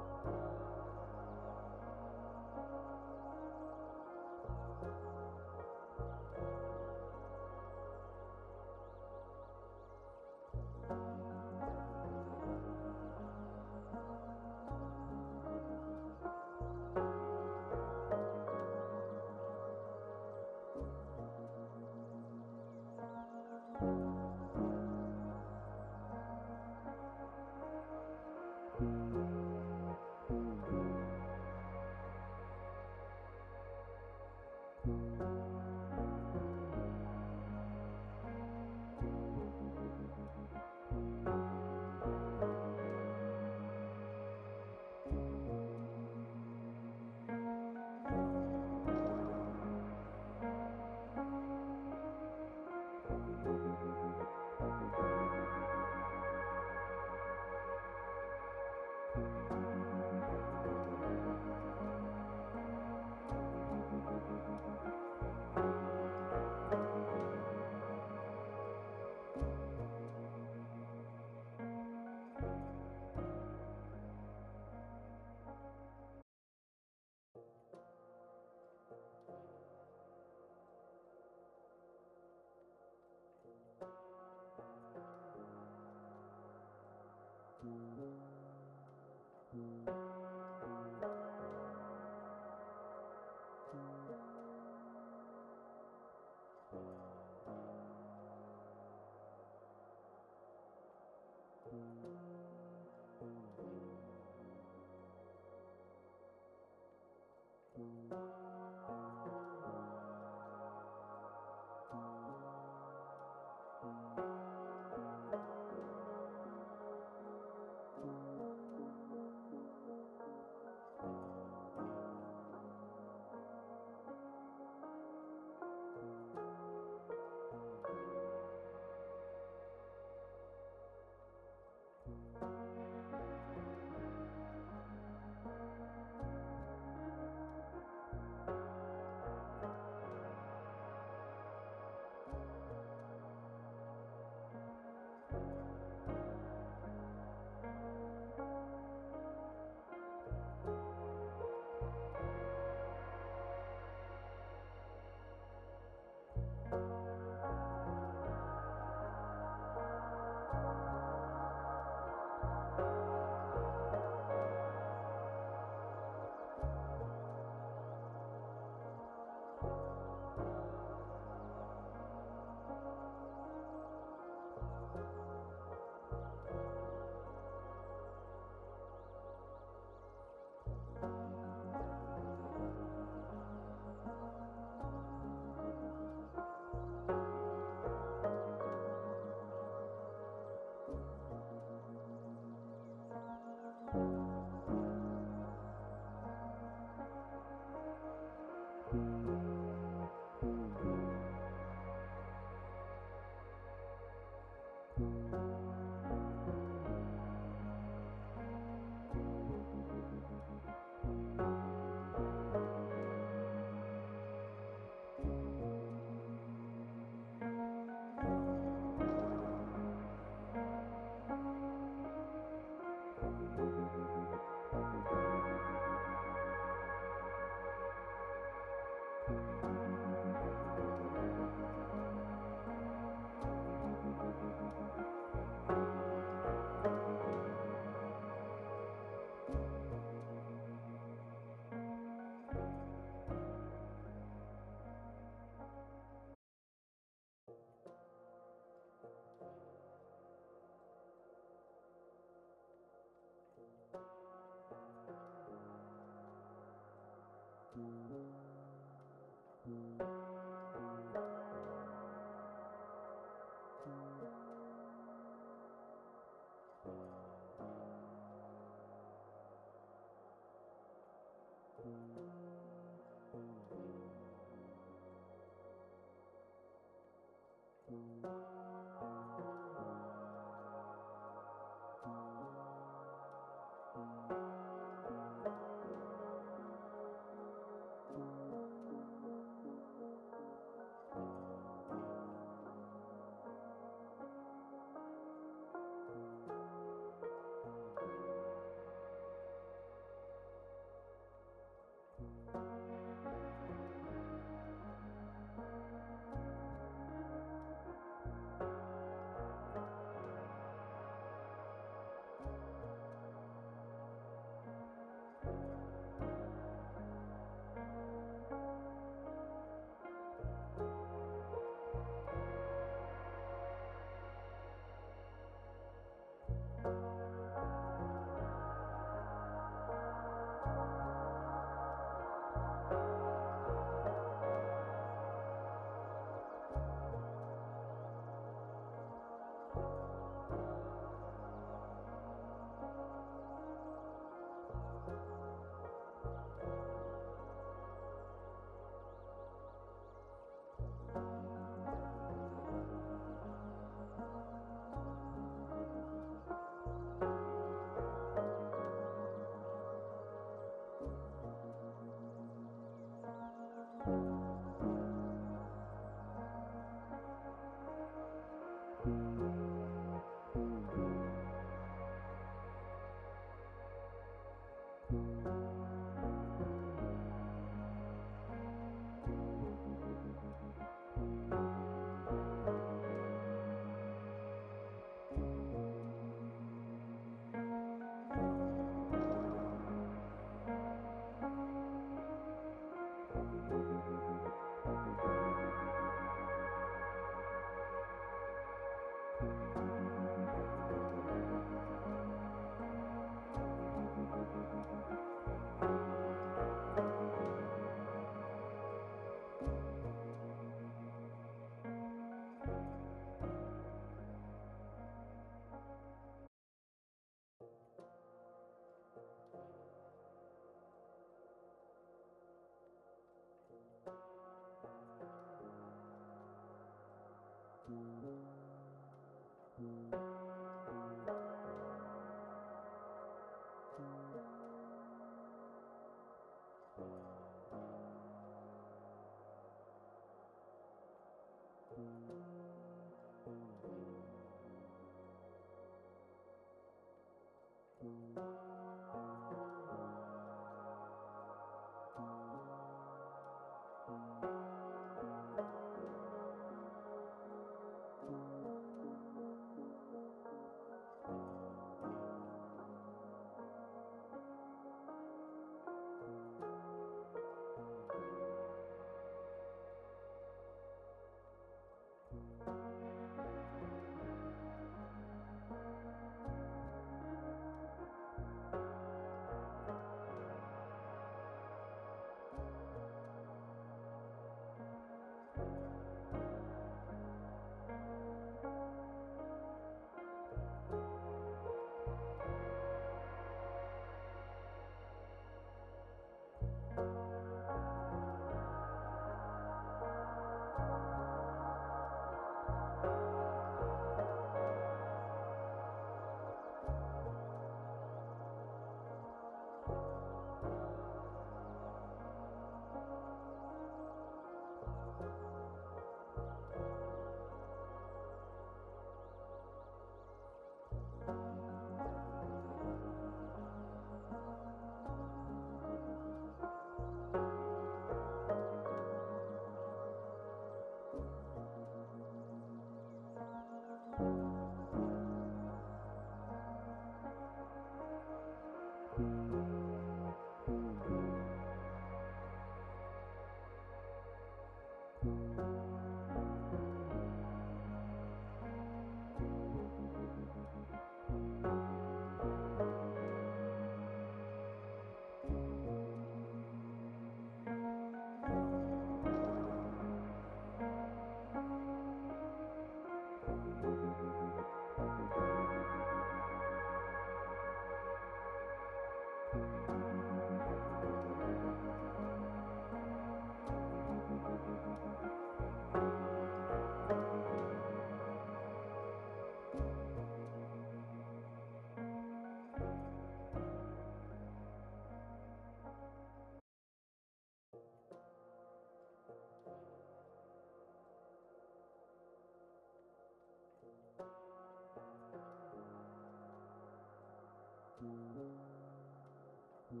you.